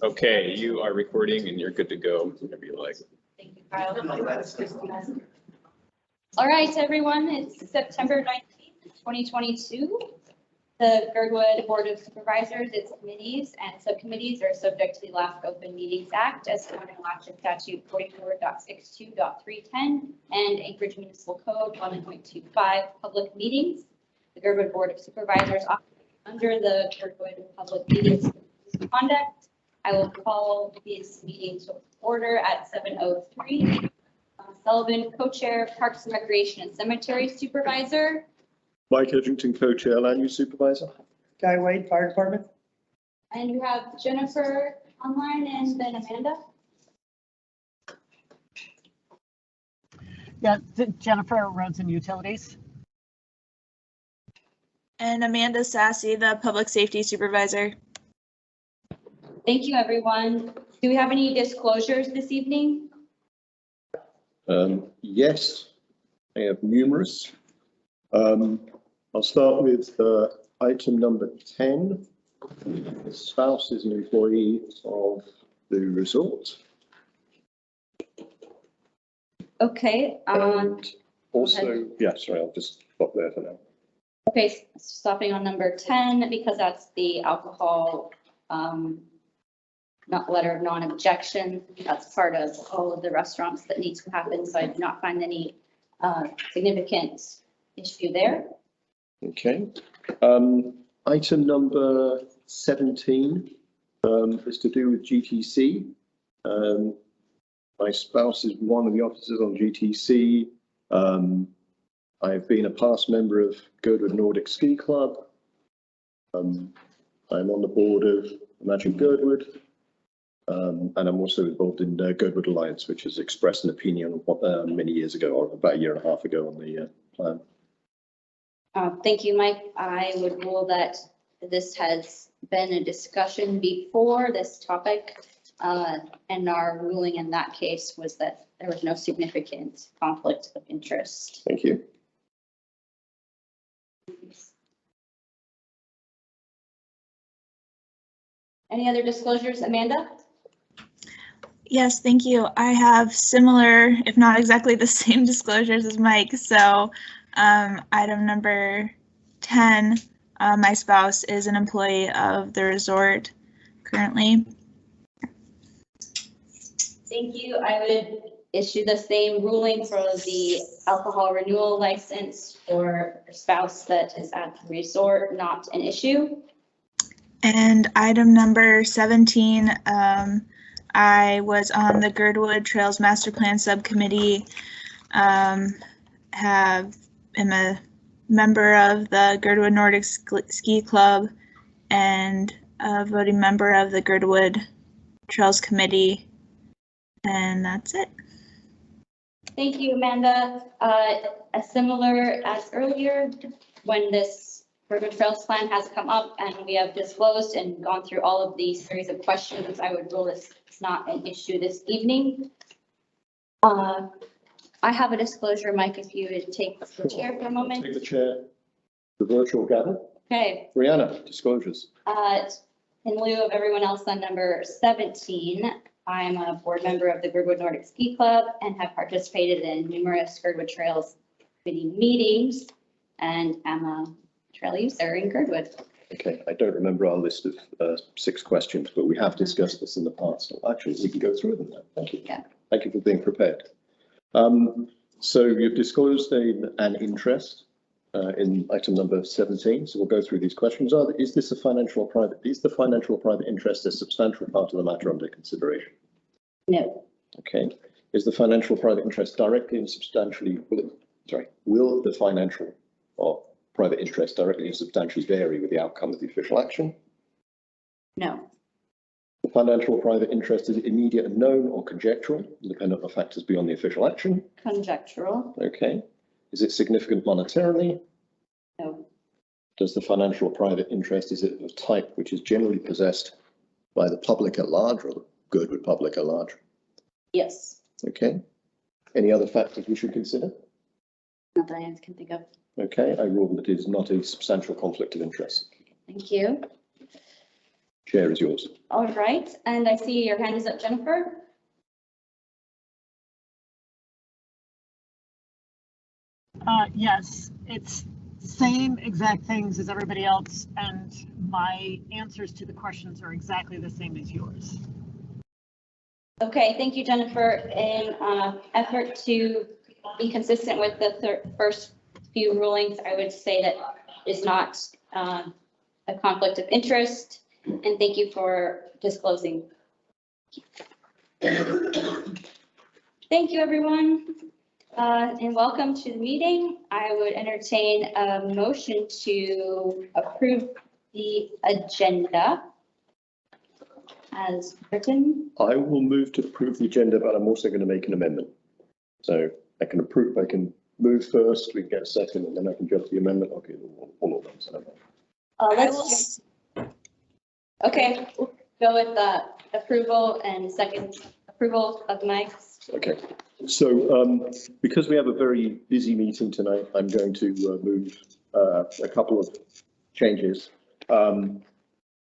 Okay, you are recording and you're good to go whenever you like. Thank you, Kyle. All right, everyone, it's September 19th, 2022. The Girdwood Board of Supervisors, its committees and subcommittees are subject to the Alaska Open Meetings Act as found in Alaska Statute 44.62.310 and Anchorage Municipal Code 11.25 public meetings. The Girdwood Board of Supervisors operates under the Girdwood Public Meetings Conduct. I will call this meeting to order at 7:03. Sullivan, co-chair, Parks and Recreation and Cemetery Supervisor. Mike Edgington, co-chair, land use supervisor. Guy Wade, fire department. And you have Jennifer online and then Amanda. Yeah, Jennifer, roads and utilities. And Amanda Sassy, the public safety supervisor. Thank you, everyone. Do we have any disclosures this evening? Yes, I have numerous. I'll start with item number 10. The spouse is an employee of the resort. Okay. And also, yeah, sorry, I'll just stop there for now. Okay, stopping on number 10 because that's the alcohol not letter of non-objection. That's part of all of the restaurants that needs to happen. So I do not find any significant issue there. Okay. Item number 17 is to do with GTC. My spouse is one of the officers on GTC. I've been a past member of Girdwood Nordic Ski Club. I'm on the board of Imagine Girdwood. And I'm also involved in Girdwood Alliance, which has expressed an opinion many years ago, or about a year and a half ago, on the plan. Thank you, Mike. I would rule that this has been a discussion before this topic, and our ruling in that case was that there was no significant conflict of interest. Thank you. Any other disclosures, Amanda? Yes, thank you. I have similar, if not exactly the same disclosures as Mike. So item number 10, my spouse is an employee of the resort currently. Thank you. I would issue the same ruling for the alcohol renewal license for a spouse that is at the resort, not an issue. And item number 17, I was on the Girdwood Trails Master Plan Subcommittee, am a member of the Girdwood Nordic Ski Club, and a voting member of the Girdwood Trails Committee, and that's it. Thank you, Amanda. Similar as earlier, when this Girdwood Trails plan has come up and we have disclosed and gone through all of these series of questions, I would rule this is not an issue this evening. I have a disclosure, Mike, if you would take the chair for a moment. Take the chair. The virtual gather. Okay. Brianna, disclosures. In lieu of everyone else on number 17, I'm a board member of the Girdwood Nordic Ski Club and have participated in numerous Girdwood Trails committee meetings, and am a trail user in Girdwood. Okay, I don't remember our list of 6 questions, but we have discussed this in the past. So actually, we can go through them now. Thank you. Yeah. Thank you for being prepared. So you've disclosed an interest in item number 17. So we'll go through these questions. Is this a financial or private? Is the financial or private interest a substantial part of the matter under consideration? No. Okay. Is the financial or private interest directly and substantially? Will the financial or private interest directly and substantially vary with the outcome of the official action? No. The financial or private interest is immediate and known or conjectural, independent of factors beyond the official action? Conjectural. Okay. Is it significant monetarily? No. Does the financial or private interest, is it of type which is generally possessed by the public at large or the Girdwood public at large? Yes, Okay. Any other factors we should consider? not that I can think of. Okay, I rule that it is not a substantial conflict of interest. Thank you. Chair is yours. All right, and I see your hand is up, Jennifer. Yes, it's same exact things as everybody else, and my answers to the questions are exactly the same as yours. Okay, thank you, Jennifer. In effort to be consistent with the first few rulings, I would say that is not a conflict of interest, and thank you for disclosing. Thank you, everyone, and welcome to the meeting. I would entertain a motion to approve the agenda as written. I will move to approve the agenda, but I'm also going to make an amendment. So I can move first, we can get a second, and then I can jump to the amendment. Okay, all of them. So. Okay, we'll go with the approval and second approval of Mike's. Okay, so because we have a very busy meeting tonight, I'm going to move a couple of changes.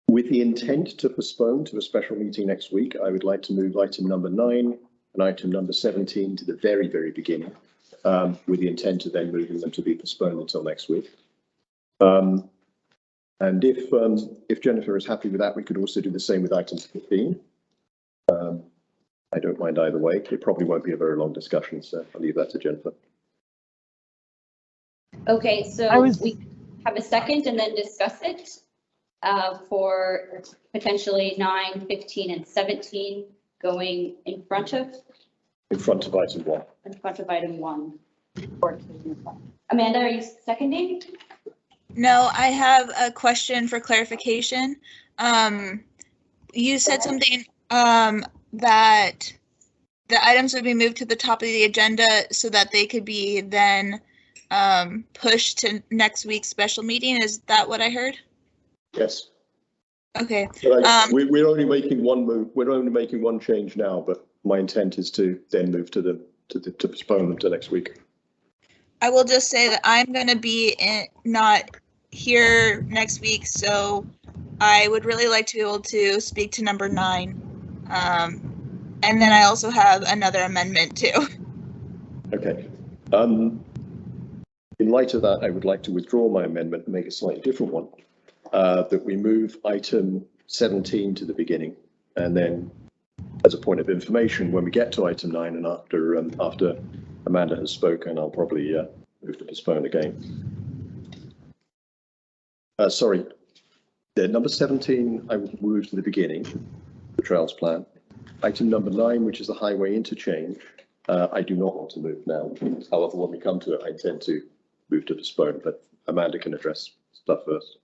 With the intent to postpone to a special meeting next week, I would like to move item number 9 and item number 17 to the very, very beginning, with the intent of then moving them to be postponed until next week. And if Jennifer is happy with that, we could also do the same with item 15. I don't mind either way. It probably won't be a very long discussion, so I'll leave that to Jennifer. Okay, so we have a second and then discuss it for potentially 9, 15, and 17 going in front of item 1. In front of item 1. Amanda, are you seconding? No, I have a question for clarification. You said something that the items would be moved to the top of the agenda so that they could be then pushed to next week's special meeting. Is that what I heard? Yes. Okay. We're only making one move. We're only making one change now, but my intent is to then move to postpone them to next week. I will just say that I'm going to be not here next week, so I would really like to be able to speak to number 9. And then I also have another amendment too. Okay. In light of that, I would like to withdraw my amendment and make a slightly different one. That we move item 17 to the beginning, and then as a point of information, when we get to item 9 and after Amanda has spoken, I'll probably move to postpone again. Sorry, number 17, I will move to the beginning, the trails plan. Item number 9, which is the highway interchange, I do not want to move now. However, when we come to it, I intend to move to postpone, but Amanda can address stuff first.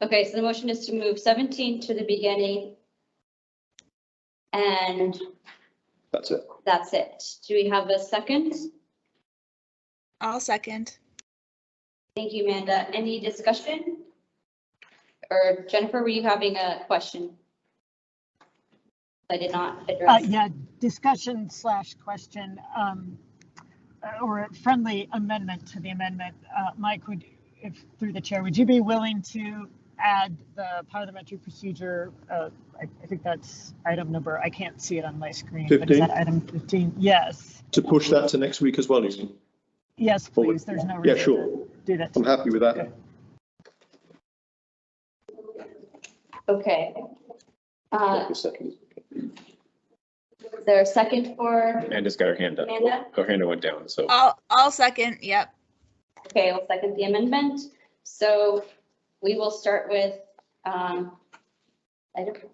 Okay, so the motion is to move 17 to the beginning. And that's it. That's it. Do we have a second? I'll second. Thank you, Amanda. Any discussion? Or Jennifer, were you having a question? I did not address. Yeah, discussion / question or a friendly amendment to the amendment. Mike, if through the chair, would you be willing to add the parliamentary procedure? I think that's item number, I can't see it on my screen. 15? But is that item 15? Yes. To push that to next week as well, you mean? Yes, please. There's no reason Yeah, sure. to do that. I'm happy with that. Okay. Second. Is there a second for Amanda's got her hand up. Amanda? Her hand went down, so. I'll second. Yep. Okay, I'll second the amendment. So we will start with item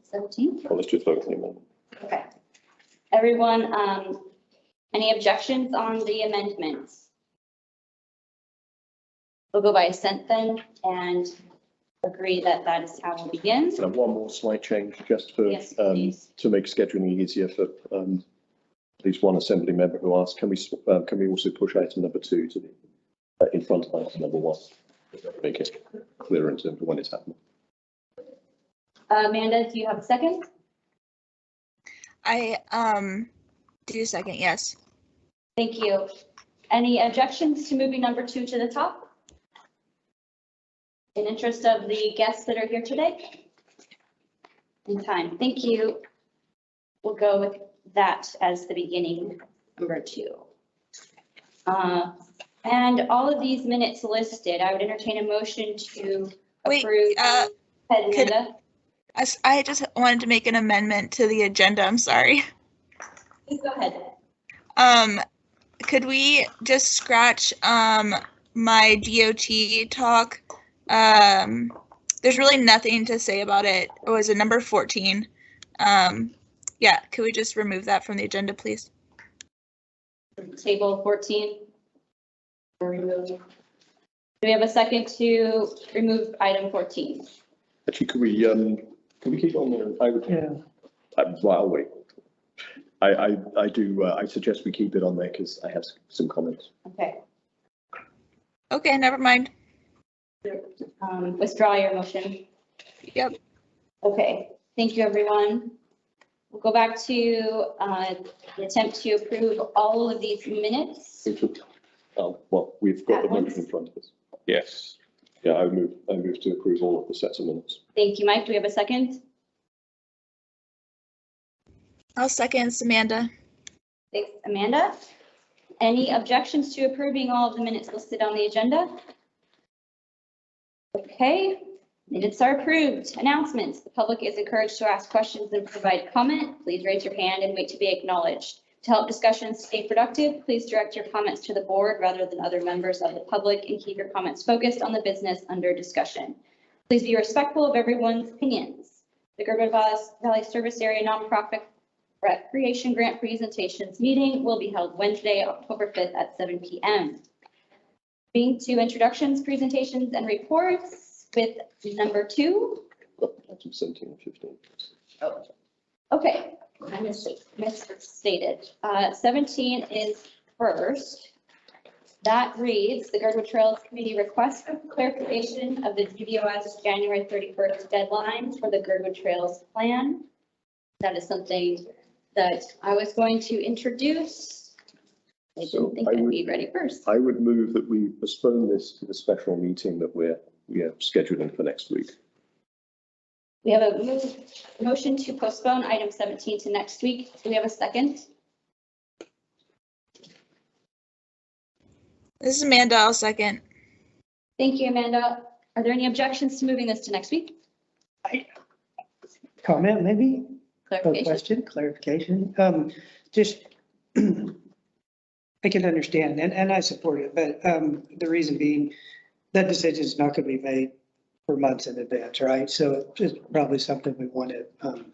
17. Well, let's just vote on the amendment. Okay. Everyone, any objections on the amendments? We'll go by assent then and agree that that is how it begins. And one more slight change just for Yes, please. to make scheduling easier for at least one assembly member who asked, can we also push item number 2 to the in front of item number 1? Make it clearer in terms of when it's happening. Amanda, do you have a second? I do second, yes. Thank you. Any objections to moving number 2 to the top? In interest of the guests that are here today? In time, thank you. We'll go with that as the beginning, number 2. And all of these minutes listed, I would entertain a motion to Wait, approve. Head, could- Amanda. I just wanted to make an amendment to the agenda, I'm sorry. Please go ahead. Could we just scratch, my DOT talk? There's really nothing to say about it. It was a number 14. Yeah, could we just remove that from the agenda, please? Table 14. Do we have a second to remove item 14? Actually, could we keep on there? I would, well, I'll wait. I suggest we keep it on there because I have some comments. Okay. Okay, never mind. Withdraw your motion. Yep. Okay, thank you, everyone. We'll go back to the attempt to approve all of these minutes. Well, we've got the At once. motion in front of us. Yes. Yeah, I move to approve all of the sets of minutes. Thank you, Mike. Do we have a second? I'll second Amanda. Thanks, Amanda. Any objections to approving all of the minutes listed on the agenda? Okay, minutes are approved. Announcements. The public is encouraged to ask questions and provide comment. Please raise your hand and wait to be acknowledged. To help discussions stay productive, please direct your comments to the board rather than other members of the public and keep your comments focused on the business under discussion. Please be respectful of everyone's opinions. The Girdwood Valley Service Area Nonprofit Recreation Grant Presentations meeting will be held Wednesday, October 5th at 7 p.m. Being to introductions, presentations, and reports with number 2. Item 17 and 15. Oh, okay. I misstated. 17 is first. That reads, the Girdwood Trails Committee requests for clarification of the GBOS January 31st deadline for the Girdwood Trails plan. That is something that I was going to introduce. I didn't think I'd be ready first. I would move that we postpone this to the special meeting that we are scheduling for next week. We have a motion to postpone item 17 to next week. Do we have a second? This is Amanda, I'll second. Thank you, Amanda. Are there any objections to moving this to next week? Comment, maybe? A Clarification? question, clarification. Just, I can understand, and I support it, but the reason being, that decision is not going to be made for months in advance, right? So it's probably something we want to,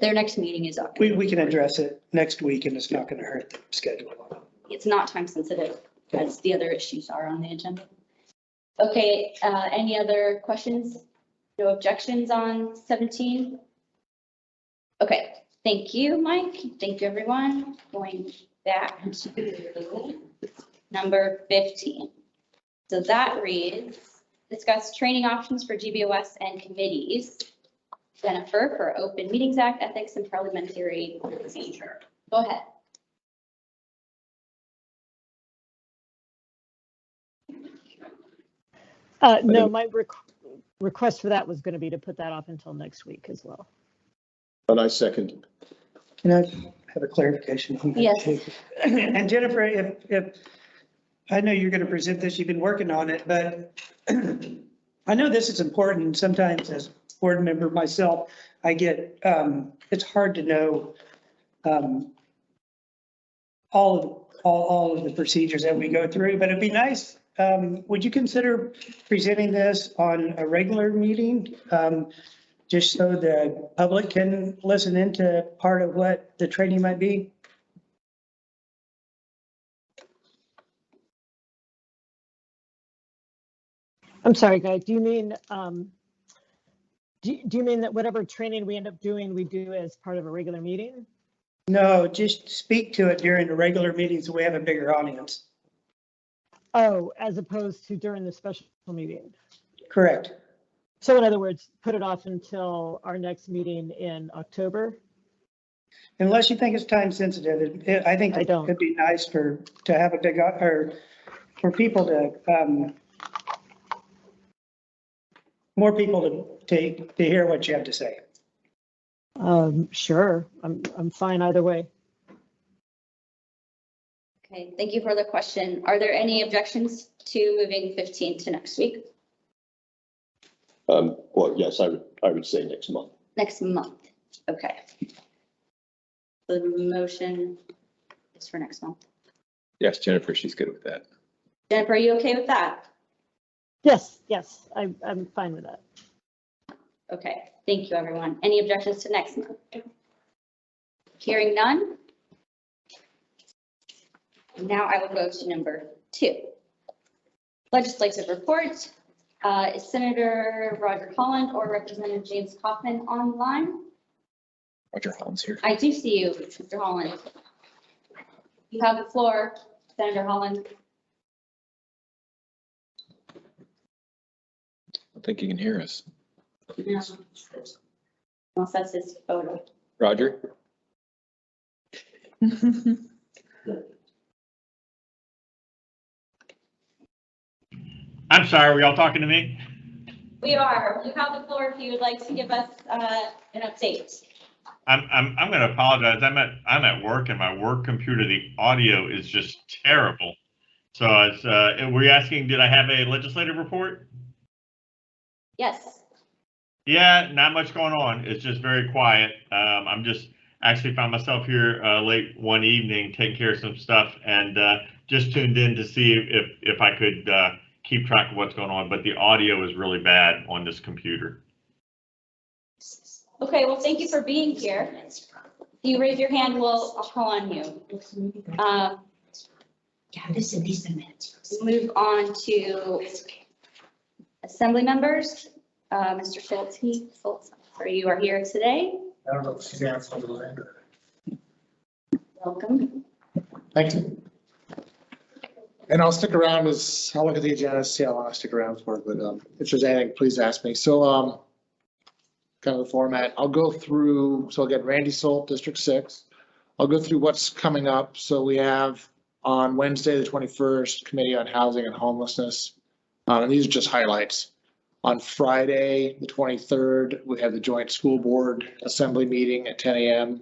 Their next meeting is October. we can address it next week, and it's not going to hurt the schedule. It's not time sensitive as the other issues are on the agenda. Okay, any other questions? No objections on 17? Okay, thank you, Mike. Thank you, everyone. Going back to number 15. So that reads, discuss training options for GBOS and committees. Jennifer for Open Meetings Act, Ethics and Parliamentary Procedure. Go ahead. No, my request for that was going to be to put that off until next week as well. And I second. Can I have a clarification on that? Yes. too? And Jennifer, if I know you're going to present this, you've been working on it, but I know this is important. Sometimes as a board member myself, I get, it's hard to know all of the procedures that we go through, but it'd be nice. Would you consider presenting this on a regular meeting? Just so the public can listen into part of what the training might be? I'm sorry, Guy, do you mean, do you mean that whatever training we end up doing, we do as part of a regular meeting? No, just speak to it during the regular meetings so we have a bigger audience. Oh, as opposed to during the special meeting? Correct. So in other words, put it off until our next meeting in October? Unless you think it's time sensitive, I think I don't. it'd be nice to have a big, or for people to, more people to hear what you have to say. Sure, I'm fine either way. Okay, thank you for the question. Are there any objections to moving 15 to next week? Well, yes, I would say next month. Next month, okay. The motion is for next month. Yes, Jennifer, she's good with that. Jennifer, are you okay with that? Yes, I'm fine with that. Okay, thank you, everyone. Any objections to next month? Hearing none. Now I will go to number 2. Legislative report. Is Senator Roger Holland or Representative James Kaufman online? Roger Holland's here. I do see you, Mr. Holland. You have the floor, Senator Holland. I think he can hear us. No. Unless that's his photo. Roger? I'm sorry, were y'all talking to me? We are. You have the floor if you would like to give us an update. I'm going to apologize. I'm at work and my work computer, the audio is just terrible. So it's, were you asking, did I have a legislative report? Yes. Yeah, not much going on. It's just very quiet. I'm just actually found myself here late one evening taking care of some stuff and just tuned in to see if I could keep track of what's going on, but the audio is really bad on this computer. Okay, well, thank you for being here. If you raise your hand, I'll call on you. Move on to assembly members. Mr. Schultz, you are here today. I don't know if she's answering the line. Welcome. Thank you. And I'll stick around I'll look at the agenda, see how long I stick around for, but if there's anything, please ask me. So kind of the format, I'll go through, so again, Randy Solt, District 6. I'll go through what's coming up. So we have on Wednesday, the 21st, Committee on Housing and Homelessness. And these are just highlights. On Friday, the 23rd, we have the Joint School Board Assembly meeting at 10 a.m.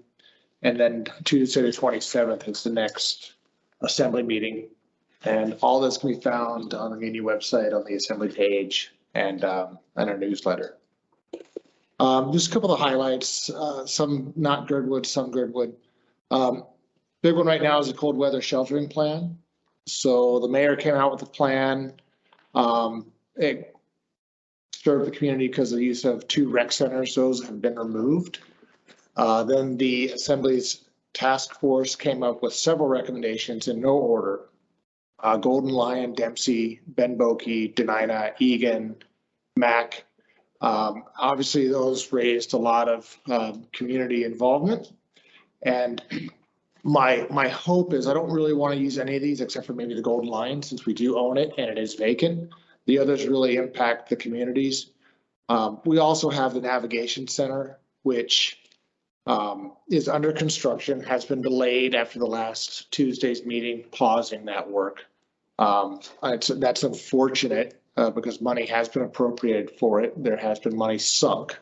And then Tuesday, the 27th is the next Assembly meeting. And all this can be found on the Muni website, on the Assembly page, and our newsletter. Just a couple of highlights, some not Girdwood, some Girdwood. Big one right now is the cold weather sheltering plan. So the mayor came out with a plan. It served the community because of the use of 2 rec centers. Those have been removed. Then the Assembly's task force came up with several recommendations in no order. Golden Lion, Dempsey, Ben Bokey, Denina, Egan, Mac. Obviously, those raised a lot of community involvement. And my hope is I don't really want to use any of these except for maybe the Golden Lion, since we do own it and it is vacant. The others really impact the communities. We also have the Navigation Center, which is under construction, has been delayed after the last Tuesday's meeting, pausing that work. That's unfortunate because money has been appropriated for it. There has been money sunk.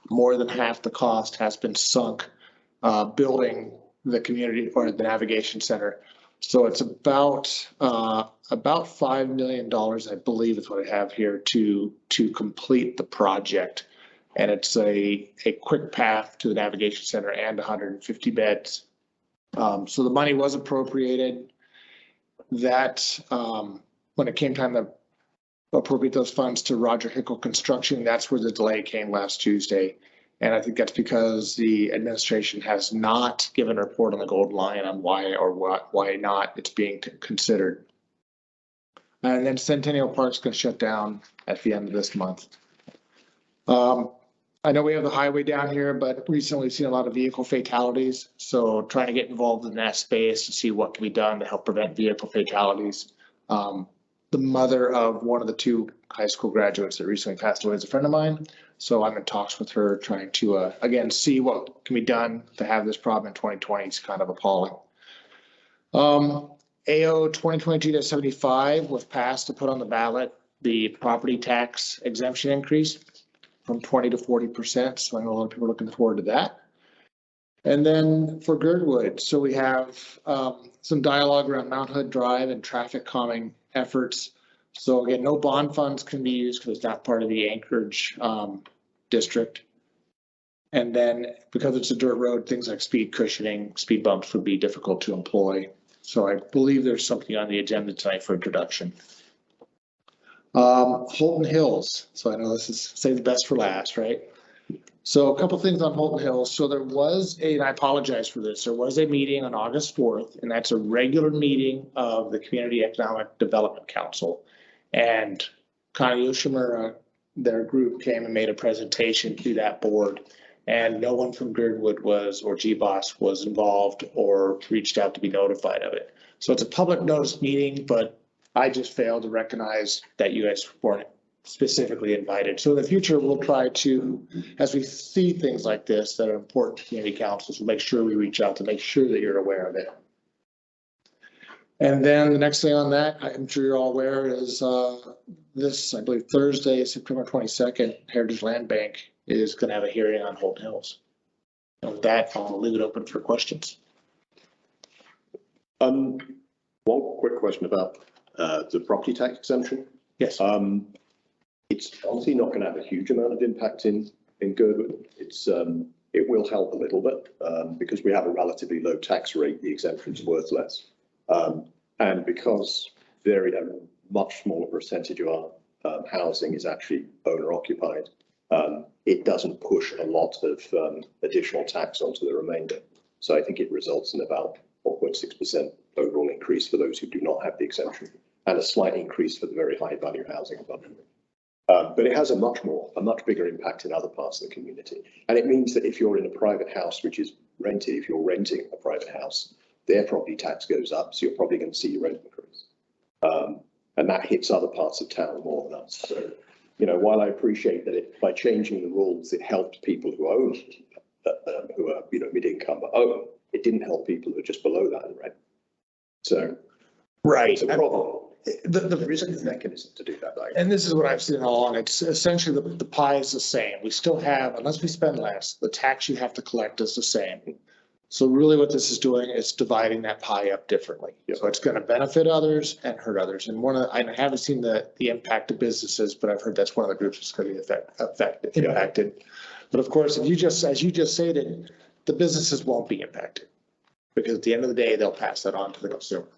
More than half the cost has been sunk building the community or the Navigation Center. So it's about $5 million, I believe is what I have here to complete the project. And it's a quick path to the Navigation Center and 150 beds. So the money was appropriated. That when it came time to appropriate those funds to Roger Hickle Construction, that's where the delay came last Tuesday. And I think that's because the administration has not given a report on the Golden Lion on why not it's being considered. And then Centennial Park's going to shut down at the end of this month. I know we have the highway down here, but recently we've seen a lot of vehicle fatalities. So trying to get involved in that space to see what can be done to help prevent vehicle fatalities. the mother of one of the two high school graduates that recently passed away is a friend of mine. So I'm in talks with her, trying to, again, see what can be done to have this problem in 2020. It's kind of appalling. AO 2022-75 was passed to put on the ballot the property tax exemption increase from 20 to 40%. So I know a lot of people are looking forward to that. And then for Girdwood, so we have some dialogue around Mount Hood Drive and traffic calming efforts. So again, no bond funds can be used because it's not part of the Anchorage district. And then because it's a dirt road, things like speed cushioning, speed bumps would be difficult to employ. So I believe there's something on the agenda tonight for introduction. Holton Hills. So I know this is save the best for last, right? So a couple things on Holton Hills. So there was and I apologize for this, there was a meeting on August 4th, and that's a regular meeting of the Community Economic Development Council. And Connie Ushimura, their group came and made a presentation to that board, and no one from Girdwood or Gbsa was involved or reached out to be notified of it. So it's a public notice meeting, but I just failed to recognize that you guys weren't specifically invited. So in the future, we'll try to, as we see things like this that are important to community councils, we'll make sure we reach out to make sure that you're aware of it. And then the next thing on that, I'm sure you're all aware, is this, I believe Thursday, September 22nd, Heritage Land Bank is going to have a hearing on Holton Hills. And with that, I'll leave it open for questions. One quick question about the property tax exemption. Yes. It's obviously not going to have a huge amount of impact in Girdwood. It will help a little bit because we have a relatively low tax rate. The exemption is worth less, and because a much smaller percentage of our housing is actually owner occupied, it doesn't push a lot of additional tax onto the remainder. So I think it results in about 4.6% overall increase for those who do not have the exemption, and a slight increase for the very high value housing above. But it has a much bigger impact in other parts of the community. And it means that if you're in a private house, which is rented, if you're renting a private house, their property tax goes up. So you're probably going to see your rent increase. And that hits other parts of town more than us. So, you know, while I appreciate that by changing the rules, it helped people who own, who are, you know, mid-income but own, it didn't help people who are just below that in rent. So, right. It's a problem. There is a mechanism to do that. And this is what I've seen all along. It's essentially the pie is the same. We still have, unless we spend less, the tax you have to collect is the same. So really what this is doing is dividing that pie up differently. Yeah. So it's going to benefit others and hurt others. And I haven't seen the impact of businesses, but I've heard that's one of the groups that's going to be impacted. But of course, as you just stated, the businesses won't be impacted because at the end of the day, they'll pass that on to the consumer.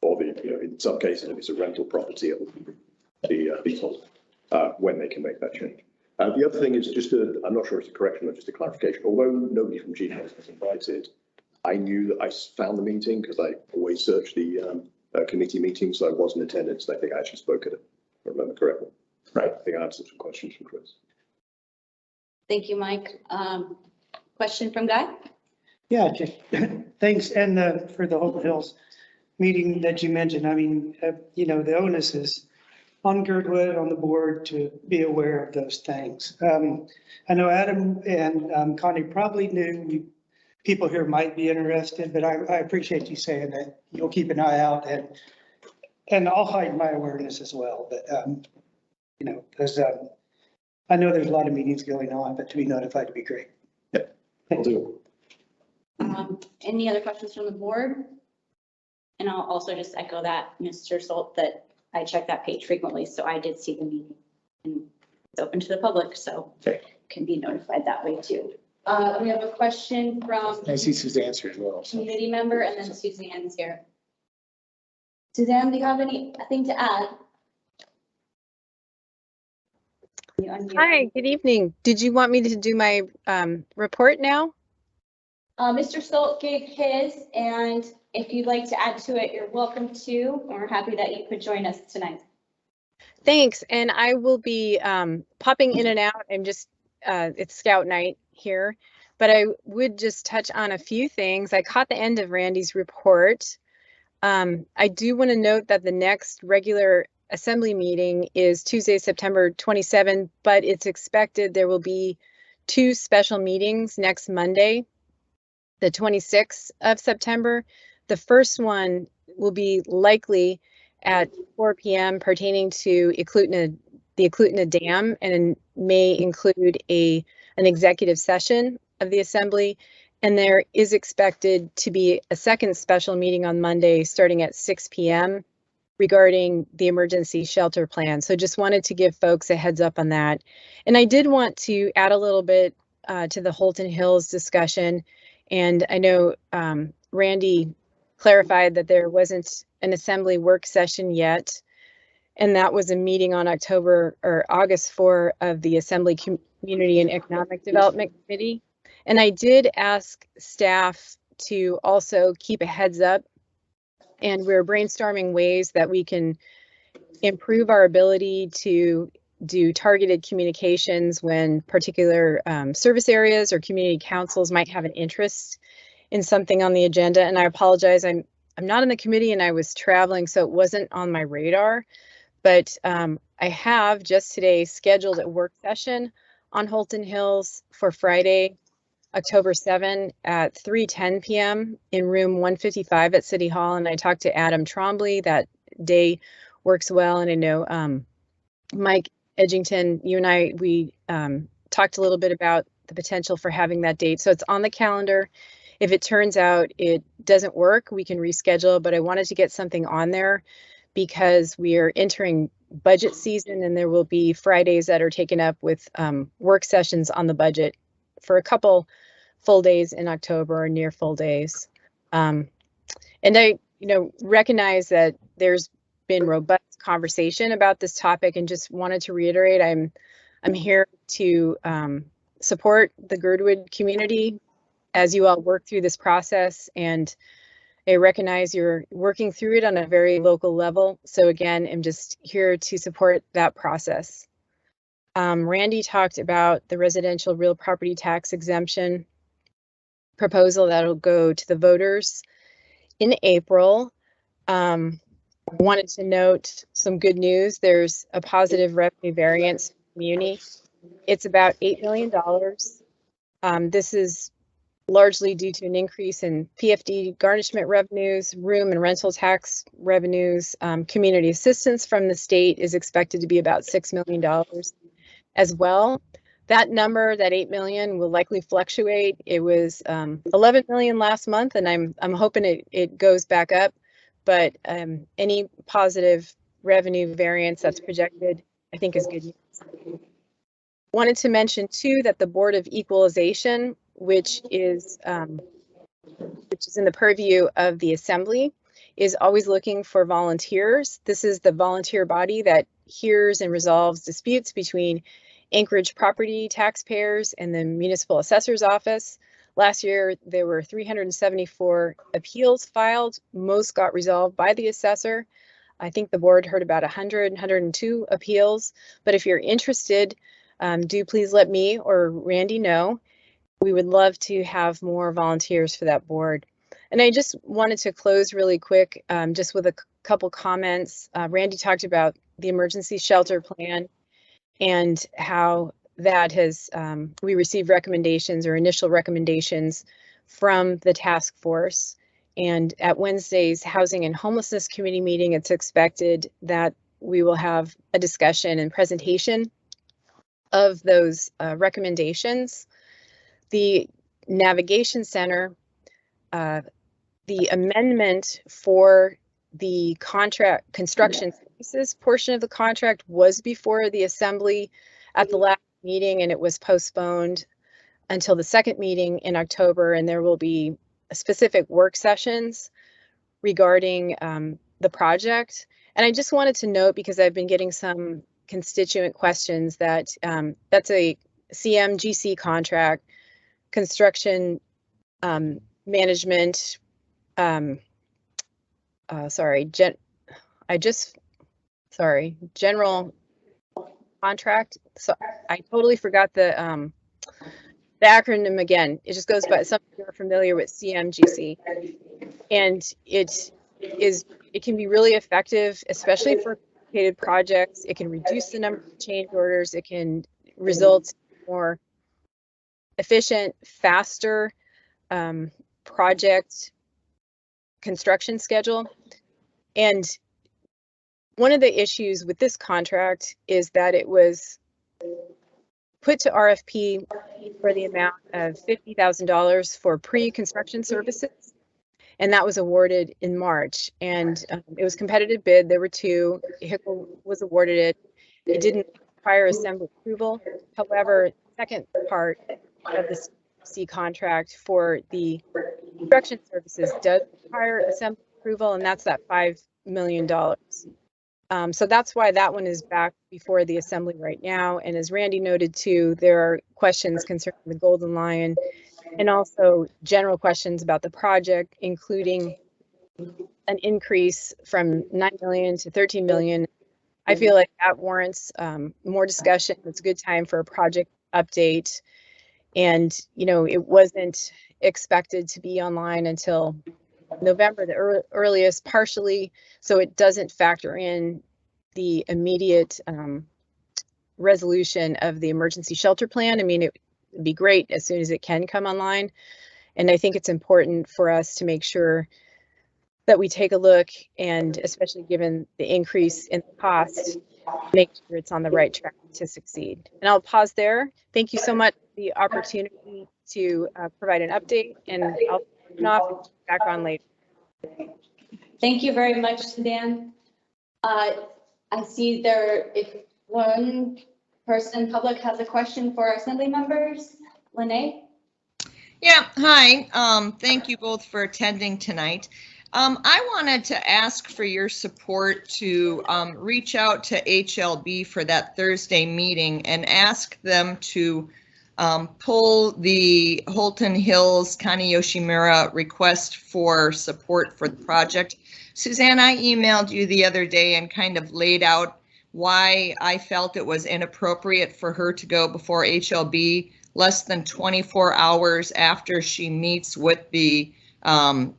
Or in some cases, if it's a rental property, it will be leasehold when they can make that change. The other thing is I'm not sure it's a correction or just a clarification. Although nobody from Gbsa was invited, I knew that I found the meeting because I always search the committee meetings, so I was in attendance. And I think I actually spoke at it, if I remember correctly. Right. I think I answered some questions from Chris. Thank you, Mike. Question from Guy? Yeah, thanks. And for the Holton Hills meeting that you mentioned, I mean, you know, the onus is on Girdwood, on the board to be aware of those things. I know Adam and Connie probably knew people here might be interested, but I appreciate you saying that you'll keep an eye out and I'll hide my awareness as well. But, you know, because I know there's a lot of meetings going on, but to be notified would be great. Yep, I'll do. Any other questions from the board? And I'll also just echo that, Mr. Salt, that I check that page frequently, so I did see the meeting and it's open to the public, so can be notified that way too. We have a question from I see Suzanne's here as well. So. community member, and then Suzanne's here. Suzanne, do you have anything to add? Hi, good evening. Did you want me to do my report now? Mr. Salt gave his, and if you'd like to add to it, you're welcome to. We're happy that you could join us tonight. Thanks, and I will be popping in and out. I'm just, it's scout night here, but I would just touch on a few things. I caught the end of Randy's report. I do want to note that the next regular assembly meeting is Tuesday, September 27th, but it's expected there will be 2 special meetings next Monday, the 26th of September. The first one will be likely at 4 p.m. pertaining to the Eklutna Dam, and may include an executive session of the assembly. And there is expected to be a second special meeting on Monday starting at 6 p.m. regarding the emergency shelter plan. So just wanted to give folks a heads up on that. And I did want to add a little bit to the Holton Hills discussion. And I know Randy clarified that there wasn't an assembly work session yet. And that was a meeting on August 4 of the Assembly Community and Economic Development Committee. And I did ask staff to also keep a heads up, and we're brainstorming ways that we can improve our ability to do targeted communications when particular service areas or community councils might have an interest in something on the agenda. And I apologize, I'm not in the committee and I was traveling, so it wasn't on my radar. But I have just today scheduled a work session on Holton Hills for Friday, October 7 at 3:10 p.m. in room 155 at City Hall. And I talked to Adam Trombley. That day works well. And I know Mike Edgington, you and I, we talked a little bit about the potential for having that date. So it's on the calendar. If it turns out it doesn't work, we can reschedule, but I wanted to get something on there because we are entering budget season and there will be Fridays that are taken up with work sessions on the budget for a couple full days in October or near full days. And I, recognize that there's been robust conversation about this topic and just wanted to reiterate, I'm here to support the Girdwood community as you all work through this process, and I recognize you're working through it on a very local level. So again, I'm just here to support that process. Randy talked about the residential real property tax exemption proposal that'll go to the voters in April. Wanted to note some good news. There's a positive revenue variance for the community. It's about $8 million. This is largely due to an increase in PFD garnishment revenues, room and rental tax revenues. Community assistance from the state is expected to be about $6 million as well. That number, that 8 million, will likely fluctuate. It was 11 million last month, and I'm hoping it goes back up. But any positive revenue variance that's projected, I think, is good news. Wanted to mention too that the Board of Equalization, which is in the purview of the Assembly, is always looking for volunteers. This is the volunteer body that hears and resolves disputes between Anchorage property taxpayers and the Municipal Assessor's Office. Last year, there were 374 appeals filed. Most got resolved by the assessor. I think the board heard about 102 appeals. But if you're interested, do please let me or Randy know. We would love to have more volunteers for that board. And I just wanted to close really quick, just with a couple comments. Randy talked about the emergency shelter plan and how that has, we received recommendations or initial recommendations from the task force. And at Wednesday's Housing and Homelessness Committee meeting, it's expected that we will have a discussion and presentation of those recommendations. The Navigation Center, the amendment for the contract construction services portion of the contract was before the Assembly at the last meeting, and it was postponed until the second meeting in October, and there will be specific work sessions regarding the project. And I just wanted to note, because I've been getting some constituent questions, that that's a CMGC contract, construction management, general contract. So I totally forgot the acronym again. It just goes by, some of you are familiar with CMGC, and it it can be really effective, especially for complicated projects. It can reduce the number of change orders. It can result in more efficient, faster project construction schedule. And one of the issues with this contract is that it was put to RFP for the amount of $50,000 for pre-construction services. And that was awarded in March. And it was competitive bid. There were two. HICL was awarded it. It didn't require assembly approval. However, the second part of the C contract for the construction services does require assembly approval, and that's that $5 million. So that's why that one is back before the assembly right now. And as Randy noted too, there are questions concerning the Golden Lion and also general questions about the project, including an increase from 9 million to 13 million. I feel like that warrants more discussion. It's a good time for a project update. And, you know, it wasn't expected to be online until November, the earliest, partially, so it doesn't factor in the immediate resolution of the emergency shelter plan. I mean, it would be great as soon as it can come online. And I think it's important for us to make sure that we take a look, and especially given the increase in the cost, make sure it's on the right track to succeed. And I'll pause there. Thank you so much for the opportunity to provide an update, and I'll turn off and back on later. Thank you very much, Suzanne. I see there, if one person, public, has a question for our assembly members. Lene? Yeah, hi. Thank you both for attending tonight. I wanted to ask for your support to reach out to HLB for that Thursday meeting and ask them to pull the Holton Hills Connie Yoshimura request for support for the project. Suzanne, I emailed you the other day and kind of laid out why I felt it was inappropriate for her to go before HLB less than 24 hours after she meets with the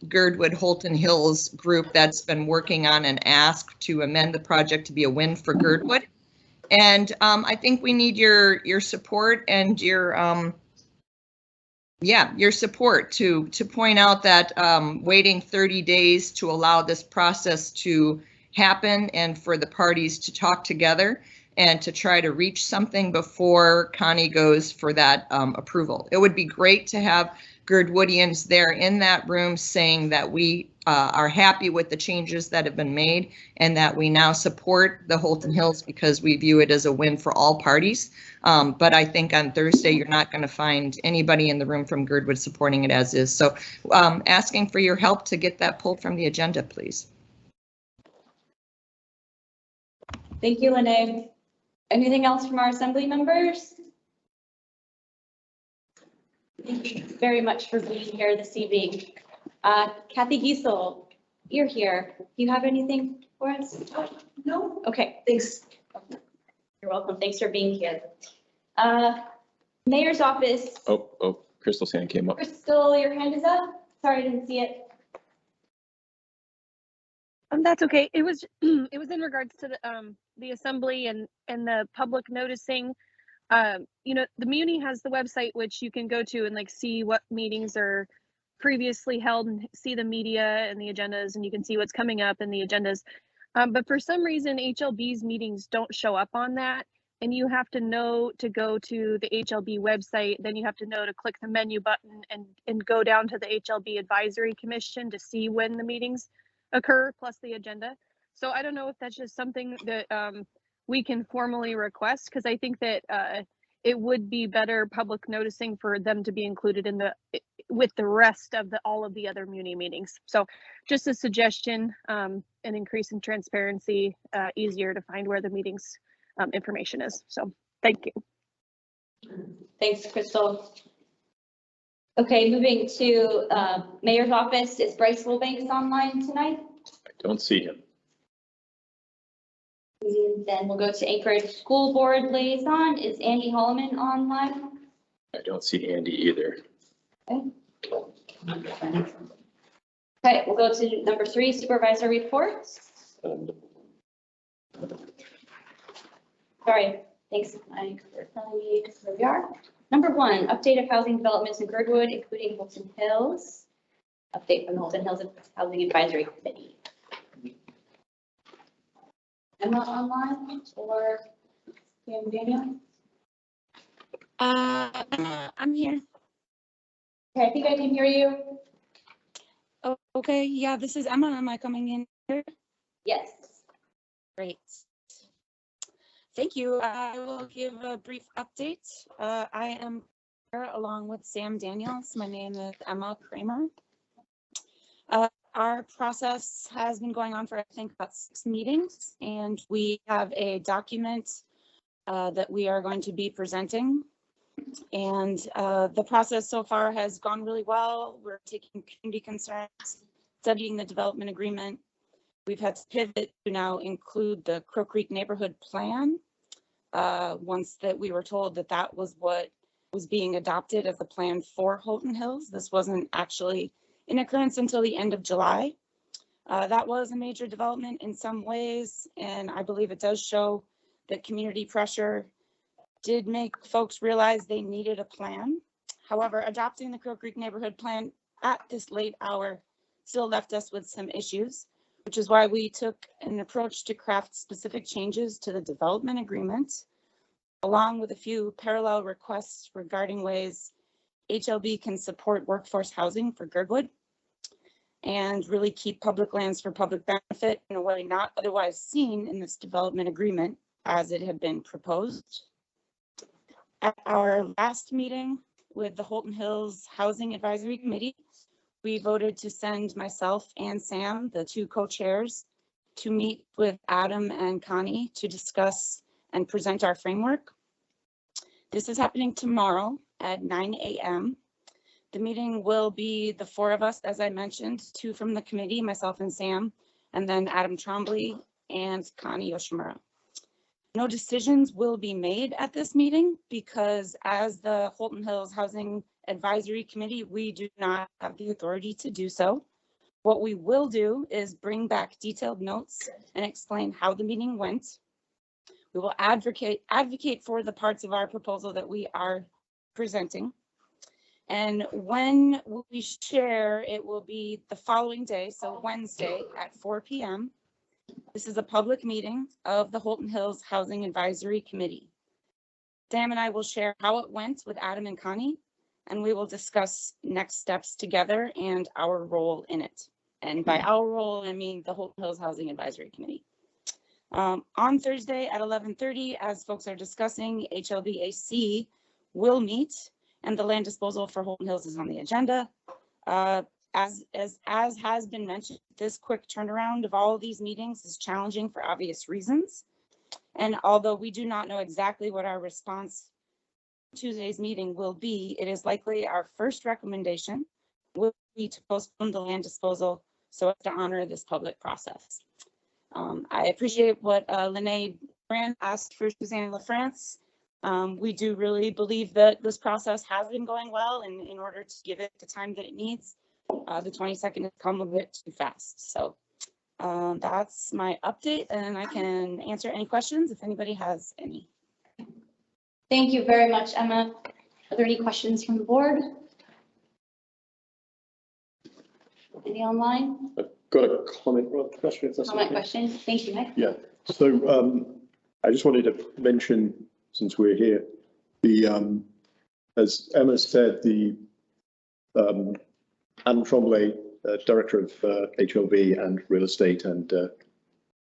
Girdwood Holton Hills group that's been working on an ask to amend the project to be a win for Girdwood. And I think we need your support and your support to point out that waiting 30 days to allow this process to happen and for the parties to talk together and to try to reach something before Connie goes for that approval. It would be great to have Girdwoodians there in that room saying that we are happy with the changes that have been made and that we now support the Holton Hills because we view it as a win for all parties. But I think on Thursday, you're not going to find anybody in the room from Girdwood supporting it as is. So asking for your help to get that pulled from the agenda, please. Thank you, Lene. Anything else from our assembly members? Thank you very much for being here this evening. Kathy Giesel, you're here. Do you have anything for us? No. Okay, thanks. You're welcome. Thanks for being here. Mayor's office. Oh, Crystal's hand came up. Crystal, your hand is up. Sorry, I didn't see it. That's okay. It was it was in regards to the assembly and the public noticing. You know, the Muni has the website which you can go to and like see what meetings are previously held and see the media and the agendas, and you can see what's coming up in the agendas. But for some reason, HLB's meetings don't show up on that, and you have to know to go to the HLB website. Then you have to know to click the menu button and go down to the HLB Advisory Commission to see when the meetings occur, plus the agenda. So I don't know if that's just something that we can formally request, because I think that it would be better public noticing for them to be included in with the rest of all of the other Muni meetings. So just a suggestion, an increase in transparency, easier to find where the meetings information is. So thank you. Thanks, Crystal. Okay, moving to Mayor's office. Is Bryce Wilbanks online tonight? I don't see him. And then we'll go to Anchorage School Board Liaison. Is Andy Holloman online? I don't see Andy either. Okay. Okay, we'll go to number 3, Supervisor Reports. Sorry, thanks, Mike, for telling me where we are. Number 1, update of housing developments in Girdwood, including Holton Hills. Update from the Holton Hills Housing Advisory Committee. Emma online or Daniel? I'm here. Okay, I think I can hear you. Oh, okay, yeah, this is Emma. Am I coming in here? Yes. Great. Thank you. I will give a brief update. I am here along with Sam Daniels. My name is Emma Kramer. Our process has been going on for, I think, about 6 meetings, and we have a document that we are going to be presenting. And the process so far has gone really well. We're taking community concerns, studying the development agreement. We've had to pivot to now include the Crow Creek neighborhood plan. Once that we were told that that was what was being adopted as the plan for Holton Hills. This wasn't actually in occurrence until the end of July. That was a major development in some ways, and I believe it does show that community pressure did make folks realize they needed a plan. However, adopting the Crow Creek neighborhood plan at this late hour still left us with some issues, which is why we took an approach to craft specific changes to the development agreement, along with a few parallel requests regarding ways HLB can support workforce housing for Girdwood and really keep public lands for public benefit in a way not otherwise seen in this development agreement as it had been proposed. At our last meeting with the Holton Hills Housing Advisory Committee, we voted to send myself and Sam, the 2 co-chairs, to meet with Adam and Connie to discuss and present our framework. This is happening tomorrow at 9 a.m. The meeting will be the 4 of us, as I mentioned, 2 from the committee, myself and Sam, and then Adam Trombley and Connie Yoshimura. No decisions will be made at this meeting because as the Holton Hills Housing Advisory Committee, we do not have the authority to do so. What we will do is bring back detailed notes and explain how the meeting went. We will advocate for the parts of our proposal that we are presenting. And when we share, it will be the following day, so Wednesday at 4 p.m. This is a public meeting of the Holton Hills Housing Advisory Committee. Sam and I will share how it went with Adam and Connie, and we will discuss next steps together and our role in it. And by our role, I mean the Holton Hills Housing Advisory Committee. On Thursday at 11:30, as folks are discussing, HLBAC will meet, and the land disposal for Holton Hills is on the agenda. As has been mentioned, this quick turnaround of all of these meetings is challenging for obvious reasons. And although we do not know exactly what our response to Tuesday's meeting will be, it is likely our first recommendation will be to postpone the land disposal so as to honor this public process. I appreciate what Lene Brand asked for Suzanne LaFrance. We do really believe that this process has been going well, and in order to give it the time that it needs, the 22nd has come a bit too fast. So that's my update, and I can answer any questions if anybody has any. Thank you very much, Emma. Are there any questions from the board? Any online? I've got a comment or a question, if that's Comment, okay. question? Thank you, Mike. Yeah, so I just wanted to mention, since we're here, the as Emma said, the Adam Trombley, Director of HLB and Real Estate and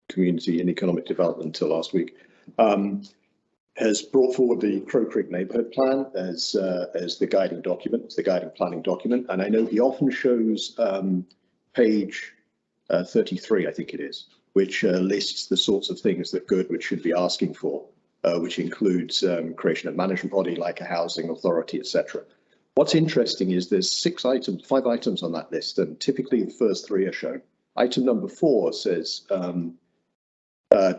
Community and Economic Development until last week, has brought forward the Crow Creek Neighbourhood Plan as the guiding document, the guiding planning document. And I know he often shows page 33, I think it is, which lists the sorts of things that Girdwood should be asking for, which includes creation of management body like a housing authority, etc. What's interesting is there's 5 items on that list, and typically the first 3 are shown. Item number 4 says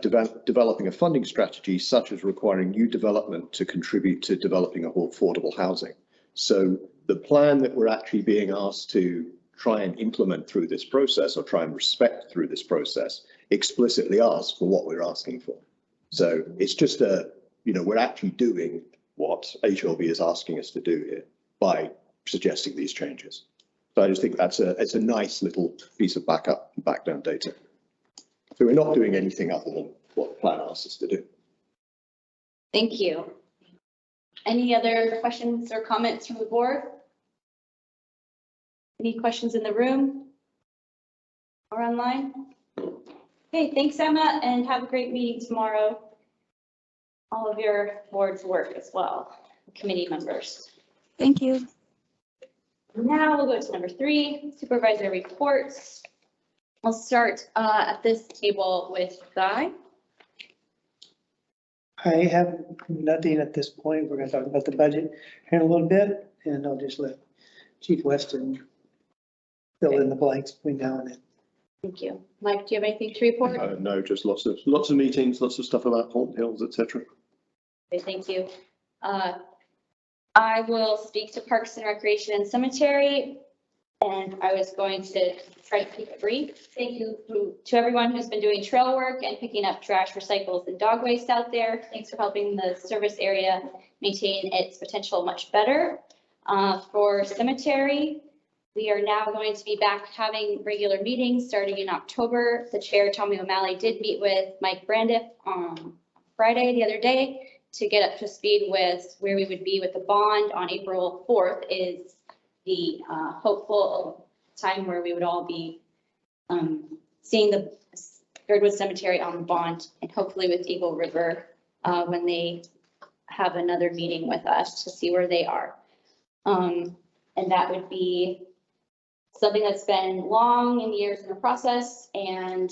developing a funding strategy such as requiring new development to contribute to developing affordable housing. So the plan that we're actually being asked to try and implement through this process or try and respect through this process explicitly ask for what we're asking for. So it's just we're actually doing what HLB is asking us to do here by suggesting these changes. So I just think it's a nice little piece of back down data. So we're not doing anything other than what the plan asks us to do. Thank you. Any other questions or comments from the board? Any questions in the room or online? Okay, thanks, Emma, and have a great meeting tomorrow. All of your board's work as well, committee members. Thank you. Now we'll go to number 3, supervisor reports. I'll start at this table with Guy. I have nothing at this point. We're going to talk about the budget here in a little bit, and I'll just let Chief Weston fill in the blanks between now and then. Thank you. Mike, do you have anything to report? No, just lots of meetings, lots of stuff about Holton Hills, etc. Okay, thank you. I will speak to Parks and Recreation and Cemetery, and I was going to try to keep it brief. Thank you to everyone who's been doing trail work and picking up trash, recycles, and dog waste out there. Thanks for helping the service area maintain its potential much better. For Cemetery, we are now going to be back having regular meetings starting in October. The chair, Tommy O'Malley, did meet with Mike Brandiff on Friday the other day to get up to speed with where we would be with the bond. On April 4th is the hopeful time where we would all be seeing the Girdwood Cemetery on the bond, and hopefully with Eagle River when they have another meeting with us to see where they are. And that would be something that's been long in years in the process, and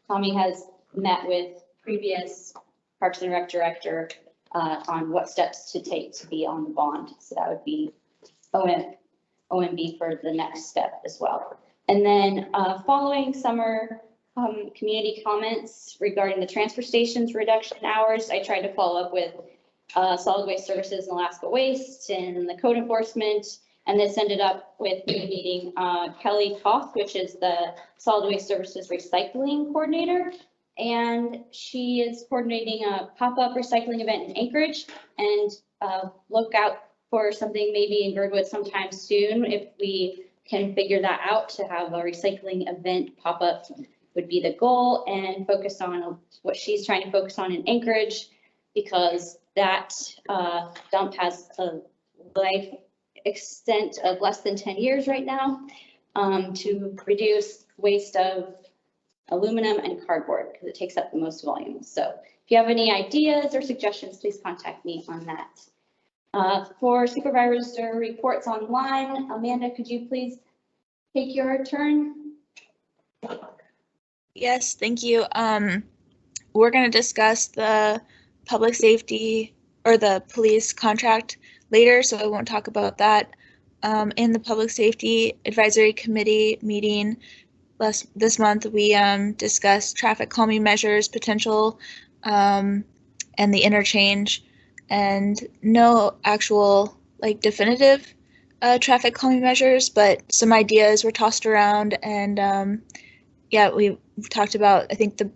Tommy has met with previous Parks and Rec director on what steps to take to be on the bond. So that would be OMB for the next step as well. And then following summer community comments regarding the transfer station's reduction hours, I tried to follow up with Solid Waste Services and Alaska Waste and the code enforcement. And this ended up with me meeting Kelly Toth, which is the Solid Waste Services Recycling Coordinator. And she is coordinating a pop-up recycling event in Anchorage, and look out for something maybe in Girdwood sometime soon. If we can figure that out, to have a recycling event pop-up would be the goal, and focus on what she's trying to focus on in Anchorage, because that dump has a life extent of less than 10 years right now, to reduce waste of aluminum and cardboard, because it takes up the most volume. So if you have any ideas or suggestions, please contact me on that. For Supervisor Reports online, Amanda, could you please take your turn? Yes, thank you. We're going to discuss the public safety or the police contract later, so I won't talk about that. In the Public Safety Advisory Committee meeting this month, we discussed traffic calming measures potential and the interchange, and no actual definitive traffic calming measures, but some ideas were tossed around. And yeah, we talked about, I think the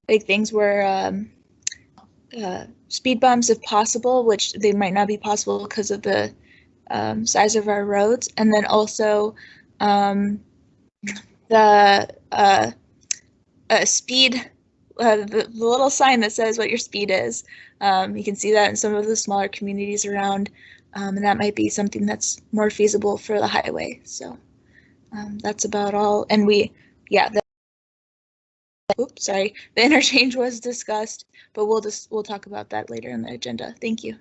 big things were speed bumps if possible, which they might not be possible because of the size of our roads, and then also the speed, the little sign that says what your speed is. You can see that in some of the smaller communities around, and that might be something that's more feasible for the highway. So that's about all. And the interchange was discussed, but we'll talk about that later in the agenda. Thank you.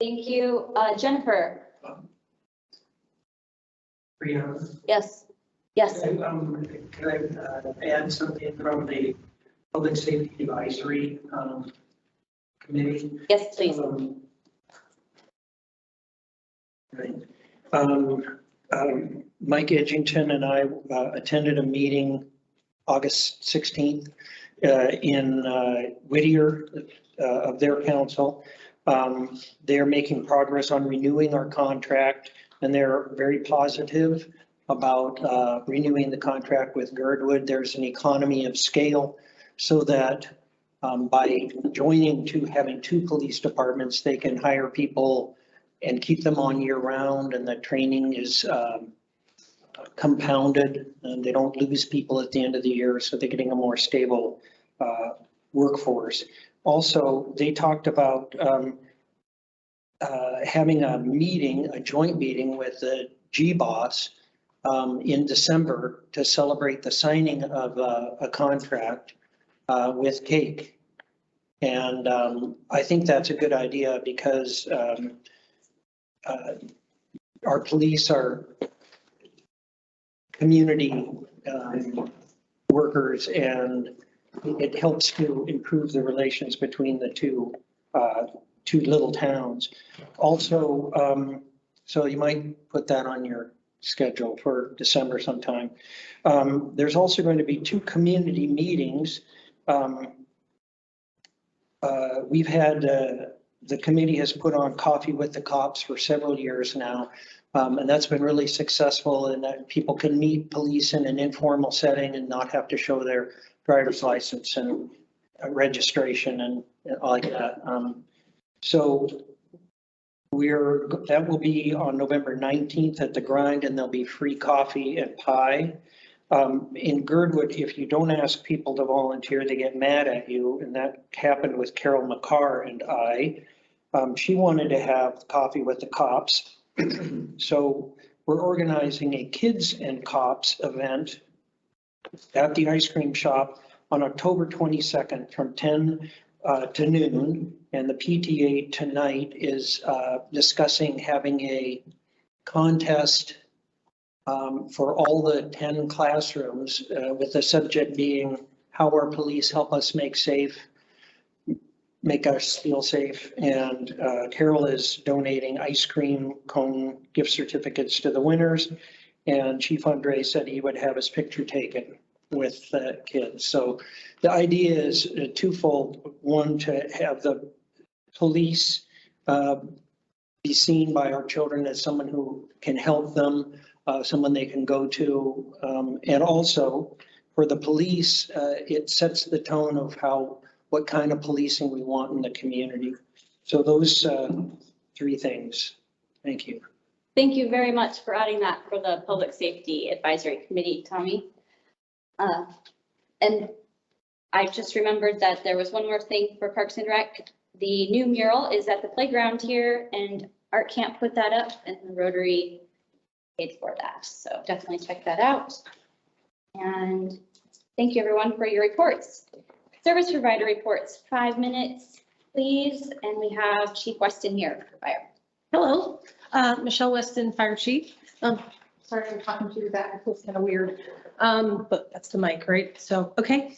Thank you. Jennifer? Brianna? Yes. Yes. Can I add something from the Public Safety Advisory Committee? Yes, please. Mike Edgington and I attended a meeting August 16th in Whittier of their council. They're making progress on renewing our contract, and they're very positive about renewing the contract with Girdwood. There's an economy of scale so that by joining having two police departments, they can hire people and keep them on year round, and the training is compounded and they don't lose people at the end of the year, so they're getting a more stable workforce. Also, they talked about having a joint meeting with the Gbsa in December to celebrate the signing of a contract with cake. And I think that's a good idea because our police are community workers, and it helps to improve the relations between the two little towns. Also, so you might put that on your schedule for December sometime. There's also going to be 2 community meetings. We've had, the committee has put on Coffee with the Cops for several years now. And that's been really successful in that people can meet police in an informal setting and not have to show their driver's license and registration and all like that. So that will be on November 19th at the Grind, and there'll be free coffee and pie. In Girdwood, if you don't ask people to volunteer, they get mad at you. And that happened with Carol McCarr and I. She wanted to have Coffee with the Cops. So we're organizing a Kids and Cops event at the ice cream shop on October 22nd from 10 to noon. And the PTA tonight is discussing having a contest for all the 10 classrooms with the subject being how our police help us make us feel safe. And Carol is donating ice cream cone gift certificates to the winners. And Chief Andre said he would have his picture taken with the kids. So the idea is twofold. One, to have the police be seen by our children as someone who can help them, someone they can go to. And also for the police, it sets the tone of what kind of policing we want in the community. So those 3 things. Thank you. Thank you very much for adding that for the Public Safety Advisory Committee, Tommy. And I just remembered that there was one more thing for Parks and Rec. The new mural is at the playground here, and Art Camp put that up, and the Rotary paid for that. So definitely check that out. And thank you everyone for your reports. Service provider reports, 5 minutes, please. And we have Chief Weston here for fire. Hello, Michelle Weston, Fire Chief. Sorry, I'm talking to you back. It feels kind of weird, but that's the mic, right? So, okay.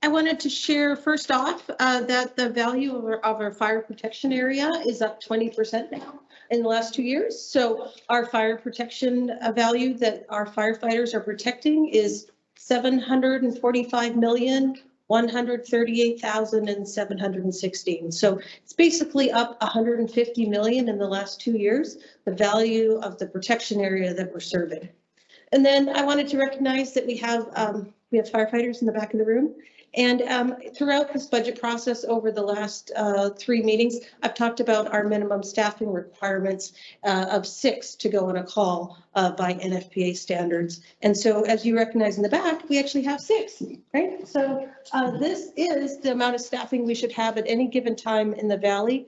I wanted to share first off that the value of our fire protection area is up 20% now in the last 2 years. So our fire protection value that our firefighters are protecting is $745,138,716. So it's basically up 150 million in the last 2 years, the value of the protection area that we're serving. And then I wanted to recognize that we have firefighters in the back of the room. And throughout this budget process over the last 3 meetings, I've talked about our minimum staffing requirements of 6 to go on a call by NFPA standards. And so as you recognize in the back, we actually have 6, right? So this is the amount of staffing we should have at any given time in the Valley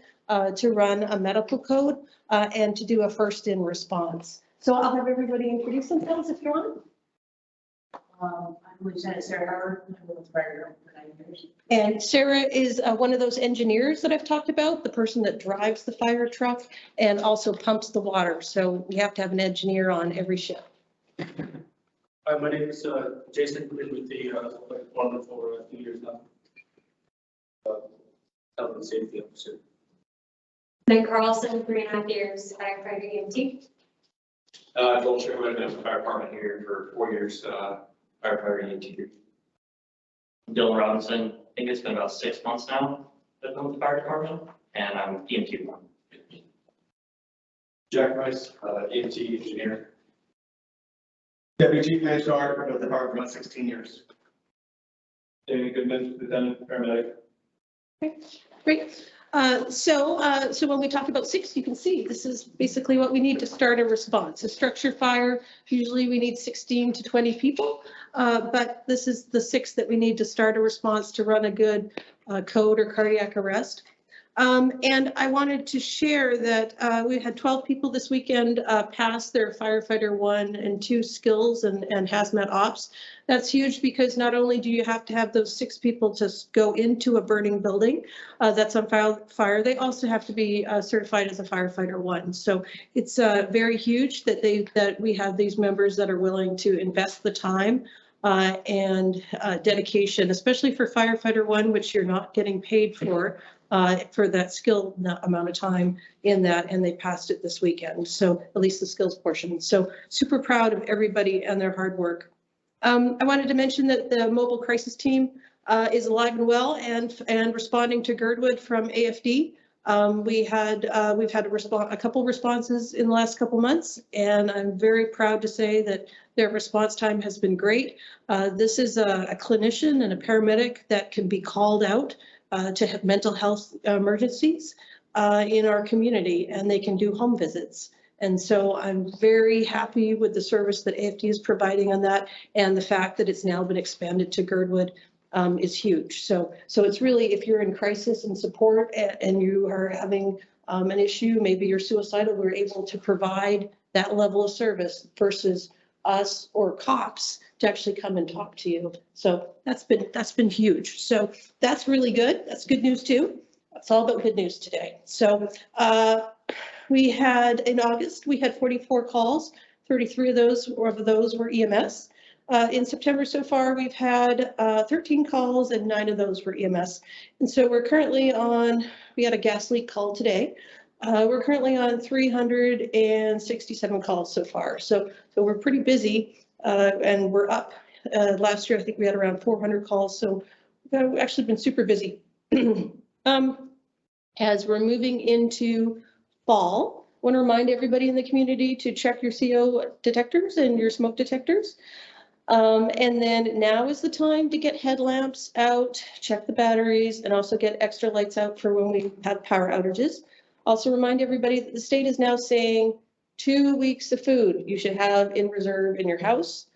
to run a medical code and to do a first in response. So I'll have everybody introduce themselves if you want. I'm Lieutenant Sarah Howard. I'm with the fire for 9 years. And Sarah is one of those engineers that I've talked about, the person that drives the fire truck and also pumps the water. So we have to have an engineer on every shift. My name is Jason. I've been with the department for a few years now. Health and safety officer. Nick Carlson, 3.5 years, firefighter EMT. Joel Sherwood, I've been with the fire department here for 4 years, firefighter EMT. Dylan Robinson, I think it's been about 6 months now that I've been with the fire department, and I'm EMT 1. Jack Rice, EMT engineer. Deputy Chief Managed Guard with the department for about 16 years. Danny Goodman, Lieutenant Paramedic. Okay, great. So when we talk about 6, you can see this is basically what we need to start a response. A structure fire, usually we need 16 to 20 people, but this is the 6 that we need to start a response to run a good code or cardiac arrest. And I wanted to share that we had 12 people this weekend pass their firefighter 1 and 2 skills and hazmat ops. That's huge because not only do you have to have those 6 people to go into a burning building that's on fire, they also have to be certified as a firefighter 1. So it's very huge that we have these members that are willing to invest the time and dedication, especially for firefighter 1, which you're not getting paid for that skill amount of time in that, and they passed it this weekend. So at least the skills portion. So super proud of everybody and their hard work. I wanted to mention that the mobile crisis team is alive and well and responding to Girdwood from AFD. We've had a couple responses in the last couple months, and I'm very proud to say that their response time has been great. This is a clinician and a paramedic that can be called out to have mental health emergencies in our community, and they can do home visits. And so I'm very happy with the service that AFD is providing on that, and the fact that it's now been expanded to Girdwood is huge. So it's really, if you're in crisis and support and you are having an issue, maybe you're suicidal, we're able to provide that level of service versus us or cops to actually come and talk to you. So that's been huge. So that's really good. That's good news too. It's all about good news today. So we had in August, we had 44 calls. 33 of those were EMS. In September so far, we've had 13 calls and 9 of those were EMS. And so we're currently on, we had a gas leak call today. We're currently on 367 calls so far. So we're pretty busy and we're up. Last year, I think we had around 400 calls. So we've actually been super busy. As we're moving into fall, I want to remind everybody in the community to check your CO detectors and your smoke detectors. And then now is the time to get headlamps out, check the batteries, and also get extra lights out for when we have power outages. Also remind everybody that the state is now saying 2 weeks of food you should have in reserve in your house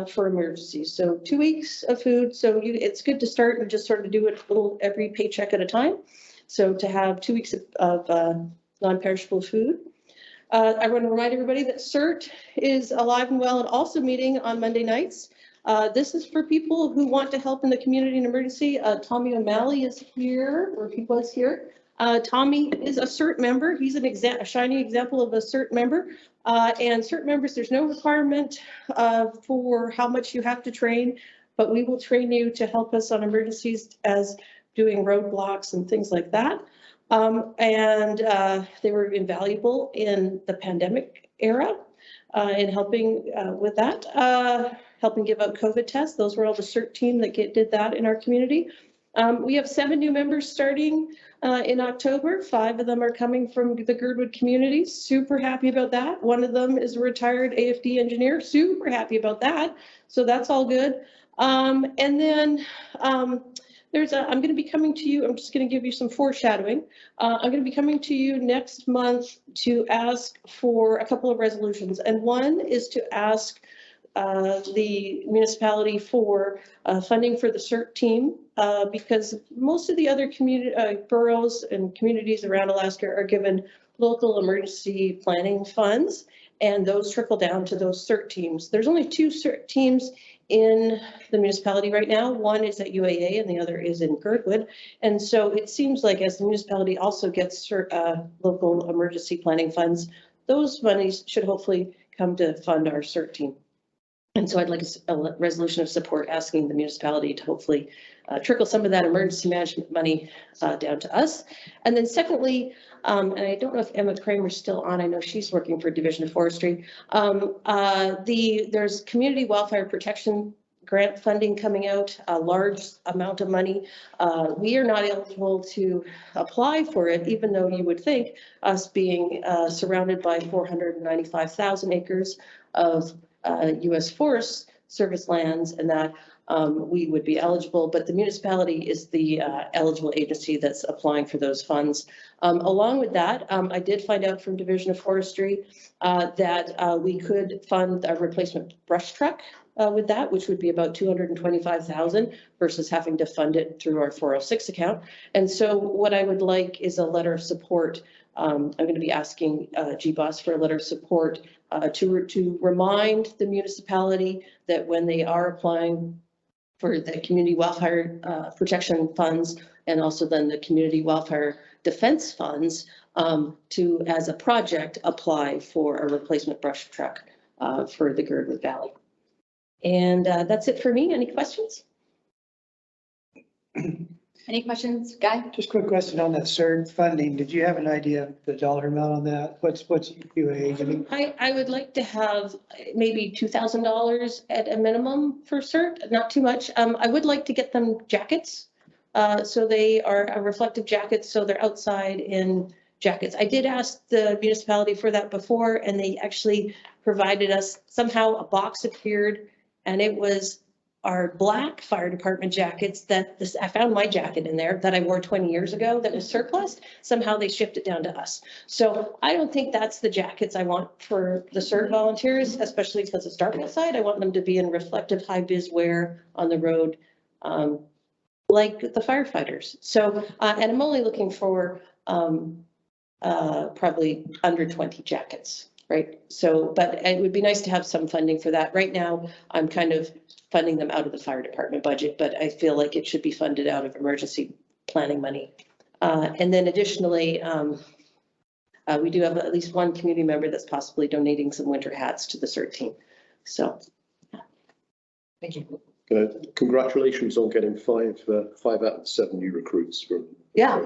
for emergencies. So 2 weeks of food. So it's good to start and just sort of do it a little every paycheck at a time. So to have 2 weeks of non-perishable food. I want to remind everybody that CERT is alive and well and also meeting on Monday nights. This is for people who want to help in the community in emergency. Tommy O'Malley is here, or he was here. Tommy is a CERT member. He's a shining example of a CERT member. And CERT members, there's no requirement for how much you have to train, but we will train you to help us on emergencies as doing roadblocks and things like that. They were invaluable in the pandemic era in helping with that, helping give out COVID tests. Those were all the CERT team that did that in our community. We have 7 new members starting in October. 5 of them are coming from the Girdwood community. Super happy about that. One of them is a retired AFD engineer. Super happy about that. So that's all good. I'm going to be coming to you. I'm just going to give you some foreshadowing. I'm going to be coming to you next month to ask for a couple of resolutions. And one is to ask the municipality for funding for the CERT team because most of the other boroughs and communities around Alaska are given local emergency planning funds, and those trickle down to those CERT teams. There's only 2 CERT teams in the municipality right now. One is at UAA and the other is in Girdwood. And so it seems like as the municipality also gets local emergency planning funds, those monies should hopefully come to fund our CERT team. And so I'd like a resolution of support asking the municipality to hopefully trickle some of that emergency management money down to us. And then secondly, and I don't know if Emma Kramer's still on. I know she's working for Division of Forestry. There's community wildfire protection grant funding coming out, a large amount of money. We are not eligible to apply for it, even though you would think us being surrounded by 495,000 acres of US Forest Service lands and that we would be eligible, but the municipality is the eligible agency that's applying for those funds. Along with that, I did find out from Division of Forestry that we could fund a replacement brush truck with that, which would be about 225,000 versus having to fund it through our 406 account. And so what I would like is a letter of support. I'm going to be asking Gbsa for a letter of support to remind the municipality that when they are applying for the community wildfire protection funds and also then the community wildfire defense funds to, as a project, apply for a replacement brush truck for the Girdwood Valley. And that's it for me. Any questions? Any questions, Guy? Just a quick question on that CERT funding. Did you have an idea of the dollar amount on that? What's EQA giving? I would like to have maybe $2,000 at a minimum for CERT, not too much. I would like to get them jackets. So they are a reflective jackets, so they're outside in jackets. I did ask the municipality for that before, and they actually provided us, somehow a box appeared, and it was our black fire department jackets I found my jacket in there that I wore 20 years ago that was surplus. Somehow they shipped it down to us. So I don't think that's the jackets I want for the CERT volunteers, especially because it's dark outside. I want them to be in reflective high vis wear on the road, like the firefighters. So, and I'm only looking for probably under 20 jackets, right? So, but it would be nice to have some funding for that. Right now, I'm kind of funding them out of the fire department budget, but I feel like it should be funded out of emergency planning money. And then additionally, we do have at least one community member that's possibly donating some winter hats to the CERT team. So, thank you. Congratulations on getting five out of the 7 new recruits from. Yeah,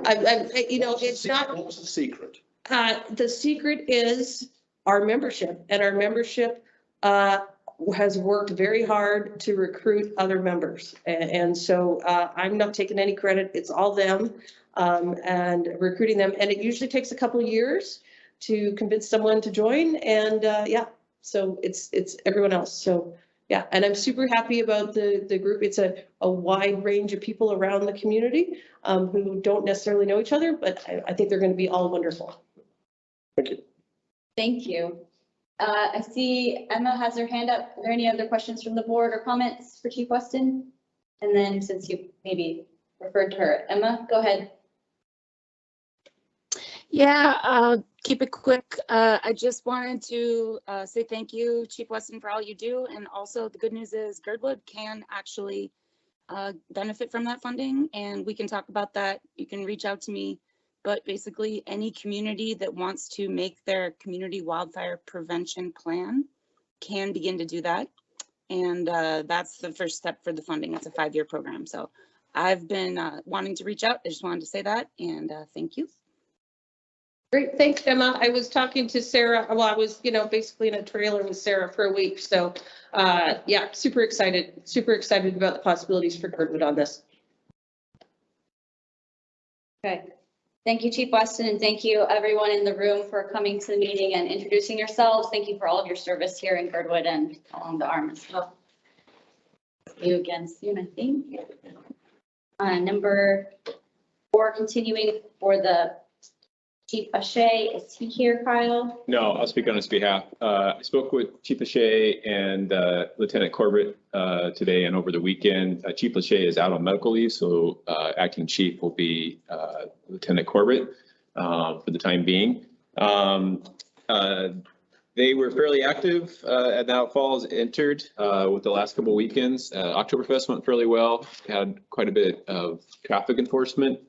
you know, it's not. What was the secret? The secret is our membership, and our membership has worked very hard to recruit other members. And so I'm not taking any credit. It's all them and recruiting them. And it usually takes a couple of years to convince someone to join. And yeah, so it's everyone else. So yeah, and I'm super happy about the group. It's a wide range of people around the community who don't necessarily know each other, but I think they're going to be all wonderful. Thank you. Thank you. I see Emma has her hand up. Are there any other questions from the board or comments for Chief Weston? And then since you maybe referred to her, Emma, go ahead. Yeah, I'll keep it quick. I just wanted to say thank you, Chief Weston, for all you do. And also the good news is Girdwood can actually benefit from that funding, and we can talk about that. You can reach out to me. But basically, any community that wants to make their community wildfire prevention plan can begin to do that. And that's the first step for the funding. It's a 5-year program. So I've been wanting to reach out. I just wanted to say that. And thank you. Great. Thanks, Emma. I was talking to Sarah. Well, I was, basically in a trailer with Sarah for a week. So yeah, super excited about the possibilities for Girdwood on this. Okay. Thank you, Chief Weston, and thank you everyone in the room for coming to the meeting and introducing yourselves. Thank you for all of your service here in Girdwood and along the arm as well. See you again soon, I think. Number 4, continuing for the Chief Achey. Is he here, Kyle? No, I'll speak on his behalf. I spoke with Chief Achey and Lieutenant Corbett today and over the weekend. Chief Achey is out on medical leave, so acting chief will be Lieutenant Corbett for the time being. They were fairly active at Now Falls entered with the last couple of weekends. Oktoberfest went fairly well. Had quite a bit of traffic enforcement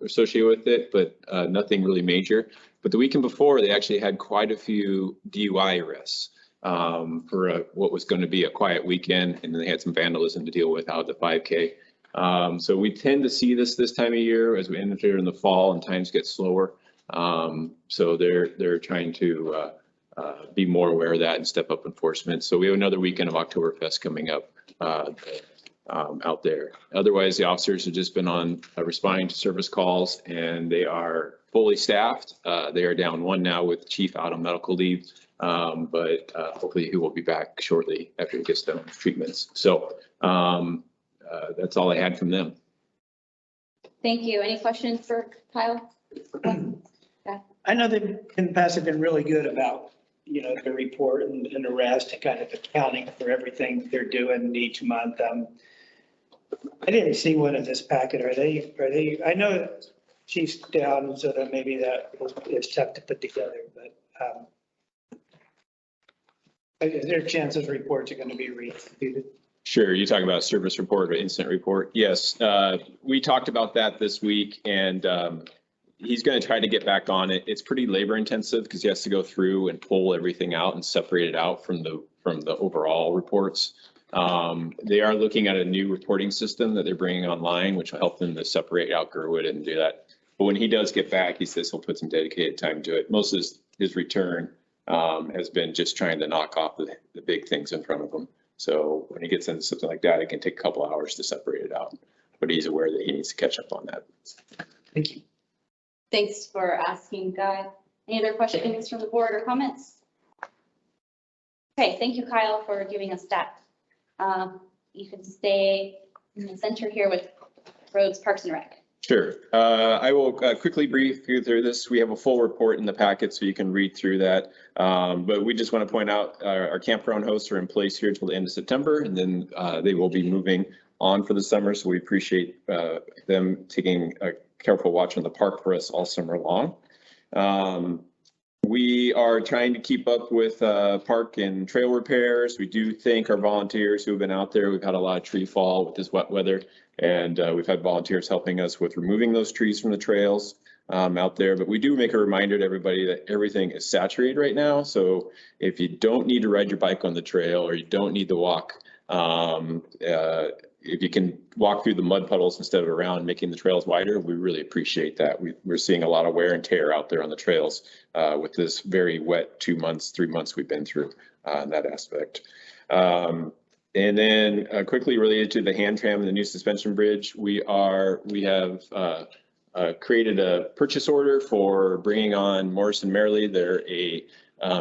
associated with it, but nothing really major. But the weekend before, they actually had quite a few DUI arrests for what was going to be a quiet weekend, and then they had some vandalism to deal with out at the 5K. So we tend to see this time of year as we enter in the fall and times get slower. So they're trying to be more aware of that and step up enforcement. So we have another weekend of Oktoberfest coming up out there. Otherwise, the officers have just been on responding to service calls, and they are fully staffed. They are down 1 now with chief out on medical leave. But hopefully he will be back shortly after he gets done with treatments. So that's all I had from them. Thank you. Any questions for Kyle? I know they in the past have been really good about, you know, the report and the rest and kind of accounting for everything they're doing each month. I didn't see one in this packet. Are they, I know Chief's down, so that maybe that is tough to put together, but is there chances reports are going to be reissued? Sure. You talking about service report or incident report? Yes. We talked about that this week, and he's going to try to get back on it. It's pretty labor intensive because he has to go through and pull everything out and separate it out from the overall reports. They are looking at a new reporting system that they're bringing online, which will help them to separate out Girdwood and do that. But when he does get back, he says he'll put some dedicated time to it. Most of his return has been just trying to knock off the big things in front of him. So when he gets into something like that, it can take a couple hours to separate it out. But he's aware that he needs to catch up on that. Thank you. Thanks for asking, Guy. Any other questions from the board or comments? Okay, thank you, Kyle, for giving us that. You can stay in the center here with Roads, Parks and Rec. Sure. I will quickly brief you through this. We have a full report in the packet, so you can read through that. But we just want to point out our campground hosts are in place here until the end of September, and then they will be moving on for the summer. So we appreciate them taking a careful watch on the park for us all summer long. We are trying to keep up with park and trail repairs. We do thank our volunteers who have been out there. We've had a lot of tree fall with this wet weather, and we've had volunteers helping us with removing those trees from the trails out there. But we do make a reminder to everybody that everything is saturated right now. So if you don't need to ride your bike on the trail or you don't need to walk, if you can walk through the mud puddles instead of around, making the trails wider, we really appreciate that. We're seeing a lot of wear and tear out there on the trails with this very wet 2 months, 3 months we've been through in that aspect. And then quickly related to the hand tram and the new suspension bridge, we have created a purchase order for bringing on Morrison Merrily. They're a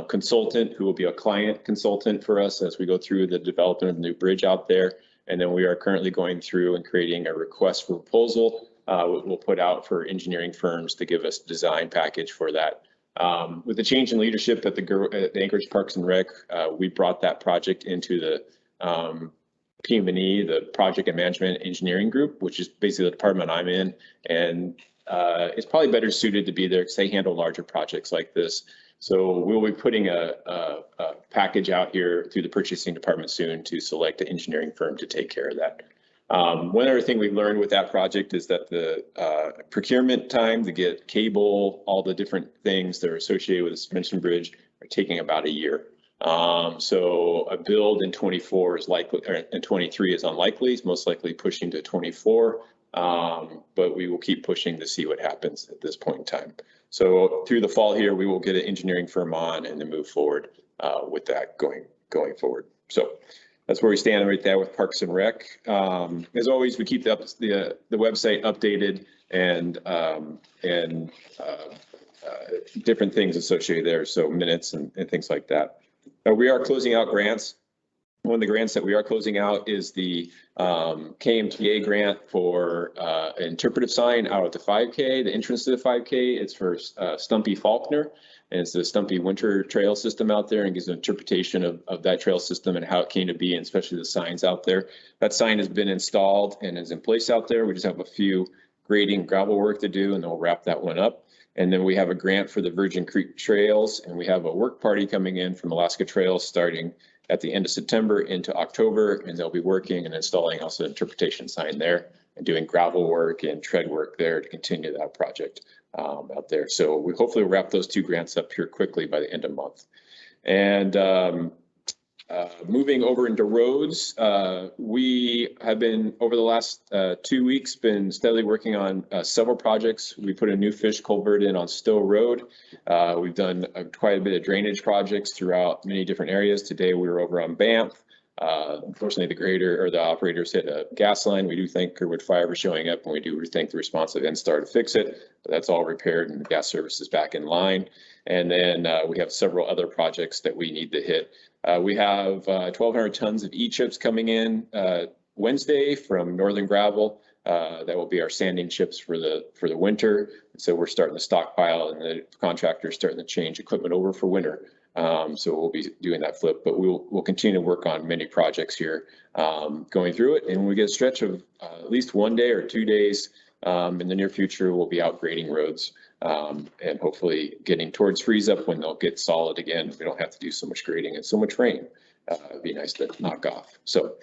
consultant who will be a client consultant for us as we go through the development of the new bridge out there. And then we are currently going through and creating a request for proposal. We'll put out for engineering firms to give us a design package for that. With the change in leadership at the Anchorage Parks and Rec, we brought that project into the PM&E, the Project and Management Engineering Group, which is basically the department I'm in. And it's probably better suited to be there because they handle larger projects like this. So we'll be putting a package out here through the purchasing department soon to select an engineering firm to take care of that. One other thing we've learned with that project is that the procurement time to get cable, all the different things that are associated with the suspension bridge are taking about a year. So a build in 24 is likely, or in 23 is unlikely. It's most likely pushing to 24. But we will keep pushing to see what happens at this point in time. So through the fall here, we will get an engineering firm on and then move forward with that going forward. So that's where we stand right there with Parks and Rec. As always, we keep the website updated and different things associated there. So minutes and things like that. We are closing out grants. One of the grants that we are closing out is the KMTA grant for an interpretive sign out at the 5K, the entrance to the 5K. It's for Stumpy Faulkner, and it's the Stumpy Winter Trail system out there, and gives an interpretation of that trail system and how it came to be, and especially the signs out there. That sign has been installed and is in place out there. We just have a few grading gravel work to do, and then we'll wrap that one up. And then we have a grant for the Virgin Creek Trails, and we have a work party coming in from Alaska Trails starting at the end of September into October, and they'll be working and installing also an interpretation sign there and doing gravel work and tread work there to continue that project out there. So we hopefully wrap those two grants up here quickly by the end of the month. And moving over into roads, we have been, over the last 2 weeks, been steadily working on several projects. We put a new fish culvert in on Stowe Road. We've done quite a bit of drainage projects throughout many different areas. Today we were over on Banff. Unfortunately, the grader or the operators hit a gas line. We do thank Girdwood Fire for showing up, and we do thank the responsive NSTAR to fix it. But that's all repaired and the gas service is back in line. And then we have several other projects that we need to hit. We have 1,200 tons of E-chips coming in Wednesday from Northern Gravel. That will be our sanding chips for the winter. So we're starting to stockpile, and the contractor's starting to change equipment over for winter. So we'll be doing that flip, but we'll continue to work on many projects here, going through it. And when we get a stretch of at least 1 day or 2 days in the near future, we'll be out grading roads and hopefully getting towards freeze up when they'll get solid again. We don't have to do so much grading and so much rain. It'd be nice to knock off. So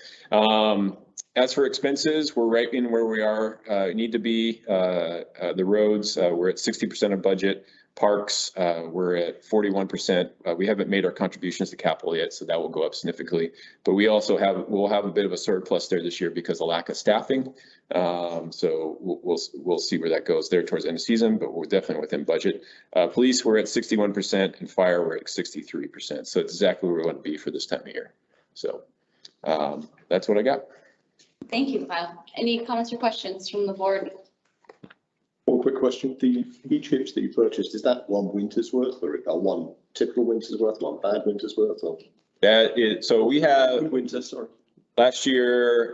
as for expenses, we're right in where we are, need to be. The roads, we're at 60% of budget. Parks, we're at 41%. We haven't made our contributions to capital yet, so that will go up significantly. But we also we'll have a bit of a surplus there this year because of lack of staffing. So we'll see where that goes there towards the end of the season, but we're definitely within budget. Police, we're at 61%, and fire, we're at 63%. So it's exactly where we want to be for this time of year. So that's what I got. Thank you, Kyle. Any comments or questions from the board? One quick question, the E-chips that you purchased, is that one winter's worth or one typical winter's worth, one bad winter's worth? Or? That is, so we have winter, sorry. Last year,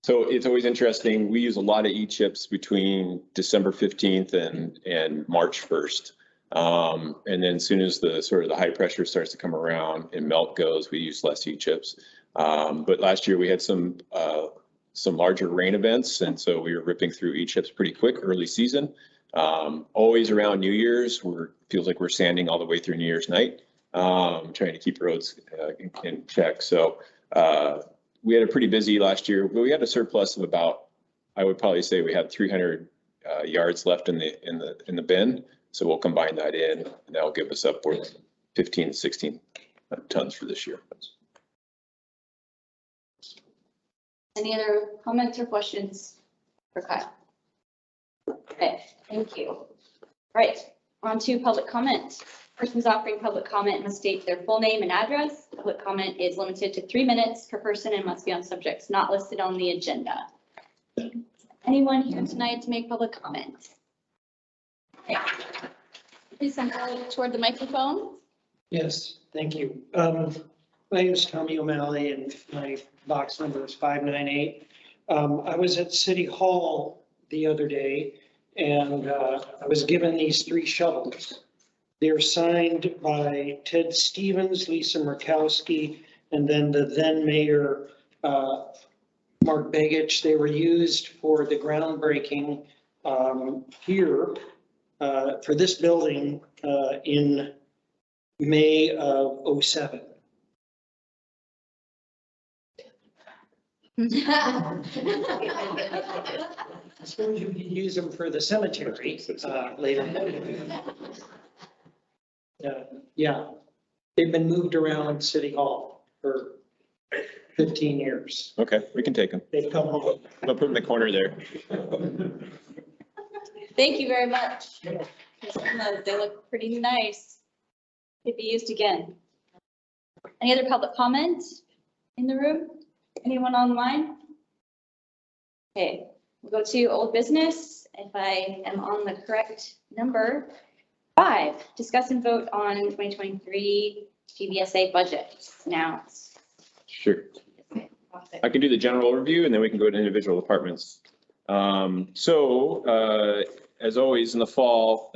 so it's always interesting. We use a lot of E-chips between December 15th and March 1st. And then as soon as the sort of the high pressure starts to come around and melt goes, we use less E-chips. But last year we had some larger rain events, and so we were ripping through E-chips pretty quick early season. Always around New Year's, feels like we're sanding all the way through New Year's night, trying to keep roads in check. So we had a pretty busy last year, but we had a surplus of about, I would probably say we had 300 yards left in the bin. So we'll combine that in, and that'll give us upwards 15 to 16 tons for this year. Any other comments or questions for Kyle? Okay, thank you. All right, on to public comment. Persons offering public comment must state their full name and address. Public comment is limited to 3 minutes per person and must be on subjects not listed on the agenda. Anyone here tonight to make public comment? Okay. Please come toward the microphone. Yes, thank you. My name is Tommy O'Malley and my box number is 598. I was at City Hall the other day and I was given these 3 shovels. They're signed by Ted Stevens, Lisa Murkowski, and then the then mayor, Mark Begich. They were used for the groundbreaking here for this building in May of '07. I suppose you could use them for the cemetery later. Yeah, they've been moved around City Hall for 15 years. Okay, we can take them. They've come home. I'll put them in the corner there. Thank you very much. They look pretty nice. Could be used again. Any other public comment in the room? Anyone online? Okay, we'll go to old business. If I am on the correct number, 5, discuss and vote on 2023 Gbsa budget. Now. Sure. I can do the general overview and then we can go to individual departments. As always in the fall,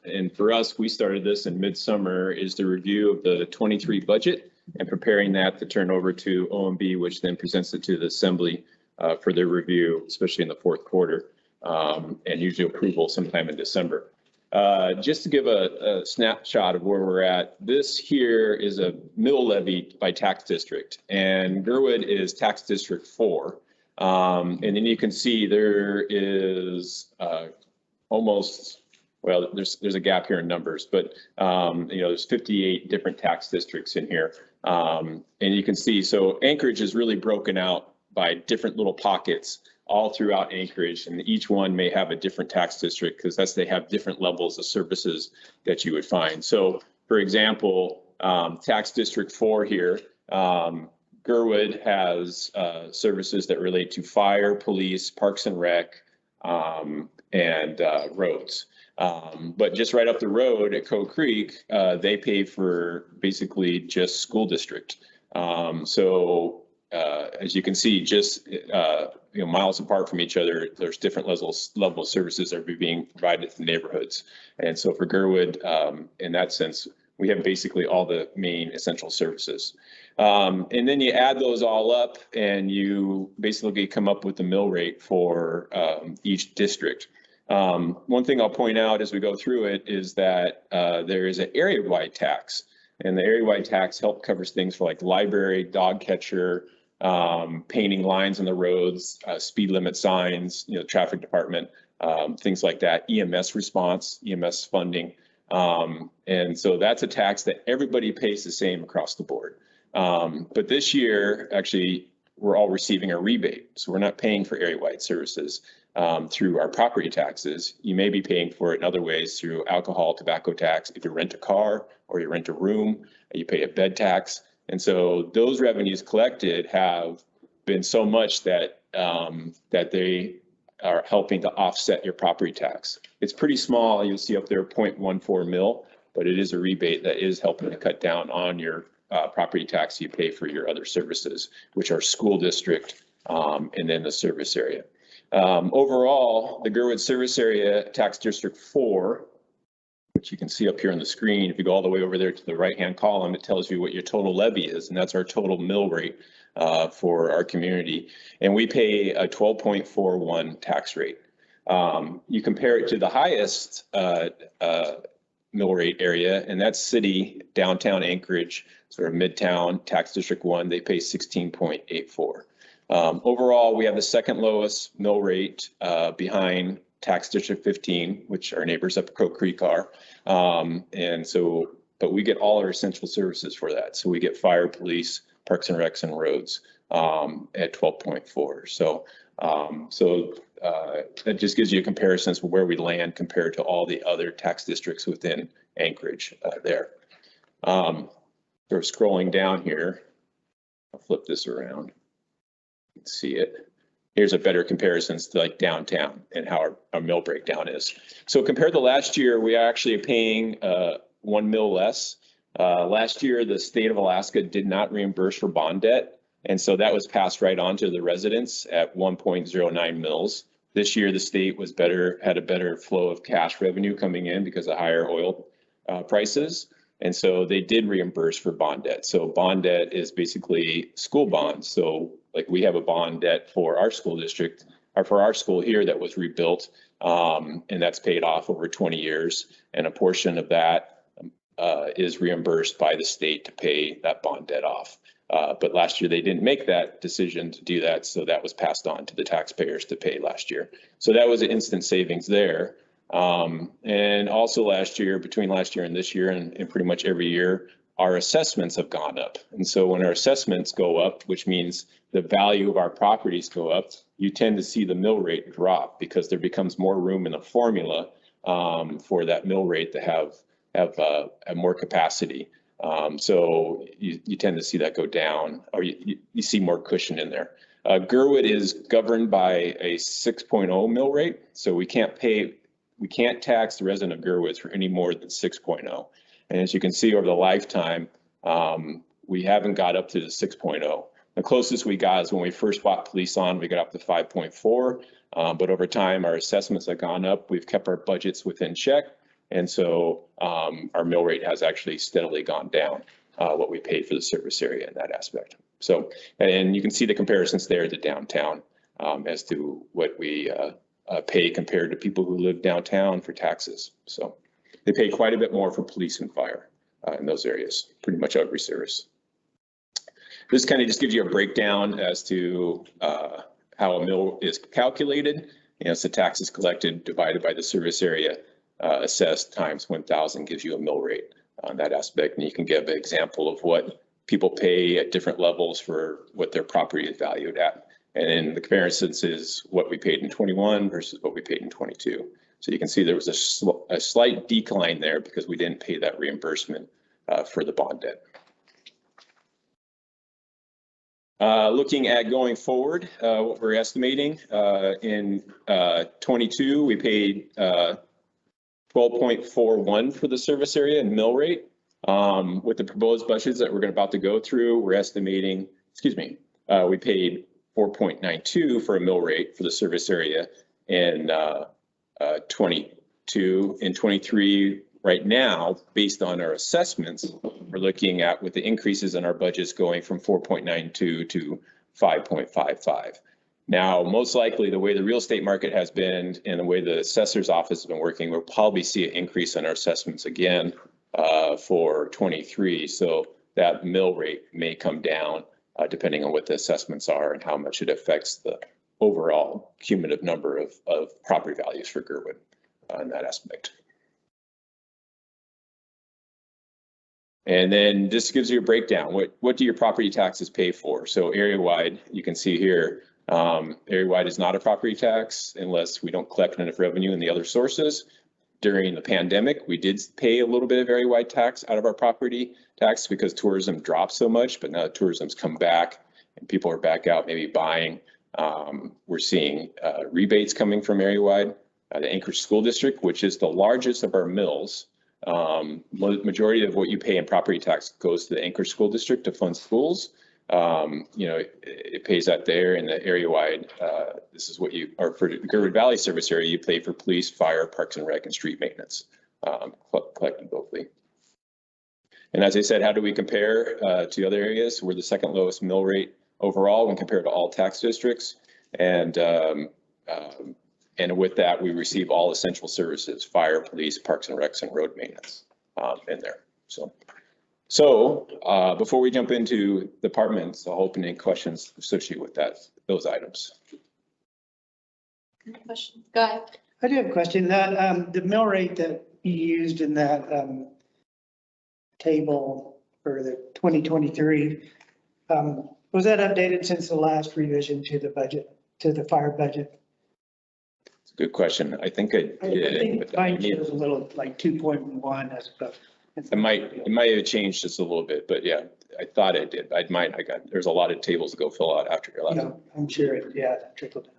and for us, we started this in midsummer, is the review of the 23 budget and preparing that to turn over to OMB, which then presents it to the Assembly for their review, especially in the 4th quarter, and usually approval sometime in December. Just to give a snapshot of where we're at, this here is a mill levy by tax district, and Girdwood is tax district 4. And then you can see there is almost, well, there's a gap here in numbers, but there's 58 different tax districts in here. And you can see, so Anchorage is really broken out by different little pockets all throughout Anchorage, and each one may have a different tax district because they have different levels of services that you would find. So for example, tax district 4 here, Girdwood has services that relate to fire, police, parks and rec, and roads. But just right up the road at Coe Creek, they pay for basically just school district. So as you can see, just miles apart from each other, there's different level of services that are being provided to the neighborhoods. And so for Girdwood, in that sense, we have basically all the main essential services. And then you add those all up and you basically come up with the mill rate for each district. One thing I'll point out as we go through it is that there is an area-wide tax, and the area-wide tax covers things for like library, dog catcher, painting lines on the roads, speed limit signs, traffic department, things like that, EMS response, EMS funding. And so that's a tax that everybody pays the same across the board. But this year, actually, we're all receiving a rebate. So we're not paying for area-wide services through our property taxes. You may be paying for it in other ways through alcohol, tobacco tax. If you rent a car or you rent a room, you pay a bed tax. And so those revenues collected have been so much that that they are helping to offset your property tax. It's pretty small. You'll see up there 0.14 mil, but it is a rebate that is helping to cut down on your property tax you pay for your other services, which are school district and then the service area. Overall, the Girdwood Service Area Tax District 4, which you can see up here on the screen, if you go all the way over there to the right-hand column, it tells you what your total levy is, and that's our total mill rate for our community. And we pay a 12.41 tax rate. You compare it to the highest mill rate area, and that's city, downtown Anchorage, sort of midtown, tax district 1, they pay 16.84. Overall, we have the second lowest mill rate behind tax district 15, which our neighbors up at Coe Creek are. And so, but we get all our essential services for that. So we get fire, police, parks and recs, and roads at 12.4. So, that just gives you a comparison of where we land compared to all the other tax districts within Anchorage there. We're scrolling down here. I'll flip this around. You can see it. Here's a better comparison to like downtown and how our mill breakdown is. So compared to last year, we are actually paying 1 mil less. Last year, the state of Alaska did not reimburse for bond debt. And so that was passed right on to the residents at 1.09 mils. This year, the state was had a better flow of cash revenue coming in because of higher oil prices. And so they did reimburse for bond debt. So bond debt is basically school bonds. So like we have a bond debt for our school district, or for our school here that was rebuilt, and that's paid off over 20 years. And a portion of that is reimbursed by the state to pay that bond debt off. But last year they didn't make that decision to do that. So that was passed on to the taxpayers to pay last year. So that was an instant savings there. And also last year, between last year and this year, and pretty much every year, our assessments have gone up. And so when our assessments go up, which means the value of our properties go up, you tend to see the mill rate drop because there becomes more room in the formula for that mill rate to have more capacity. So you tend to see that go down, or you see more cushion in there. Girdwood is governed by a 6.0 mill rate, so we can't tax the resident of Girdwood for any more than 6.0. And as you can see over the lifetime, we haven't got up to the 6.0. The closest we got is when we first bought Liaison, we got up to 5.4. But over time, our assessments have gone up. We've kept our budgets within check. And so our mill rate has actually steadily gone down, what we pay for the service area in that aspect. So, and you can see the comparisons there to downtown as to what we pay compared to people who live downtown for taxes. So they pay quite a bit more for police and fire in those areas, pretty much every service. This kind of just gives you a breakdown as to how a mill is calculated. It's the taxes collected divided by the service area assessed times 1,000 gives you a mill rate on that aspect. And you can give an example of what people pay at different levels for what their property is valued at. And then the comparisons is what we paid in 21 versus what we paid in 22. So you can see there was a slight decline there because we didn't pay that reimbursement for the bond debt. Looking at going forward, what we're estimating in 22, we paid 12.41 for the service area and mill rate. With the proposed budgets that we're about to go through, we're estimating, we paid 4.92 for a mill rate for the service area in 22. In 23, right now, based on our assessments, we're looking at with the increases in our budgets going from 4.92 to 5.55. Now, most likely the way the real estate market has been and the way the assessor's office has been working, we'll probably see an increase in our assessments again for 23. So that mill rate may come down depending on what the assessments are and how much it affects the overall cumulative number of property values for Girdwood in that aspect. And then this gives you a breakdown. What do your property taxes pay for? So area-wide, you can see here, area-wide is not a property tax unless we don't collect enough revenue in the other sources. During the pandemic, we did pay a little bit of area-wide tax out of our property tax because tourism dropped so much, but now tourism's come back and people are back out maybe buying. We're seeing rebates coming from area-wide. The Anchorage School District, which is the largest of our mills, majority of what you pay in property tax goes to the Anchorage School District to fund schools. It pays that there in the area-wide. This is what you are for the Girdwood Valley service area. You pay for police, fire, parks and rec, and street maintenance collected locally. And as I said, how do we compare to other areas? We're the second lowest mill rate overall when compared to all tax districts. And with that, we receive all essential services: fire, police, parks and recs, and road maintenance in there. So before we jump into departments, I'll open any questions associated with those items. Question. Go ahead. I do have a question. That the mill rate that you used in that table for the 2023, was that updated since the last revision to the budget, to the fire budget? It's a good question. I think I did. I think mine was a little like 2.1 as opposed. It might have changed just a little bit, but yeah, I thought it did. There's a lot of tables to go fill out after your last. Yeah, I'm sure it, yeah, trickled down.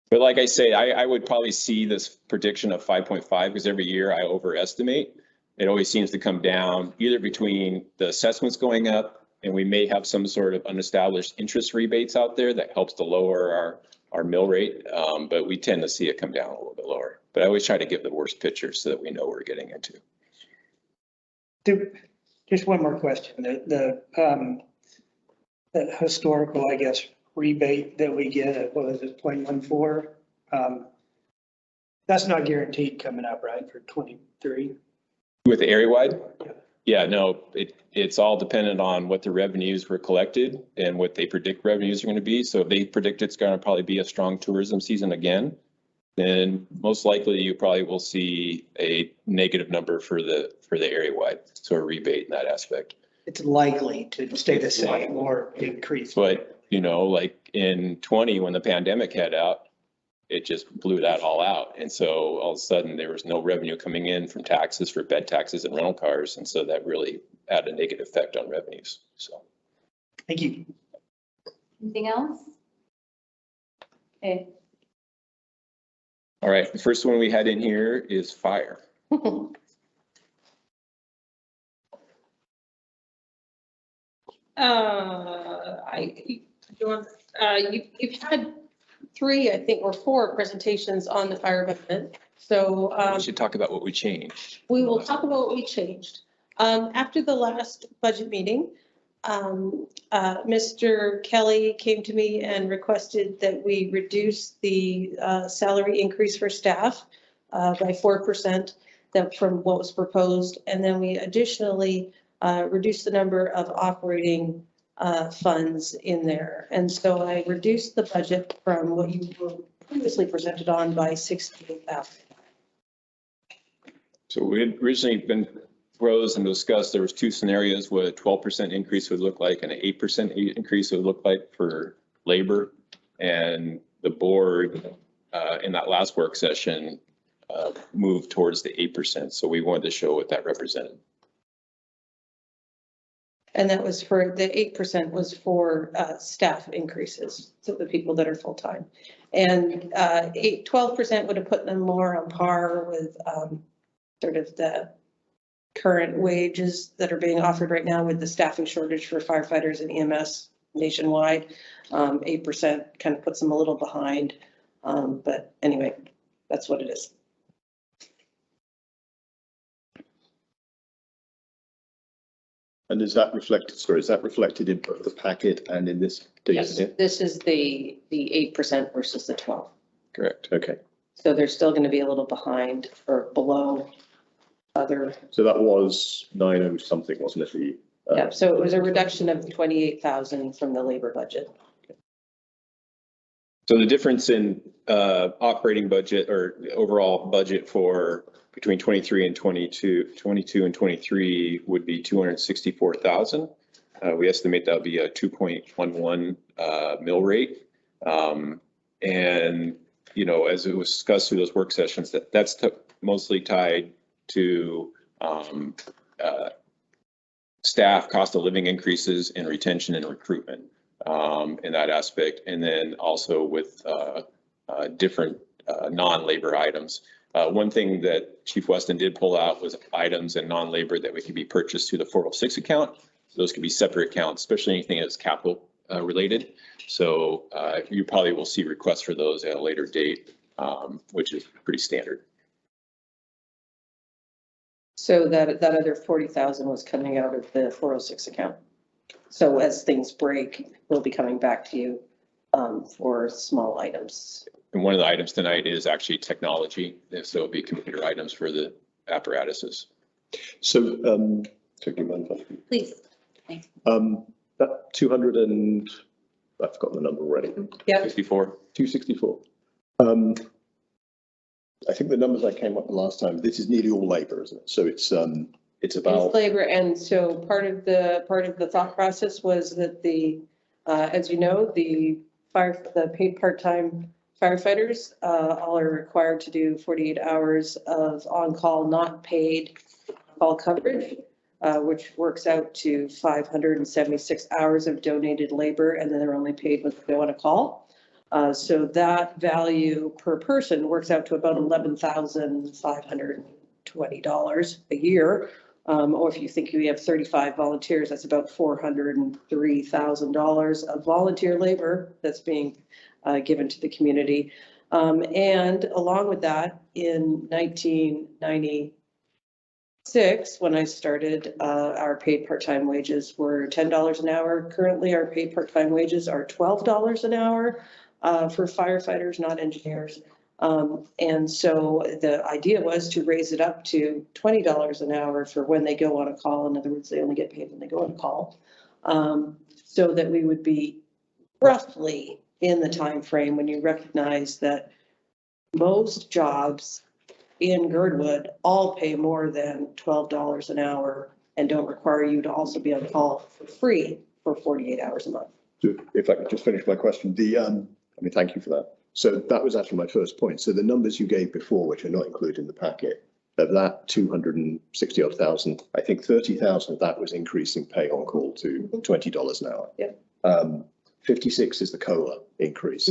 But like I say, I would probably see this prediction of 5.5 because every year I overestimate. It always seems to come down either between the assessments going up and we may have some sort of unestablished interest rebates out there that helps to lower our mill rate. But we tend to see it come down a little bit lower. But I always try to give the worst picture so that we know what we're getting into. Just one more question. The historical, I guess, rebate that we get at, what is it, 0.14? That's not guaranteed coming up, right, for 23? With the area-wide? Yeah, no, it's all dependent on what the revenues were collected and what they predict revenues are going to be. So if they predict it's going to probably be a strong tourism season again, then most likely you probably will see a negative number for the area-wide, so a rebate in that aspect. It's likely to stay the same or increase. But, like in 20, when the pandemic had out, it just blew that all out. And so all of a sudden there was no revenue coming in from taxes for bed taxes and rental cars. And so that really had a negative effect on revenues. So. Thank you. Anything else? Okay. All right, the first one we had in here is fire. You've had 3, I think, or 4 presentations on the fire budget. So we should talk about what we changed. we will talk about what we changed. After the last budget meeting, Mr. Kelly came to me and requested that we reduce the salary increase for staff by 4% from what was proposed. And then we additionally reduced the number of operating funds in there. And so I reduced the budget from what you were previously presented on by 68,000. So we had originally been rose and discussed, there was 2 scenarios, what a 12% increase would look like and an 8% increase would look like for labor. And the board in that last work session moved towards the 8%. So we wanted to show what that represented. And that was for, the 8% was for staff increases, so the people that are full-time. And 12% would have put them more on par with sort of the current wages that are being offered right now with the staffing shortage for firefighters and EMS nationwide. 8% kind of puts them a little behind. But anyway, that's what it is. And is that reflected, sorry, is that reflected in both the packet and in this? Yes, this is the 8% versus the 12. Correct. Okay. So they're still going to be a little behind or below other. So that was 90 something, wasn't it? The, Yeah, so it was a reduction of 28,000 from the labor budget. So the difference in operating budget or overall budget for between 23 and 22 and 23 would be 264,000. We estimate that would be a 2.11 mill rate. And, you know, as it was discussed through those work sessions, that's mostly tied to staff cost of living increases and retention and recruitment in that aspect. And then also with different non-labor items. One thing that Chief Weston did pull out was items and non-labor that could be purchased through the 406 account. So those could be separate accounts, especially anything that's capital related. So you probably will see requests for those at a later date, which is pretty standard. So that other 40,000 was coming out of the 406 account. So as things break, we'll be coming back to you for small items. And one of the items tonight is actually technology. So it'll be computer items for the apparatuses. So, do you mind? Please. Thanks. That 200 and, I've forgotten the number already. Yeah. 64. 264. I think the numbers I came up with last time, this is nearly all labor, isn't it? So it's about. It's labor, and so part of the thought process was that the, as you know, the paid part-time firefighters all are required to do 48 hours of on-call, not paid call coverage, which works out to 576 hours of donated labor, and then they're only paid when they go on a call. So that value per person works out to about $11,520 a year. Or if you think we have 35 volunteers, that's about $403,000 of volunteer labor that's being given to the community. And along with that, in 1996, when I started, our paid part-time wages were $10 an hour. Currently, our paid part-time wages are $12 an hour for firefighters, not engineers. And so the idea was to raise it up to $20 an hour for when they go on a call. In other words, they only get paid when they go on a call. So that we would be roughly in the time frame when you recognize that most jobs in Girdwood all pay more than $12 an hour and don't require you to also be on call for free for 48 hours a month. If I could just finish my question, thank you for that. So that was actually my first point. So the numbers you gave before, which are not included in the packet, of that 260 odd thousand, I think 30,000 of that was increasing pay on call to $20 an hour. Yeah. 56 is the COLA increase,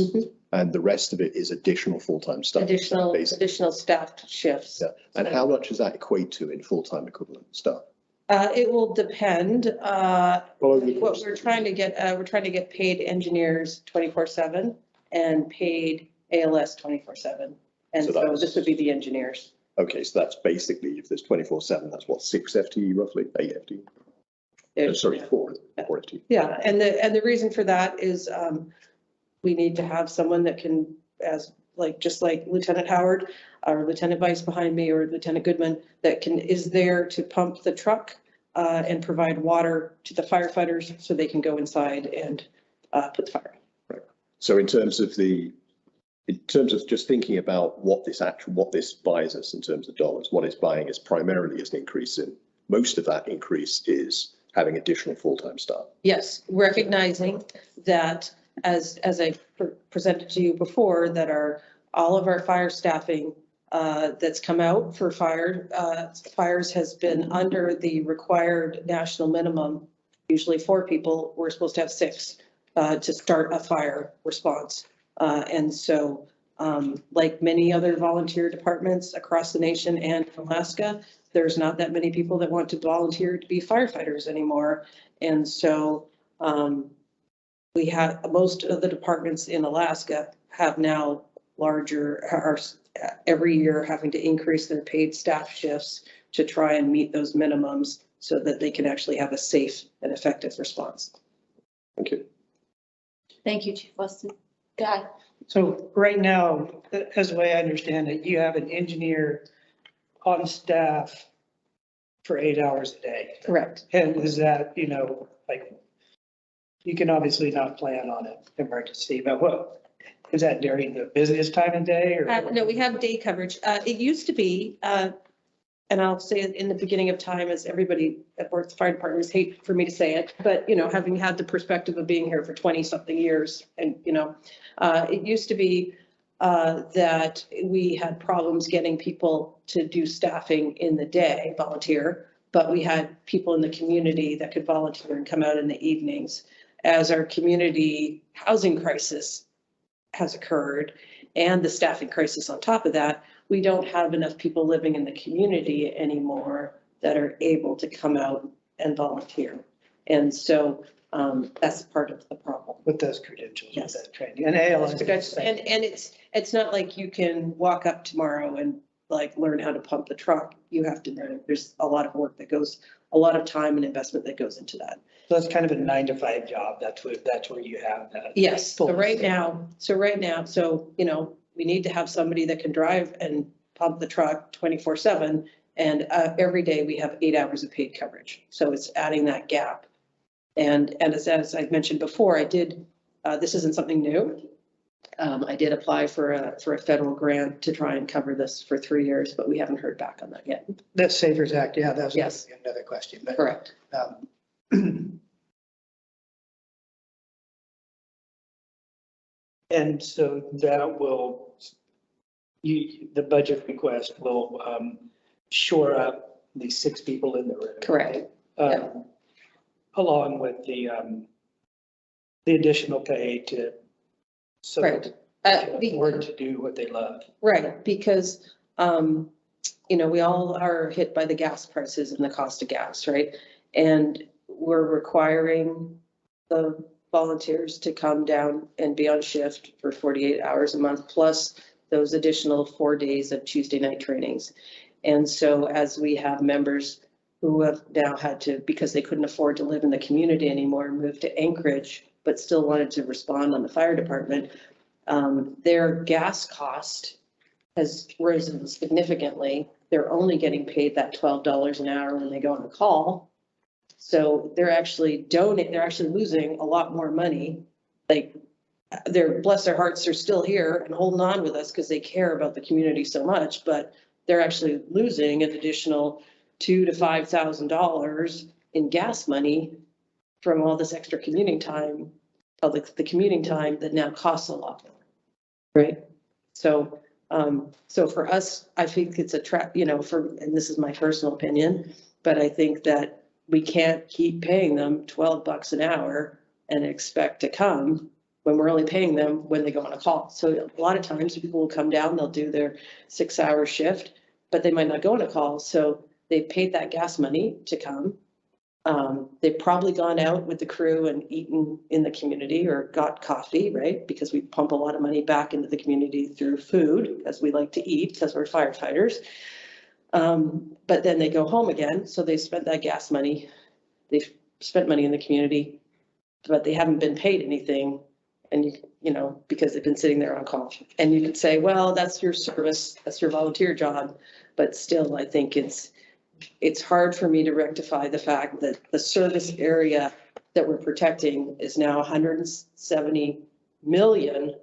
and the rest of it is additional full-time staff. Additional staffed shifts. Yeah. And how much does that equate to in full-time equivalent staff? It will depend. What we're trying to get, paid engineers 24/7 and paid ALS 24/7. And so this would be the engineers. Okay, so that's basically, if there's 24/7, that's what, 6 FTE roughly, 8 FTE? Sorry, 4 FTE. Yeah, and the reason for that is we need to have someone that can, just like Lieutenant Howard or Lieutenant Vice behind me or Lieutenant Goodman, is there to pump the truck and provide water to the firefighters so they can go inside and put the fire out. Right. So in terms of just thinking about what this buys us in terms of dollars, what it's buying is primarily is an increase in, most of that increase is having additional full-time staff. Yes, recognizing that as I presented to you before, that all of our fire staffing that's come out for fires has been under the required national minimum usually 4 people, we're supposed to have 6 to start a fire response. And so like many other volunteer departments across the nation and Alaska, there's not that many people that want to volunteer to be firefighters anymore. And so we have, most of the departments in Alaska have now are every year having to increase their paid staff shifts to try and meet those minimums so that they can actually have a safe and effective response. Thank you. Thank you, Chief Weston. Guy. So right now, as the way I understand it, you have an engineer on staff for 8 hours a day. Correct. And is that, you know, like, you can obviously not plan on an emergency, but what, is that during the busiest time of day or? No, we have day coverage. It used to be, and I'll say it in the beginning of time, as everybody at both fire departments hate for me to say it, but, you know, having had the perspective of being here for 20-something years, and, you know, it used to be that we had problems getting people to do staffing in the day, volunteer, but we had people in the community that could volunteer and come out in the evenings. As our community housing crisis has occurred and the staffing crisis on top of that, we don't have enough people living in the community anymore that are able to come out and volunteer. And so that's part of the problem. With those credentials, yes, with that training. And ALS. And it's not like you can walk up tomorrow and like learn how to pump the truck. You have to learn. There's a lot of work that goes, a lot of time and investment that goes into that. So that's kind of a 9-to-5 job. That's where you have that. Yes. So right now, you know, we need to have somebody that can drive and pump the truck 24/7. And every day we have 8 hours of paid coverage. So it's adding that gap. And as I mentioned before, I did, this isn't something new. I did apply for a federal grant to try and cover this for 3 years, but we haven't heard back on that yet. That Savers Act, yeah, that was yes, another question. But, correct. And so that will, the budget request will shore up the 6 people in the room. Correct. Yeah. Along with the additional pay to, so right. work to do what they love. Right, because, you know, we all are hit by the gas prices and the cost of gas, right? And we're requiring the volunteers to come down and be on shift for 48 hours a month, plus those additional 4 days of Tuesday night trainings. And so as we have members who have now had to, because they couldn't afford to live in the community anymore, move to Anchorage, but still wanted to respond on the fire department, their gas cost has risen significantly. They're only getting paid that $12 an hour when they go on a call. So they're actually losing a lot more money. Like, they're, bless their hearts, they're still here and holding on with us because they care about the community so much, but they're actually losing an additional $2,000 to $5,000 in gas money from all this extra commuting time, the commuting time that now costs a lot more, right? So, so for us, I think it's a trap, you know, and this is my personal opinion, but I think that we can't keep paying them $12 an hour and expect to come when we're only paying them when they go on a call. So a lot of times people will come down, they'll do their 6-hour shift, but they might not go on a call. So they paid that gas money to come. They've probably gone out with the crew and eaten in the community or got coffee, right? Because we pump a lot of money back into the community through food, as we like to eat because we're firefighters. But then they go home again. So they spent that gas money. They've spent money in the community, but they haven't been paid anything. And, you know, because they've been sitting there on call. And you could say, well, that's your service, that's your volunteer job. But still, I think it's hard for me to rectify the fact that the service area that we're protecting is now $170 million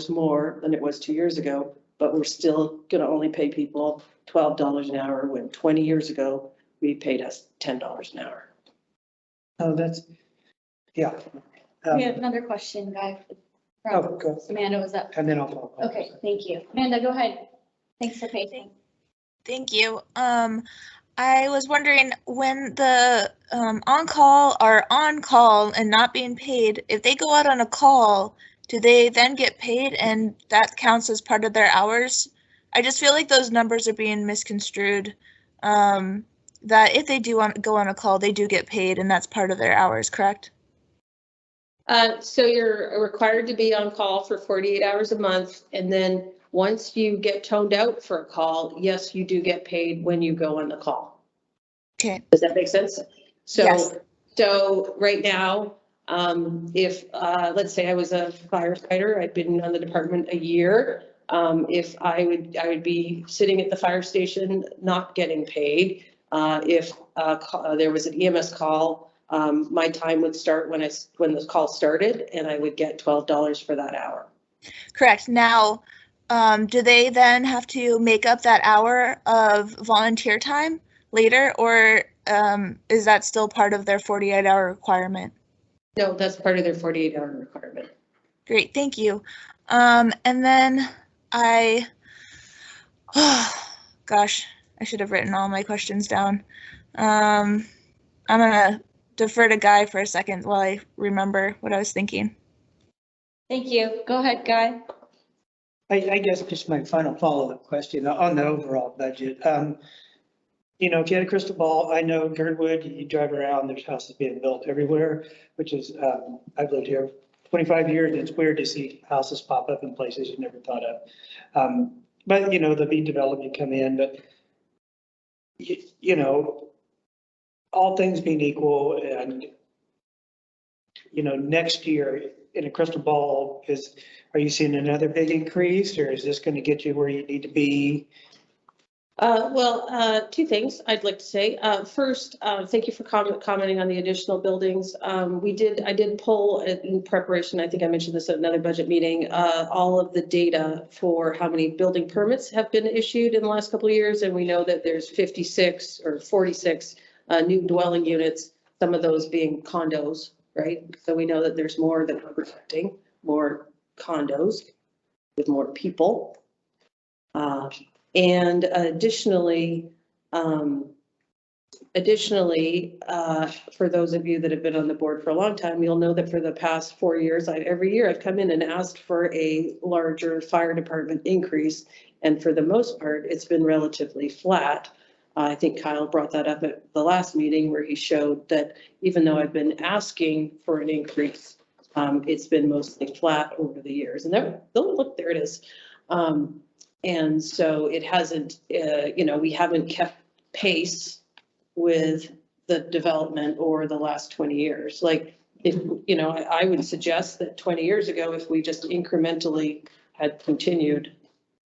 more than it was 2 years ago. But we're still going to only pay people $12 an hour when 20 years ago, we paid us $10 an hour. Oh, that's, yeah. We have another question, Guy. Go. Amanda was up. And then I'll talk. Okay, thank you. Amanda, go ahead. Thanks for pacing. Thank you. I was wondering when the on-call are on call and not being paid, if they go out on a call, do they then get paid and that counts as part of their hours? I just feel like those numbers are being misconstrued. That if they do go on a call, they do get paid and that's part of their hours, correct? So you're required to be on call for 48 hours a month. And then once you get toned out for a call, yes, you do get paid when you go on the call. Okay. Does that make sense? So, Yes. So right now, if, let's say I was a firefighter, I'd been on the department a year. If I would be sitting at the fire station, not getting paid. If there was an EMS call, my time would start when the call started, and I would get $12 for that hour. Correct. Now, do they then have to make up that hour of volunteer time later, or is that still part of their 48-hour requirement? No, that's part of their 48-hour requirement. Great, thank you. And then gosh, I should have written all my questions down. I'm gonna defer to Guy for a second while I remember what I was thinking. Thank you. Go ahead, Guy. I guess just my final follow-up question on the overall budget. You know, if you had a crystal ball, I know Girdwood, you drive around, there's houses being built everywhere, which is, I've lived here 25 years. It's weird to see houses pop up in places you never thought of. But, you know, there'll be development come in, but, you know, all things being equal and, you know, next year in a crystal ball, are you seeing another big increase, or is this going to get you where you need to be? Well, two things I'd like to say. First, thank you for commenting on the additional buildings. I did pull in preparation, I think I mentioned this at another budget meeting, all of the data for how many building permits have been issued in the last couple of years. And we know that there's 56 or 46 new dwelling units, some of those being condos, right? So we know that there's more that we're protecting, more condos with more people. And additionally, for those of you that have been on the board for a long time, you'll know that for the past 4 years, every year I've come in and asked for a larger fire department increase. And for the most part, it's been relatively flat. I think Kyle brought that up at the last meeting where he showed that even though I've been asking for an increase, it's been mostly flat over the years. And there it is. And so it hasn't, you know, we haven't kept pace with the development over the last 20 years. Like, if, you know, I would suggest that 20 years ago, if we just incrementally had continued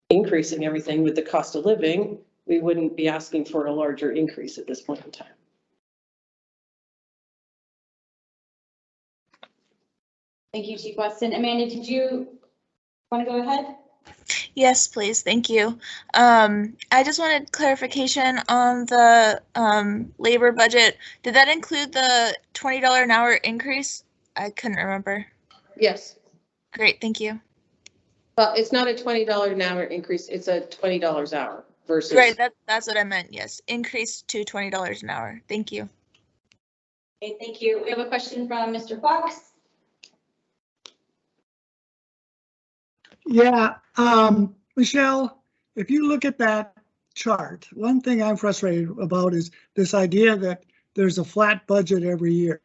increasing everything with the cost of living, we wouldn't be asking for a larger increase at this point in time. Thank you, Chief Weston. Amanda, did you want to go ahead? Yes, please. Thank you. I just wanted clarification on the labor budget. Did that include the $20 an hour increase? I couldn't remember. Yes. Great. Thank you. Well, it's not a $20 an hour increase. It's a $20 an hour versus. Right. That's what I meant. Yes. Increase to $20 an hour. Thank you. Okay, thank you. We have a question from Mr. Fox. Yeah, Michelle, if you look at that chart, one thing I'm frustrated about is this idea that there's a flat budget every year.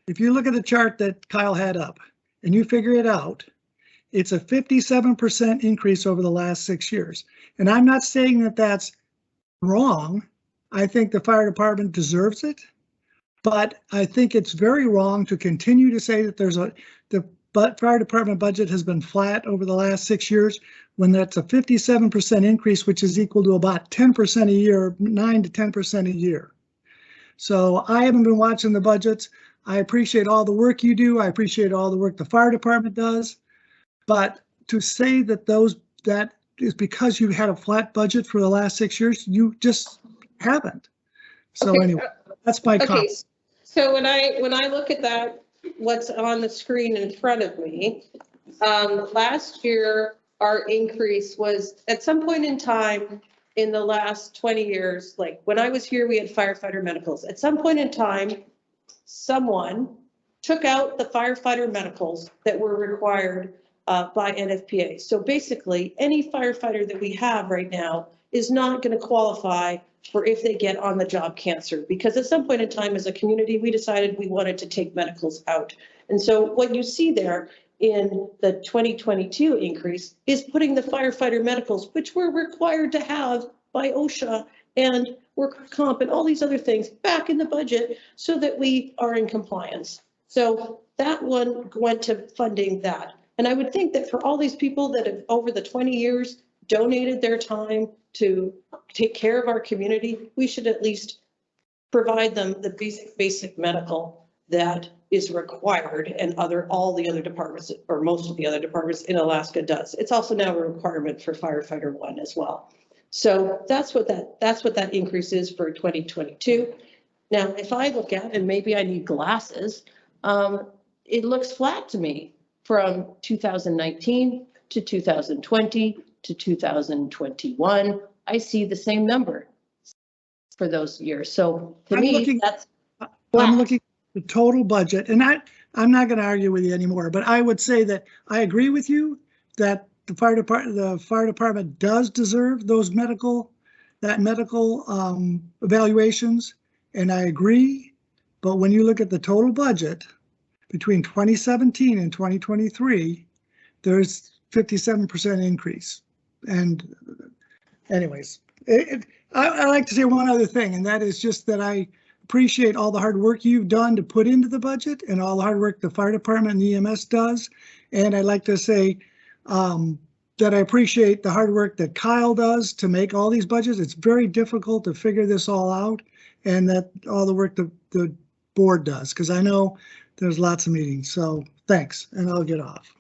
If you look at the chart that Kyle had up and you figure it out, it's a 57% increase over the last 6 years. And I'm not saying that that's wrong. I think the fire department deserves it, but I think it's very wrong to continue to say that the fire department budget has been flat over the last 6 years when that's a 57% increase, which is equal to about 10% a year, 9 to 10% a year. So I haven't been watching the budgets. I appreciate all the work you do. I appreciate all the work the fire department does. But to say that that is because you've had a flat budget for the last 6 years, you just haven't. So okay. Anyway, that's my comment. So when I look at that, what's on the screen in front of me, last year, our increase was at some point in time, in the last 20 years, like when I was here, we had firefighter medicals. At some point in time, someone took out the firefighter medicals that were required by NFPA. So basically, any firefighter that we have right now is not going to qualify for if they get on the job cancer, because at some point in time as a community, we decided we wanted to take medicals out. And so what you see there in the 2022 increase is putting the firefighter medicals, which we're required to have by OSHA and workers' comp and all these other things, back in the budget so that we are in compliance. So that one went to funding that. And I would think that for all these people that have over the 20 years donated their time to take care of our community, we should at least provide them the basic medical that is required, and all the other departments, or most of the other departments in Alaska does. It's also now a requirement for firefighter 1 as well. So that's what that increase is for 2022. Now, if I look at, and maybe I need glasses, it looks flat to me from 2019 to 2020 to 2021. I see the same number for those years. So to me, that's flat. I'm looking at the total budget, and I'm not going to argue with you anymore, but I would say that I agree with you that the fire department does deserve those medical evaluations, and I agree. But when you look at the total budget between 2017 and 2023, there's 57% increase. And anyways, I like to say one other thing, and that is just that I appreciate all the hard work you've done to put into the budget and all the hard work the fire department and the EMS does. And I'd like to say that I appreciate the hard work that Kyle does to make all these budgets. It's very difficult to figure this all out, and that all the work the board does, because I know there's lots of meetings. So thanks, and I'll get off.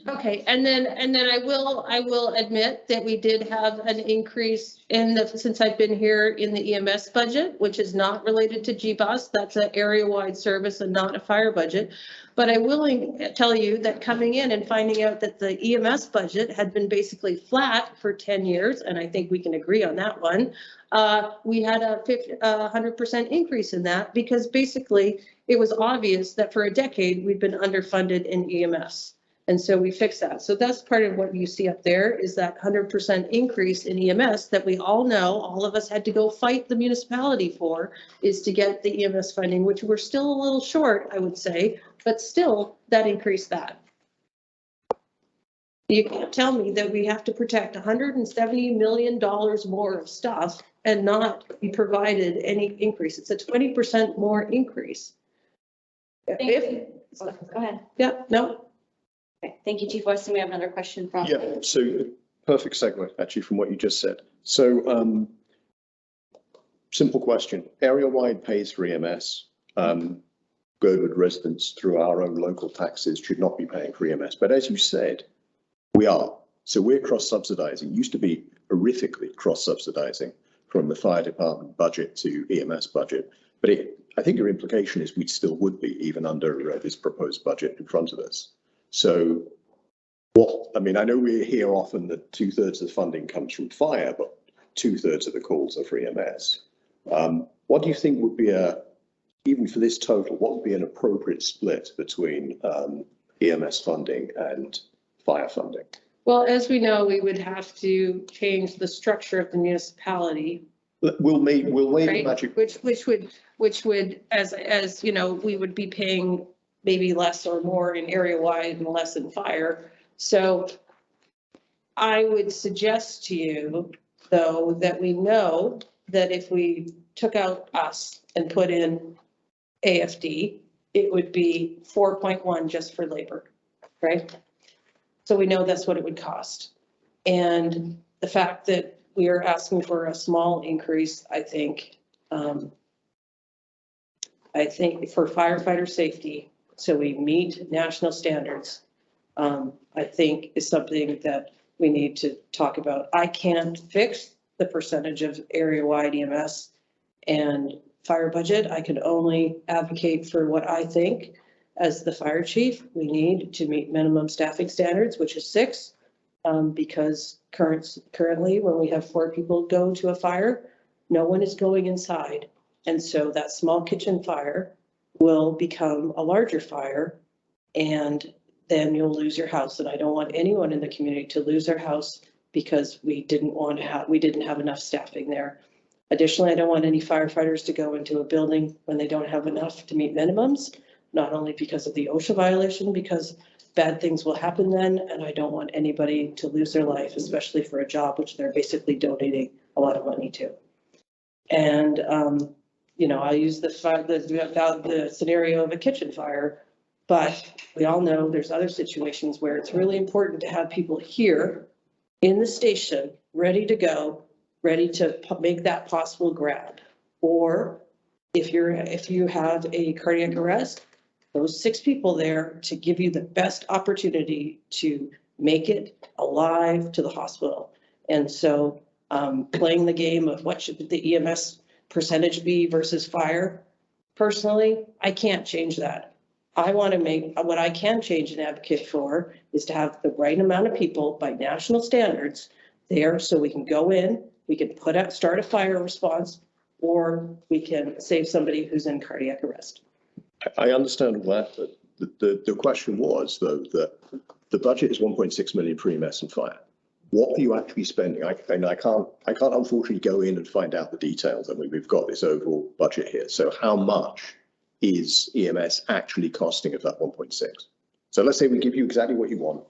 Okay, and then I will admit that we did have an increase since I've been here in the EMS budget, which is not related to GBOS. That's an area-wide service and not a fire budget. But I will tell you that coming in and finding out that the EMS budget had been basically flat for 10 years, and I think we can agree on that one, we had a 100% increase in that, because basically it was obvious that for a decade we've been underfunded in EMS. And so we fixed that. So that's part of what you see up there, is that 100% increase in EMS that we all know, all of us had to go fight the municipality for, is to get the EMS funding, which we're still a little short, I would say, but still that increased that. You can't tell me that we have to protect $170 million more of stuff and not be provided any increase. It's a 20% more increase. Go ahead. Yeah, no. Okay, thank you, Chief Weston. We have another question from. Yeah, so perfect segue actually from what you just said. So simple question, area-wide pays for EMS. Girdwood residents through our own local taxes should not be paying for EMS. But as you said, we are. So we're cross-subsidizing. Used to be horrifically cross-subsidizing from the fire department budget to EMS budget. But I think your implication is we still would be, even under this proposed budget in front of us. So I mean, I know we hear often that 2/3 of the funding comes from fire, but 2/3 of the calls are for EMS. What do you think would be even for this total, what would be an appropriate split between EMS funding and fire funding? Well, as we know, we would have to change the structure of the municipality. We'll make right? magic. Which would, as you know, we would be paying maybe less or more in area wide and less in fire. So I would suggest to you, though, that we know that if we took out us and put in AFD, it would be 4.1 just for labor, right? So we know that's what it would cost. And the fact that we are asking for a small increase, I think for firefighter safety, so we meet national standards, I think is something that we need to talk about. I can't fix the percentage of area-wide EMS and fire budget. I can only advocate for what I think as the fire chief we need to meet minimum staffing standards, which is 6. because currently, when we have 4 people go to a fire, no one is going inside. And so that small kitchen fire will become a larger fire, and then you'll lose your house. And I don't want anyone in the community to lose their house because we didn't have enough staffing there. Additionally, I don't want any firefighters to go into a building when they don't have enough to meet minimums, not only because of the OSHA violation, because bad things will happen then, and I don't want anybody to lose their life, especially for a job which they're basically donating a lot of money to. And, you know, I'll use the scenario of a kitchen fire, but we all know there's other situations where it's really important to have people here in the station, ready to go, ready to make that possible grab. Or if you have a cardiac arrest, those 6 people there to give you the best opportunity to make it alive to the hospital. And so playing the game of what should the EMS percentage be versus fire, personally, I can't change that. I want to make, what I can change and advocate for is to have the right amount of people by national standards there so we can go in, we can start a fire response, or we can save somebody who's in cardiac arrest. I understand that, but the question was, though, that the budget is 1.6 million for EMS and fire. What are you actually spending? I can't unfortunately go in and find out the details. I mean, we've got this overall budget here. So how much is EMS actually costing of that 1.6? So let's say we give you exactly what you want.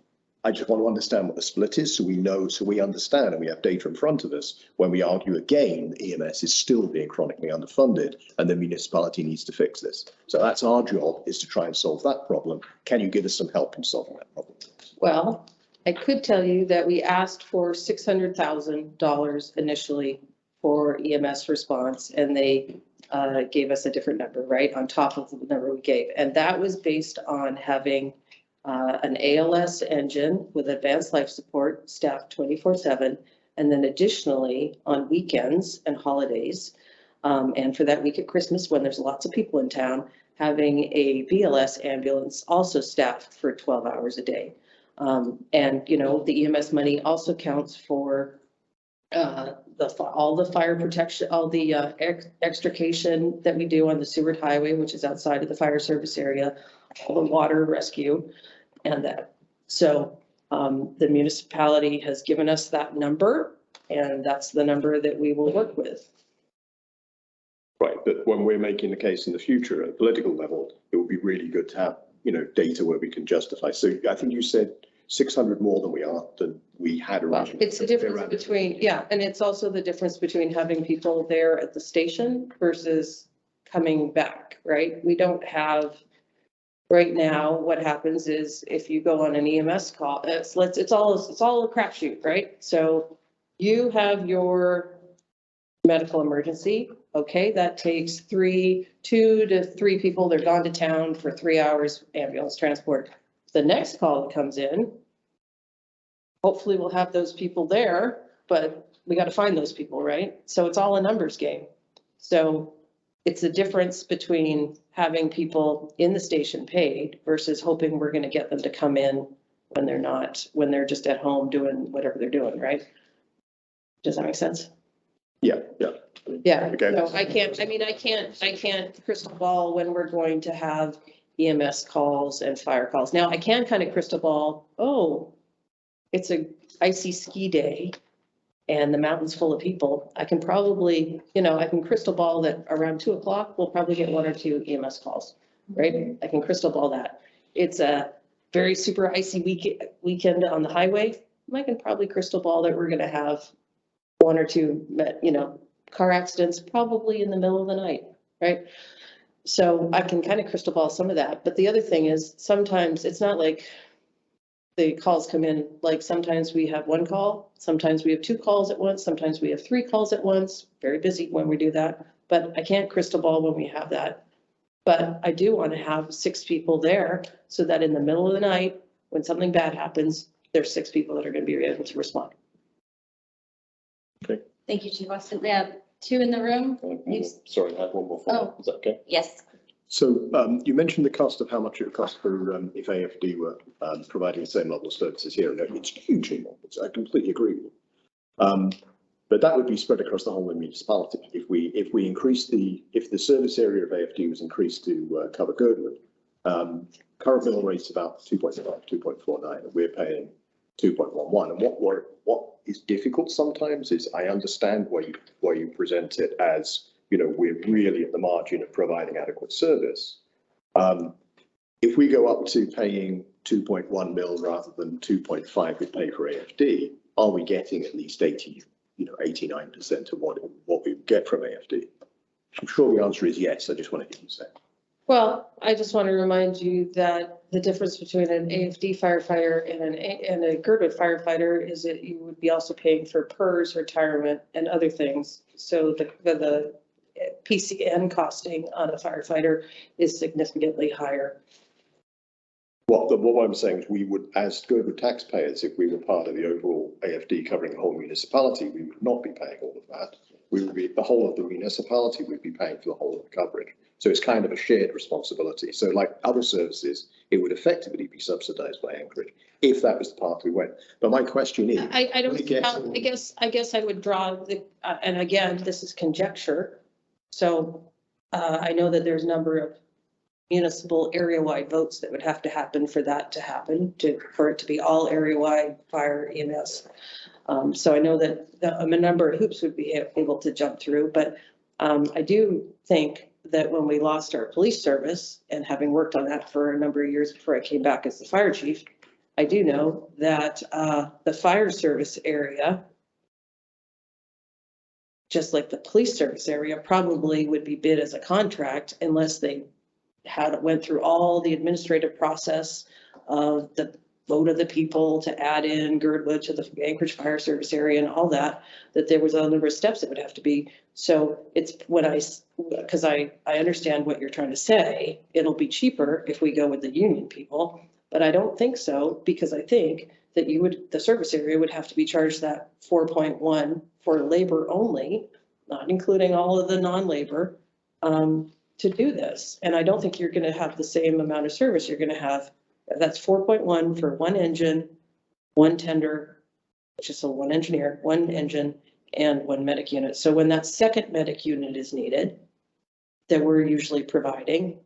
I just want to understand what the split is so we know, so we understand, and we have data in front of us when we argue again, EMS is still being chronically underfunded and the municipality needs to fix this. So that's our job, is to try and solve that problem. Can you give us some help in solving that problem? Well, I could tell you that we asked for $600,000 initially for EMS response, and they gave us a different number, right, on top of the number we gave. And that was based on having an ALS engine with advanced life support staffed 24/7. And then additionally on weekends and holidays, and for that week at Christmas, when there's lots of people in town, having a BLS ambulance also staffed for 12 hours a day. And, you know, the EMS money also counts for all the fire protection, all the extrication that we do on the Seward Highway, which is outside of the fire service area, all the water rescue and that. So the municipality has given us that number, and that's the number that we will work with. Right, but when we're making the case in the future at a political level, it would be really good to have, you know, data where we can justify. So I think you said 600 more than we had originally. It's the difference between, yeah, and it's also the difference between having people there at the station versus coming back, right? We don't have, right now, what happens is if you go on an EMS call, it's all a crapshoot, right? So you have your medical emergency. Okay, that takes 2 to 3 people. They're gone to town for 3 hours, ambulance transport. The next call that comes in, hopefully we'll have those people there, but we got to find those people, right? So it's all a numbers game. So it's a difference between having people in the station paid versus hoping we're going to get them to come in when they're not, when they're just at home doing whatever they're doing, right? Does that make sense? Yeah. Yeah, Okay. so I can't crystal ball when we're going to have EMS calls and fire calls. Now I can kind of crystal ball, oh, it's a icy ski day and the mountain's full of people. I can probably, you know, I can crystal ball that around 2 o'clock, we'll probably get 1 or 2 EMS calls, right? I can crystal ball that. It's a very super icy weekend on the highway. I can probably crystal ball that we're going to have 1 or 2, you know, car accidents probably in the middle of the night, right? So I can kind of crystal ball some of that. But the other thing is sometimes it's not like the calls come in, like sometimes we have 1 call, sometimes we have 2 calls at once, sometimes we have 3 calls at once, very busy when we do that. But I can't crystal ball when we have that. But I do want to have 6 people there so that in the middle of the night, when something bad happens, there's 6 people that are going to be able to respond. Okay. Thank you, Chief Austin. We have 2 in the room. Sorry, I have one more follow-up. Is that okay? Yes. So you mentioned the cost of how much it would cost for if AFD were providing the same level of services here. And it's huge in numbers. I completely agree with you. But that would be spread across the whole municipality. If we increase if the service area of AFD was increased to cover Girdwood, current mill rate's about 2.5, 2.49, and we're paying 2.11. And what is difficult sometimes is I understand why you present it as, you know, we're really at the margin of providing adequate service. If we go up to paying 2.1 mil rather than 2.5 we pay for AFD, are we getting at least 89% of what we get from AFD? I'm sure the answer is yes. I just want to hear you say. Well, I just want to remind you that the difference between an AFD firefighter and a Girdwood firefighter is that you would be also paying for PERS, retirement, and other things. So the PCN costing on a firefighter is significantly higher. What I'm saying is we would, as Girdwood taxpayers, if we were part of the overall AFD covering the whole municipality, we would not be paying all of that. We would be, the whole of the municipality would be paying for the whole of the coverage. So it's kind of a shared responsibility. So like other services, it would effectively be subsidized by Anchorage if that was the path we went. But my question is, I guess I would draw the, and again, this is conjecture. So I know that there's a number of municipal area-wide votes that would have to happen for that to happen, for it to be all area-wide fire EMS. So I know that a number of hoops would be able to jump through, but I do think that when we lost our police service, and having worked on that for a number of years before I came back as the fire chief, I do know that the fire service area, just like the police service area, probably would be bid as a contract unless they went through all the administrative process of the vote of the people to add in Girdwood to the Anchorage Fire Service area and all that there was a number of steps that would have to be. So it's because I understand what you're trying to say, it'll be cheaper if we go with the union people, but I don't think so, because I think that the service area would have to be charged that 4.1 for labor only, not including all of the non-labor, to do this. And I don't think you're going to have the same amount of service. You're going to have, that's 4.1 for one engine, one tender, which is one engineer, one engine, and one medic unit. So when that second medic unit is needed, that we're usually providing,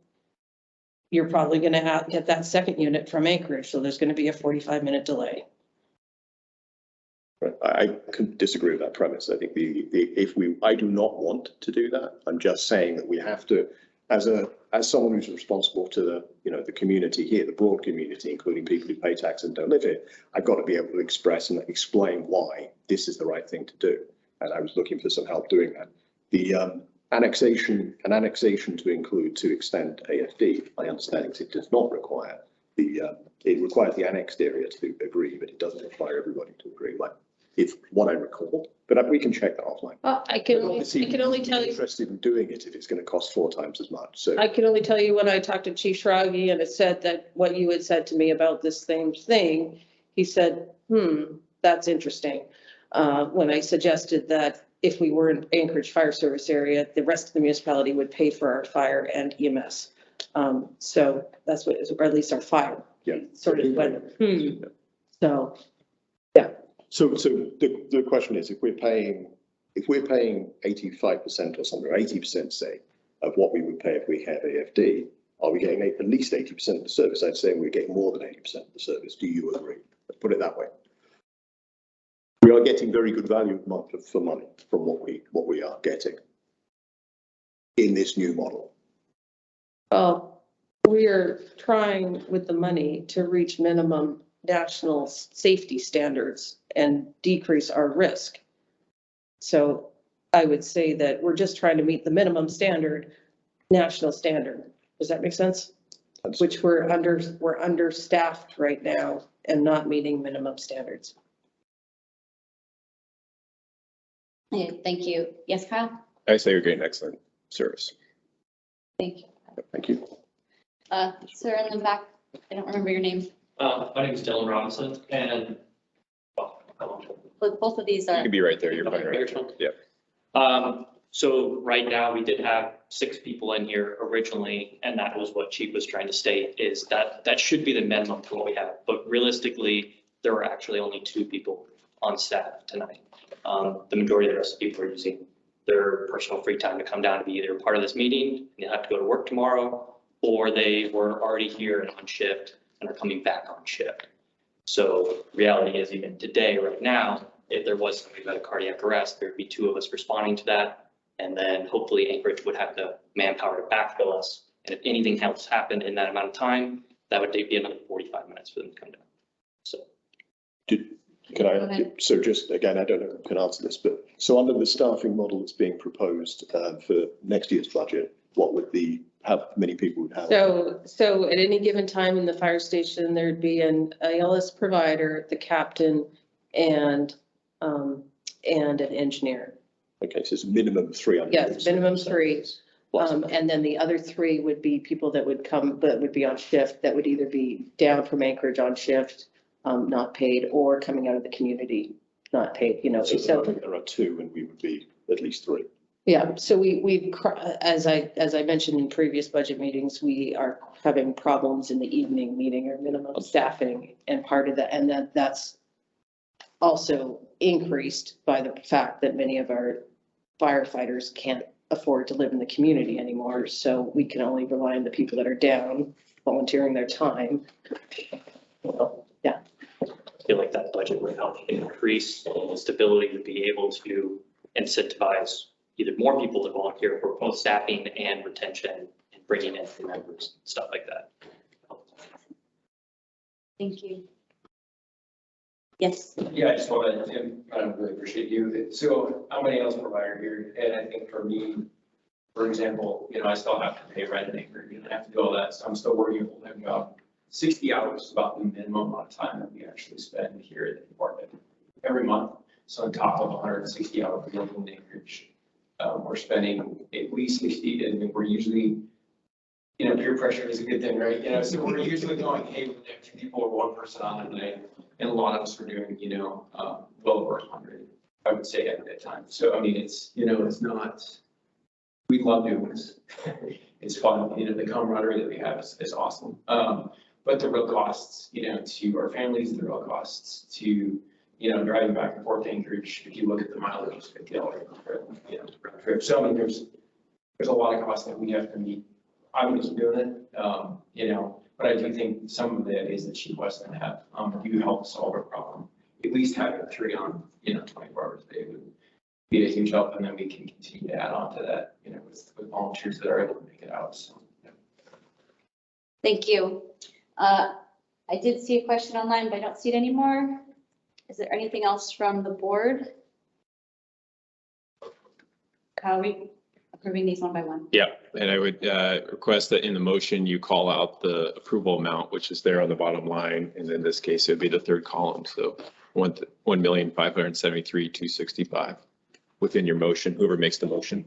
you're probably going to get that second unit from Anchorage. So there's going to be a 45-minute delay. I can disagree with that premise. I think I do not want to do that. I'm just saying that we have to, as someone who's responsible to the community here, the broad community, including people who pay tax and don't live here, I've got to be able to express and explain why this is the right thing to do. And I was looking for some help doing that. The annexation to extend AFD, my understanding is it does not require it requires the annexed area to agree, but it doesn't require everybody to agree. Like, it's what I recall, but we can check that offline. I can only tell you. Interested in doing it if it's going to cost 4 times as much. So I can only tell you when I talked to Chief Shraggy and it said that what you had said to me about this same thing, he said, that's interesting. When I suggested that if we were in Anchorage Fire Service area, the rest of the municipality would pay for our fire and EMS. So that's what, or at least our fire. Yeah. Sort of went, So, yeah. So the question is, if we're paying 85% or something, or 80% say, of what we would pay if we had AFD, are we getting at least 80% of the service? I'd say we're getting more than 80% of the service. Do you agree? Let's put it that way. We are getting very good value for money from what we are getting in this new model. Well, we are trying with the money to reach minimum national safety standards and decrease our risk. So I would say that we're just trying to meet the minimum standard, national standard. Does that make sense? Which we're understaffed right now and not meeting minimum standards. Thank you. Yes, Kyle? I say you're getting excellent service. Thank you. Thank you. Sir in the back, I don't remember your name. My name is Dylan Robinson, and Both of these are. You can be right there. You're fine right there. Yeah. so right now we did have 6 people in here originally, and that was what Chief was trying to state, is that that should be the minimum for what we have. But realistically, there were actually only 2 people on staff tonight. The majority of the rest of the people are using their personal free time to come down to be either part of this meeting, and they have to go to work tomorrow, or they were already here and on shift and are coming back on shift. So reality is, even today, right now, if there was somebody about a cardiac arrest, there'd be 2 of us responding to that. And then hopefully Anchorage would have the manpower to backfill us. And if anything else happened in that amount of time, that would be another 45 minutes for them to come down. So. Can I, so just again, I don't know who can answer this, but so under the staffing model that's being proposed for next year's budget, what would how many people would have? So at any given time in the fire station, there'd be an ALS provider, the captain, and an engineer. Okay, so it's a minimum of 300. Yes, minimum 3. And then the other 3 would be people that would come, but would be on shift, that would either be down from Anchorage on shift, not paid, or coming out of the community, not paid, you know. So there are 2 and we would be at least 3. Yeah, so we've, as I mentioned in previous budget meetings, we are having problems in the evening meeting or minimum staffing, and part of that, and that's also increased by the fact that many of our firefighters can't afford to live in the community anymore, so we can only rely on the people that are down volunteering their time. Well, yeah. I feel like that budget would help increase the stability to be able to incentivize either more people to volunteer for both staffing and retention and bringing in new members, stuff like that. Thank you. Yes. Yeah, I just want to, Tim, I really appreciate you. So I'm an ALS provider here, and I think for me, for example, you know, I still have to pay rent and Anchorage, and I have to do all that, so I'm still working a full-time job. 60 hours is about the minimum amount of time that we actually spend here at the department every month. So on top of 160 hours in Anchorage, we're spending at least 60, and we're usually, you know, peer pressure is a good thing, right? You know, so we're usually going, hey, we have 2 people or 1 person on a night, and a lot of us are doing, you know, well over 100, I would say, at that time. So, I mean, it's, you know, it's not, we love doing this. It's fun, you know, the camaraderie that we have is awesome. But the real costs, you know, to our families, the real costs to, you know, driving back and forth to Anchorage, if you look at the mileage, it's $50, you know, round trip. So, I mean, there's a lot of costs that we have to meet. I'm going to keep doing it, you know, but I do think some of the ideas that Chief Weston have do help solve our problem. At least having 3 on, you know, 24 hours a day would be a huge help, and then we can continue to add on to that, you know, with volunteers that are able to make it out. So, yeah. Thank you. I did see a question online, but I don't see it anymore. Is there anything else from the board? Kyle, are we approving these one by one? Yeah, and I would request that in the motion, you call out the approval amount, which is there on the bottom line. And in this case, it would be the 3rd column. So 1,573,265 within your motion, whoever makes the motion.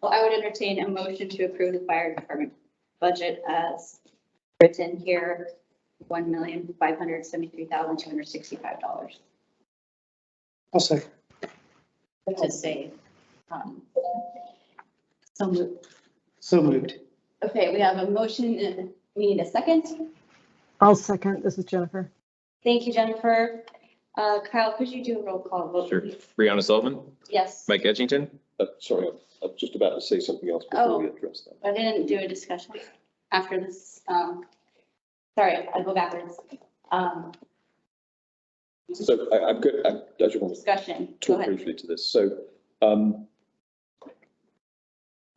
Well, I would entertain a motion to approve the fire department budget as written here, $1,573,265. I'll say. To say, so moved. So moved. Okay, we have a motion and we need a second. I'll second. This is Jennifer. Thank you, Jennifer. Kyle, could you do a roll call vote? Sure. Please? Brianna Sullivan, Yes. Mike Edgington, Sorry, I'm just about to say something else before we address that. I didn't do a discussion after this. Sorry, I'll go backwards. So I'm good. I just want to Discussion. Go talk ahead. briefly to this. So I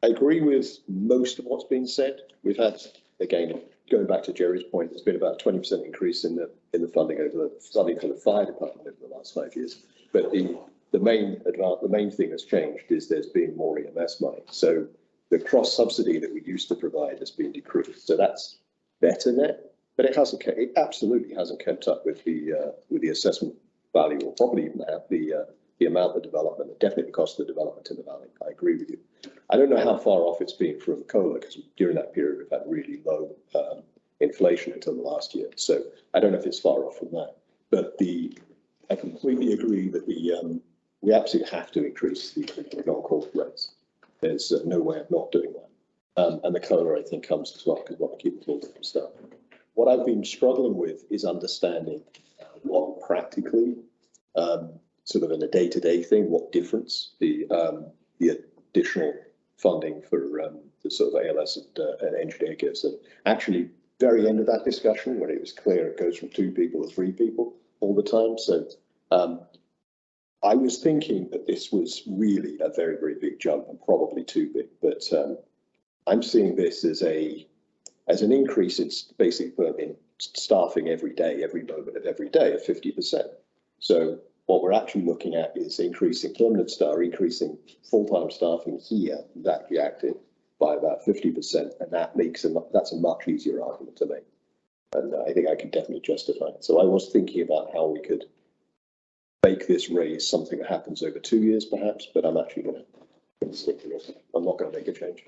agree with most of what's been said. We've had, again, going back to Jerry's point, there's been about a 20% increase in the funding for the fire department over the last 5 years. But the main thing that's changed is there's been more EMS money. So the cross subsidy that we used to provide has been decreased. So that's better net, but it absolutely hasn't kept up with the assessment value, or probably even the amount of development, definitely the cost of the development in the valley. I agree with you. I don't know how far off it's been from COLA, because during that period we've had really low inflation until the last year. So I don't know if it's far off from that. But I completely agree that we absolutely have to increase the non-call rates. There's no way of not doing that. And the COLA, I think, comes as well, because we want to keep it all different stuff. What I've been struggling with is understanding what practically, sort of in a day-to-day thing, what difference the additional funding for the sort of ALS and engineer gives. And actually, very end of that discussion, when it was clear it goes from 2 people to 3 people all the time. So I was thinking that this was really a very, very big jump and probably too big, but I'm seeing this as an increase in basically staffing every day, every moment of every day of 50%. So what we're actually looking at is increasing permanent staff, increasing full-time staffing here, that reacted by about 50%, and that's a much easier argument to make. And I think I can definitely justify it. So I was thinking about how we could make this raise something that happens over 2 years, perhaps, but I'm actually going to stick to it. I'm not going to make a change.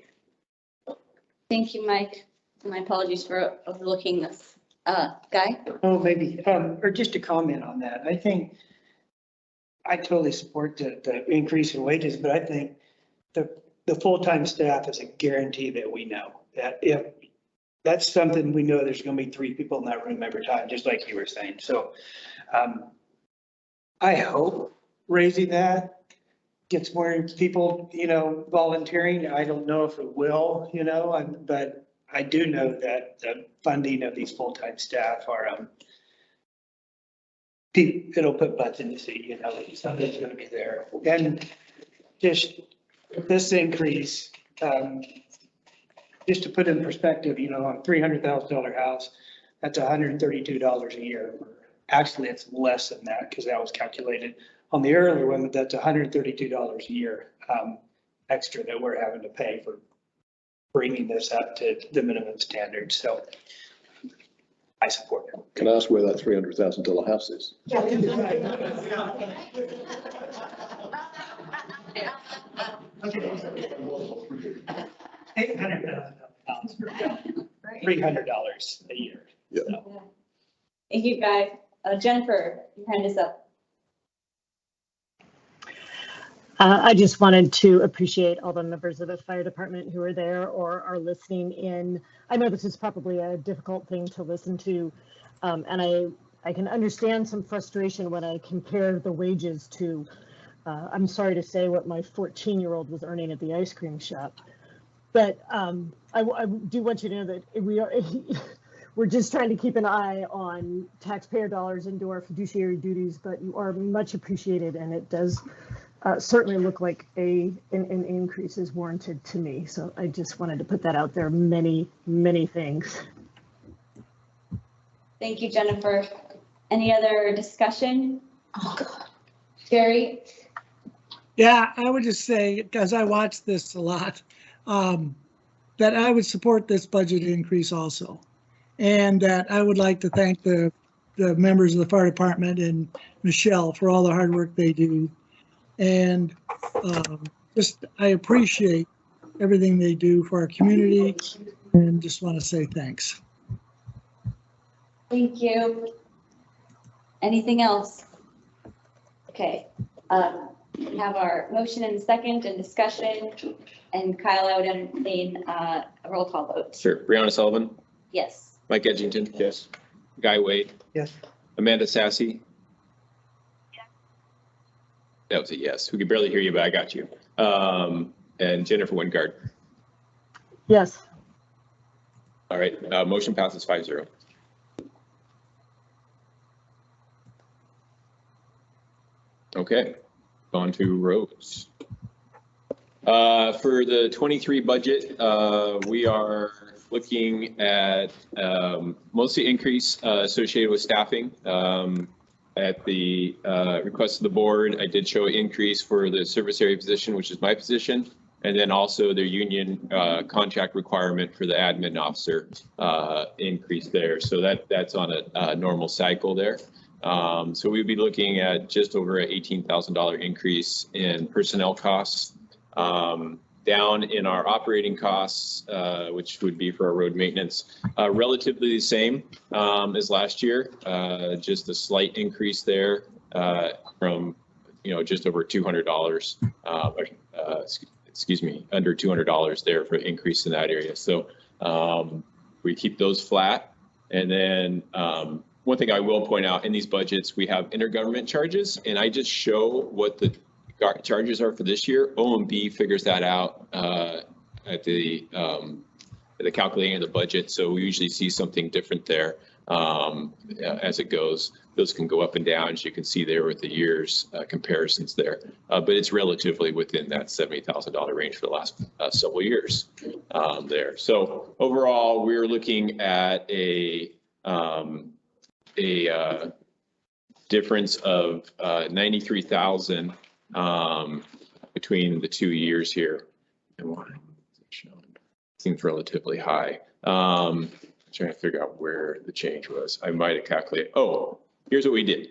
Thank you, Mike. My apologies for overlooking this. Guy? Oh, maybe, or just a comment on that. I think I totally support the increase in wages, but I think the full-time staff is a guarantee that we know that if that's something we know, there's going to be 3 people in that room every time, just like you were saying. So I hope raising that gets more people, volunteering. I don't know if it will, but I do know that the funding of these full-time staff are, it'll put butts in the seat, something's going to be there. And just this increase, just to put in perspective, on a $300,000 house, that's $132 a year. Actually, it's less than that because that was calculated on the earlier one, but that's $132 a year extra that we're having to pay for bringing this up to the minimum standard. So I support it. Can I ask where that $300,000 house is? $300 a year. Yeah. So. Thank you, Guy. Jennifer, your hand is up. I just wanted to appreciate all the members of the fire department who are there or are listening in. I know this is probably a difficult thing to listen to, and I can understand some frustration when I compare the wages to, I'm sorry to say, what my 14-year-old was earning at the ice cream shop. But I do want you to know that we're just trying to keep an eye on taxpayer dollars and do our fiduciary duties, but you are much appreciated, and it does certainly look like an increase is warranted to me. So I just wanted to put that out there. Many, many thanks. Thank you, Jennifer. Any other discussion? Oh, God. Jerry? Yeah, I would just say, because I watch this a lot, that I would support this budget increase also. And that I would like to thank the members of the fire department and Michelle for all the hard work they do. And I appreciate everything they do for our community and just want to say thanks. Thank you. Anything else? Okay. We have our motion and second and discussion. And Kyle, I would entertain a roll call vote. Sure. Brianna Sullivan? Yes. Mike Edgington? Yes. Guy Wade? Yes. Amanda Sassy? Yes. That was a yes. We could barely hear you, but I got you. And Jennifer Wingard? Yes. All right. Motion passes 5-0. Okay. On to roads. For the 23 budget, we are looking at mostly increase associated with staffing. At the request of the board, I did show an increase for the service area position, which is my position, and then also the union contract requirement for the admin officer increase there. So that's on a normal cycle there. So we'd be looking at just over an $18,000 increase in personnel costs. Down in our operating costs, which would be for our road maintenance, relatively the same as last year, just a slight increase there from, just over $200, under $200 there for increase in that area. So we keep those flat. And then one thing I will point out in these budgets, we have intergovernment charges, and I just show what the charges are for this year. OMB figures that out at the calculating of the budget. So we usually see something different there as it goes. Those can go up and down, as you can see there with the years comparisons there. But it's relatively within that $70,000 range for the last several years there. So overall, we're looking at a difference of 93,000 between the 2 years here. And why seems relatively high. I'm trying to figure out where the change was. I might have calculated. Oh, here's what we did.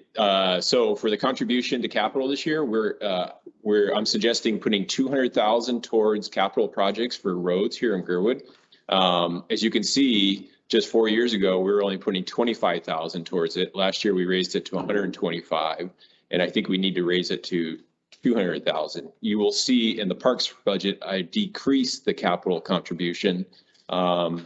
So for the contribution to capital this year, I'm suggesting putting 200,000 towards capital projects for roads here in Girdwood. As you can see, just 4 years ago, we were only putting 25,000 towards it. Last year, we raised it to 125, and I think we need to raise it to 200,000. You will see in the parks budget, I decreased the capital contribution down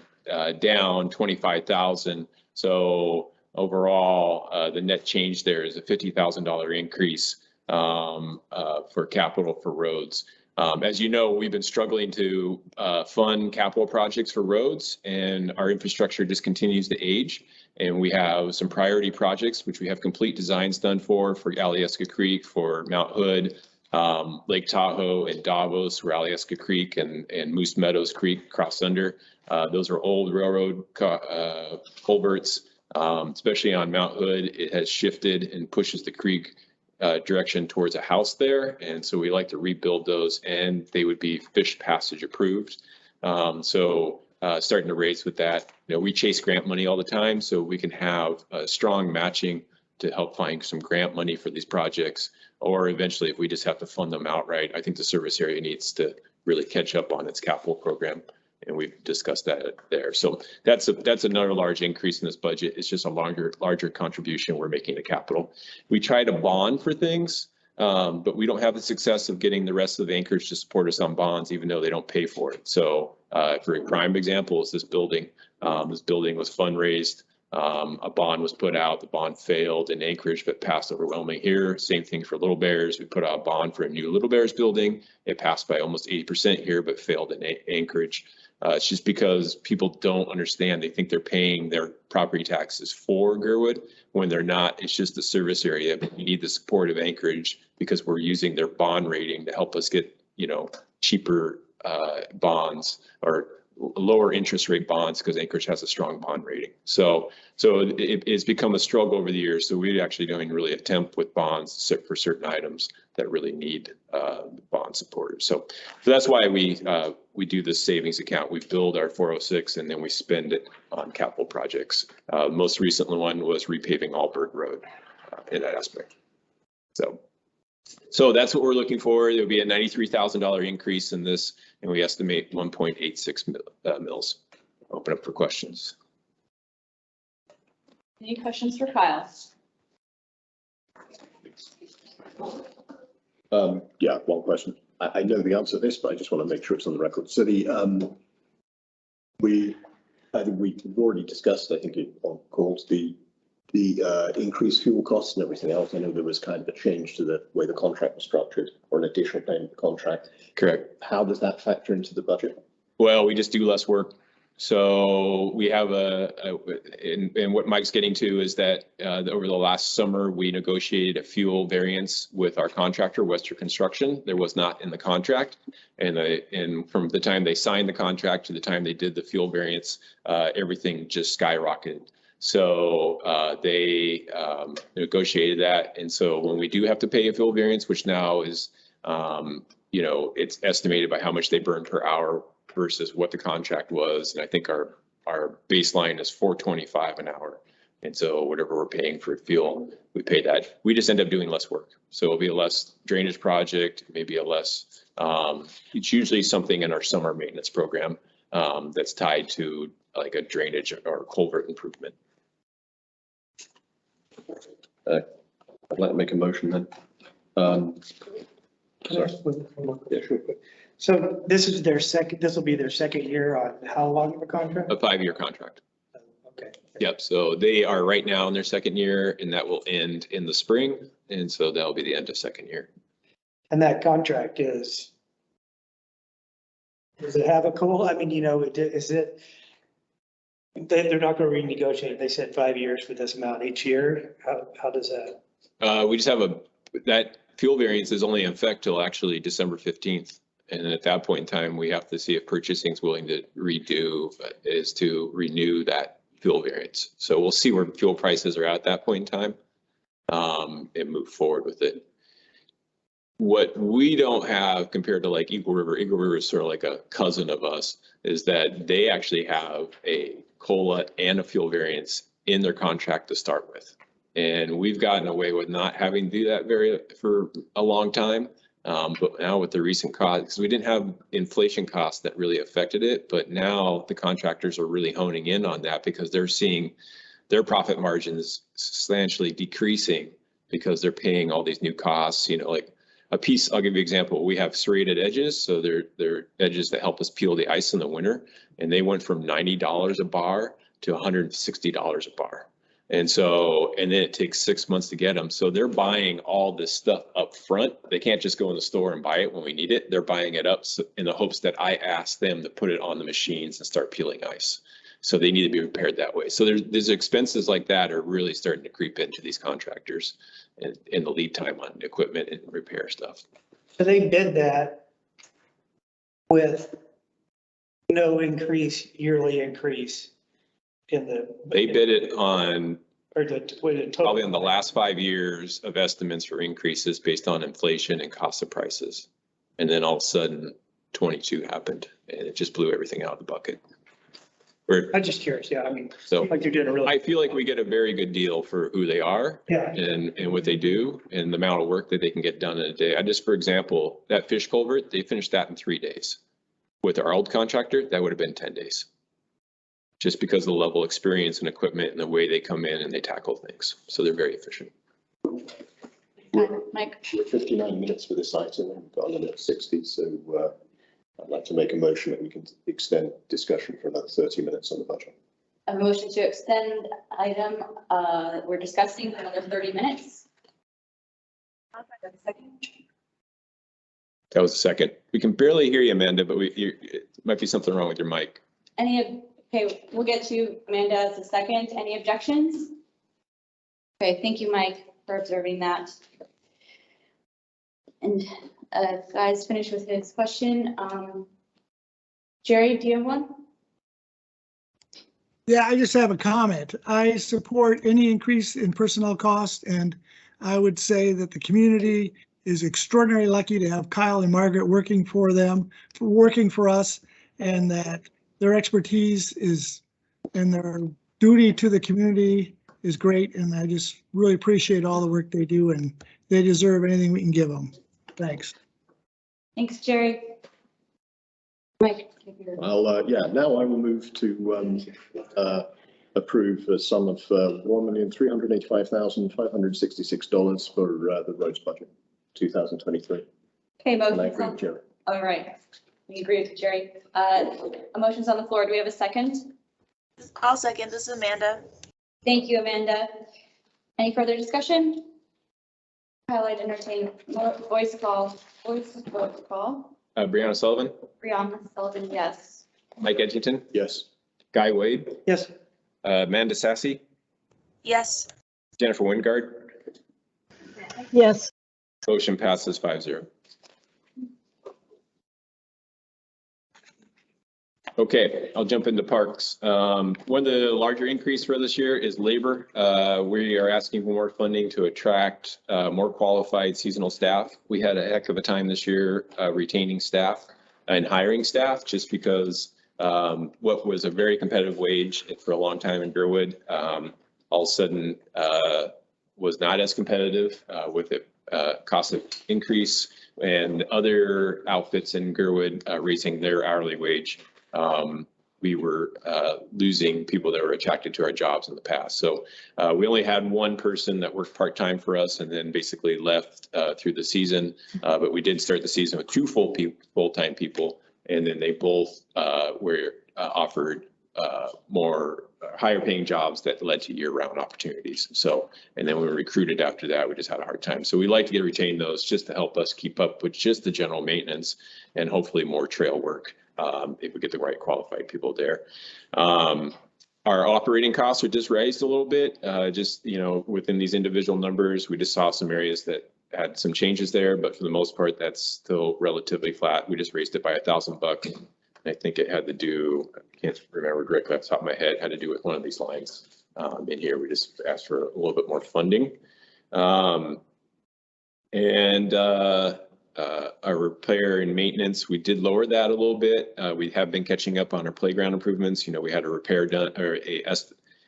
25,000. So overall, the net change there is a $50,000 increase for capital for roads. As you know, we've been struggling to fund capital projects for roads, and our infrastructure just continues to age. And we have some priority projects, which we have complete designs done for Alyeska Creek, for Mount Hood, Lake Tahoe, and Davos, for Alyeska Creek and Moose Meadows Creek cross under. Those are old railroad culverts, especially on Mount Hood. It has shifted and pushes the creek direction towards a house there. And so we like to rebuild those, and they would be fish passage approved. Starting to race with that. You know, we chase grant money all the time, so we can have strong matching to help find some grant money for these projects, or eventually if we just have to fund them outright. I think the service area needs to really catch up on its capital program, and we've discussed that there. So that's another large increase in this budget. It's just a larger contribution we're making to capital. We try to bond for things, but we don't have the success of getting the rest of Anchorage to support us on bonds, even though they don't pay for it. So for a prime example is this building. This building was fundraised. A bond was put out. The bond failed in Anchorage, but passed overwhelmingly here. Same thing for Little Bears. We put out a bond for a new Little Bears building. It passed by almost 80% here, but failed in Anchorage. It's just because people don't understand. They think they're paying their property taxes for Girdwood when they're not. It's just the service area. But we need the support of Anchorage because we're using their bond rating to help us get, cheaper bonds or lower interest rate bonds, because Anchorage has a strong bond rating. So it's become a struggle over the years. So we're actually doing really attempt with bonds for certain items that really need bond support. So that's why we do this savings account. We build our 406 and then we spend it on capital projects. Most recent one was repaving Allberg Road in that aspect. So that's what we're looking for. There'll be a $93,000 increase in this, and we estimate 1.86 mils. Open up for questions. Any questions for Kyle? Yeah, one question. I know the answer to this, but I just want to make sure it's on the record. So I think we've already discussed, I think on calls, the increased fuel costs and everything else. I know there was kind of a change to the way the contract was structured, or an additional payment to the contract. Correct. How does that factor into the budget? Well, we just do less work. So we have and what Mike's getting to is that over the last summer, we negotiated a fuel variance with our contractor, Western Construction. There was not in the contract. And from the time they signed the contract to the time they did the fuel variance, everything just skyrocketed. So they negotiated that. And so when we do have to pay a fuel variance, which now is, it's estimated by how much they burn per hour versus what the contract was. And I think our baseline is $4.25 an hour. And so whatever we're paying for fuel, we pay that. We just end up doing less work. So it'll be a less drainage project, maybe a less, it's usually something in our summer maintenance program that's tied to like a drainage or culvert improvement. I'd like to make a motion then. Sorry. Yeah, sure. So this is their second, this will be their second year on how long of a contract? A 5-year contract. Okay. Yep, so they are right now in their second year and that will end in the spring. And so that'll be the end of second year. And that contract does it have a COLA? I mean, you know, is it, they're not going to renegotiate. They said 5 years for this amount each year. How does that? We just have that fuel variance is only in effect till actually December 15th. And then at that point in time, we have to see if purchasing is willing to renew that fuel variance. So we'll see where fuel prices are at that point in time and move forward with it. What we don't have compared to like Eagle River is sort of like a cousin of us, is that they actually have a COLA and a fuel variance in their contract to start with. And we've gotten away with not having to do that for a long time. But now with the recent costs, because we didn't have inflation costs that really affected it, but now the contractors are really honing in on that because they're seeing their profit margins substantially decreasing because they're paying all these new costs, you know, like a piece, I'll give you an example. We have serrated edges. So they're edges that help us peel the ice in the winter. And they went from $90 a bar to $160 a bar. And so, and then it takes 6 months to get them. So they're buying all this stuff up front. They can't just go in the store and buy it when we need it. They're buying it up in the hopes that I ask them to put it on the machines and start peeling ice. So they need to be prepared that way. So there's expenses like that are really starting to creep into these contractors and in the lead time on equipment and repair stuff. So they bid that with no yearly increase in the. They bid it on or the probably on the last 5 years of estimates for increases based on inflation and cost of prices. And then all of a sudden 22 happened and it just blew everything out of the bucket. I'm just curious. Yeah, I mean, so like you're doing a really. I feel like we get a very good deal for who they are and what they do and the amount of work that they can get done in a day. For example, that fish culvert, they finished that in 3 days. With our old contractor, that would have been 10 days. Just because of the level of experience and equipment and the way they come in and they tackle things. So they're very efficient. Mike. 59 minutes for this item and we've got a minute 60. So I'd like to make a motion that we can extend discussion for another 30 minutes on the budget. A motion to extend item we're discussing for another 30 minutes. That was a second. We can barely hear you, Amanda, but it might be something wrong with your mic. Okay, we'll get to Amanda as a second. Any objections? Okay, thank you, Mike, for observing that. And guys, finish with his question. Jerry, do you have one? Yeah, I just have a comment. I support any increase in personnel costs, and I would say that the community is extraordinarily lucky to have Kyle and Margaret working for us, and that their expertise and their duty to the community is great. And I just really appreciate all the work they do, and they deserve anything we can give them. Thanks. Thanks, Jerry. Mike. Well, yeah, now I will move to approve a sum of $1,385,566 for the roads budget 2023. Okay, motion. And I agree on. with Jerry. All right, we agree with Jerry. A motion's on the floor. Do we have a second? I'll second. This is Amanda. Thank you, Amanda. Any further discussion? I'd entertain voice call. Brianna Sullivan? Brianna Sullivan, yes. Mike Edgington? Yes. Guy Wade? Yes. Amanda Sassy? Yes. Jennifer Wingard? Yes. Motion passes 5-0. Okay, I'll jump into parks. One of the larger increase for this year is labor. We are asking for more funding to attract more qualified seasonal staff. We had a heck of a time this year retaining staff and hiring staff just because what was a very competitive wage for a long time in Girdwood all of a sudden was not as competitive with the cost of increase and other outfits in Girdwood raising their hourly wage. we were losing people that were attracted to our jobs in the past. So we only had one person that worked part-time for us and then basically left through the season. But we did start the season with two full-time people, and then they both were offered more higher paying jobs that led to year-round opportunities. So, and then when we recruited after that, we just had a hard time. So we like to retain those just to help us keep up with just the general maintenance and hopefully more trail work if we get the right qualified people there. Our operating costs are just raised a little bit, just, you know, within these individual numbers. We just saw some areas that had some changes there, but for the most part, that's still relatively flat. We just raised it by $1,000. I think it had to do, I can't remember directly off the top of my head, had to do with one of these lines in here. We just asked for a little bit more funding. Our repair and maintenance, we did lower that a little bit. We have been catching up on our playground improvements. You know, we had a repair done, or a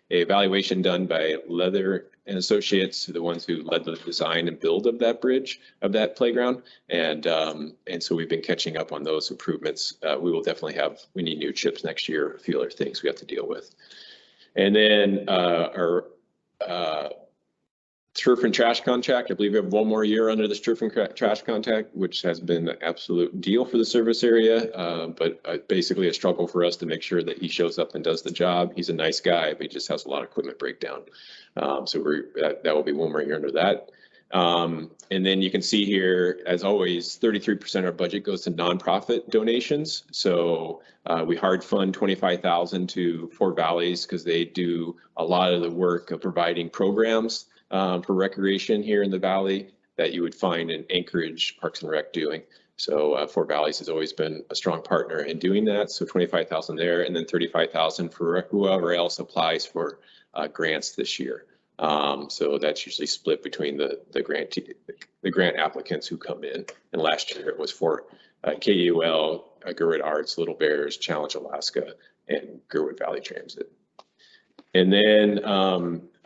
evaluation done by Leather and Associates, the ones who led the design and build of that bridge, of that playground. And so we've been catching up on those improvements. We will definitely we need new chips next year, a few other things we have to deal with. And then our turf and trash contract, I believe we have one more year under this turf and trash contract, which has been an absolute deal for the service area, but basically a struggle for us to make sure that he shows up and does the job. He's a nice guy, but he just has a lot of equipment breakdown. So that will be one more year under that. And then you can see here, as always, 33% of our budget goes to nonprofit donations. So we hard fund $25,000 to Fort Valleys because they do a lot of the work of providing programs for recreation here in the Valley that you would find in Anchorage Parks and Rec doing. So Fort Valleys has always been a strong partner in doing that. So 25,000 there, and then 35,000 for whoever else applies for grants this year. So that's usually split between the grant applicants who come in. And last year it was for KUL, Girdwood Arts, Little Bears, Challenge Alaska, and Girdwood Valley Transit. And then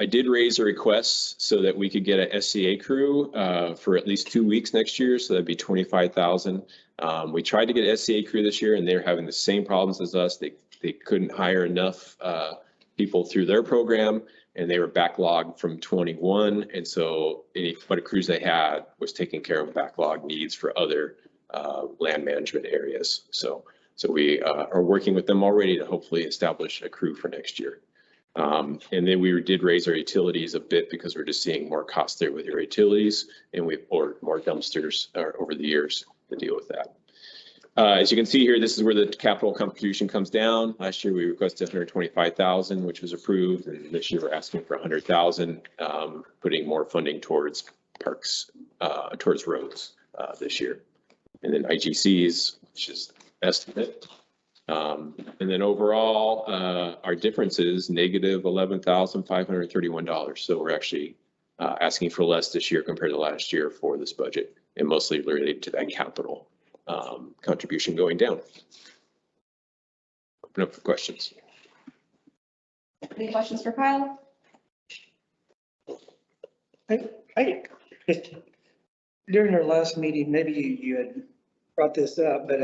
I did raise a request so that we could get a SCA crew for at least 2 weeks next year. So that'd be 25,000. We tried to get an SCA crew this year and they're having the same problems as us. They couldn't hire enough people through their program and they were backlogged from 21. And so what crews they had was taking care of backlog needs for other land management areas. So we are working with them already to hopefully establish a crew for next year. And then we did raise our utilities a bit because we're just seeing more costs there with your utilities, and we've ordered more dumpsters over the years to deal with that. As you can see here, this is where the capital contribution comes down. Last year we requested 125,000, which was approved, and this year we're asking for 100,000, putting more funding towards parks, towards roads this year. And then IGCs, which is estimate. And then overall, our difference is negative $11,531. So we're actually asking for less this year compared to last year for this budget, and mostly related to that capital contribution going down. Open up for questions. Any questions for Kyle? During our last meeting, maybe you had brought this up, but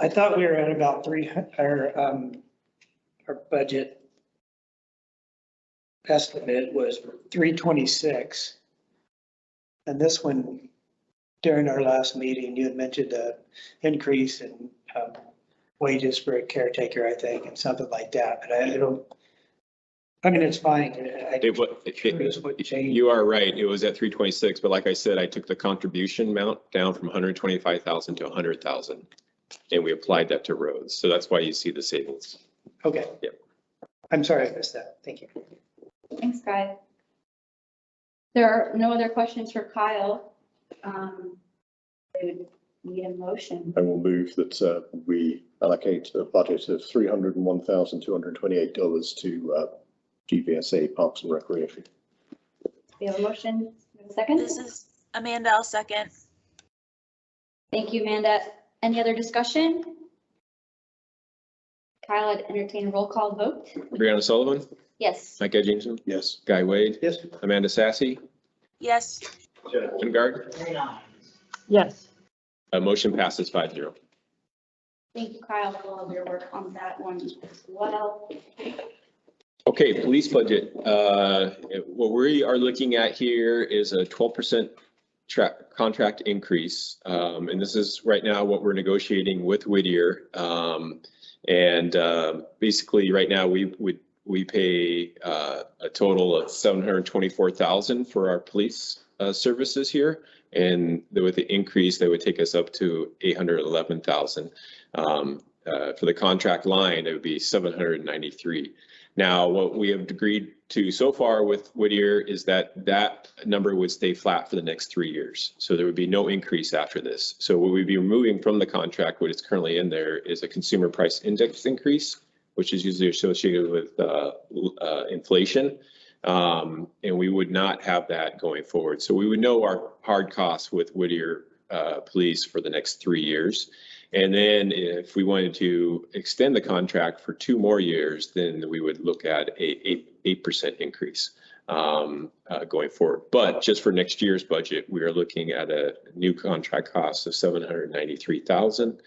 I thought we were at about 300, our budget estimate was 326. And this one, during our last meeting, you had mentioned an increase in wages for a caretaker, I think, and something like that, but I mean, it's fine. You are right. It was at 326, but like I said, I took the contribution amount down from 125,000 to 100,000, and we applied that to roads. So that's why you see the savings. Okay. Yep. I'm sorry I missed that. Thank you. Thanks, Kyle. There are no other questions for Kyle. I would need a motion. I will move that we allocate a budget of $301,228 to Gbsa Parks and Recreation. We have a motion. A second. This is Amanda. I'll second. Thank you, Amanda. Any other discussion? Kyle, I'd entertain a roll call vote. Brianna Sullivan? Yes. Mike Edgington? Yes. Guy Wade? Yes. Amanda Sassy? Yes. Wingard? Yes. Motion passes 5-0. Thank you, Kyle, for all of your work on that one as well. Okay, police budget. What we are looking at here is a 12% contract increase. And this is right now what we're negotiating with Whittier. Basically right now we pay a total of $724,000 for our police services here. And with the increase, that would take us up to $811,000. For the contract line, it would be $793,000. Now, what we have agreed to so far with Whittier is that that number would stay flat for the next 3 years. So there would be no increase after this. So what we'd be removing from the contract, what is currently in there, is a consumer price index increase, which is usually associated with inflation. And we would not have that going forward. So we would know our hard costs with Whittier Police for the next 3 years. And then if we wanted to extend the contract for 2 more years, then we would look at a 8% increase going forward. But just for next year's budget, we are looking at a new contract cost of $793,000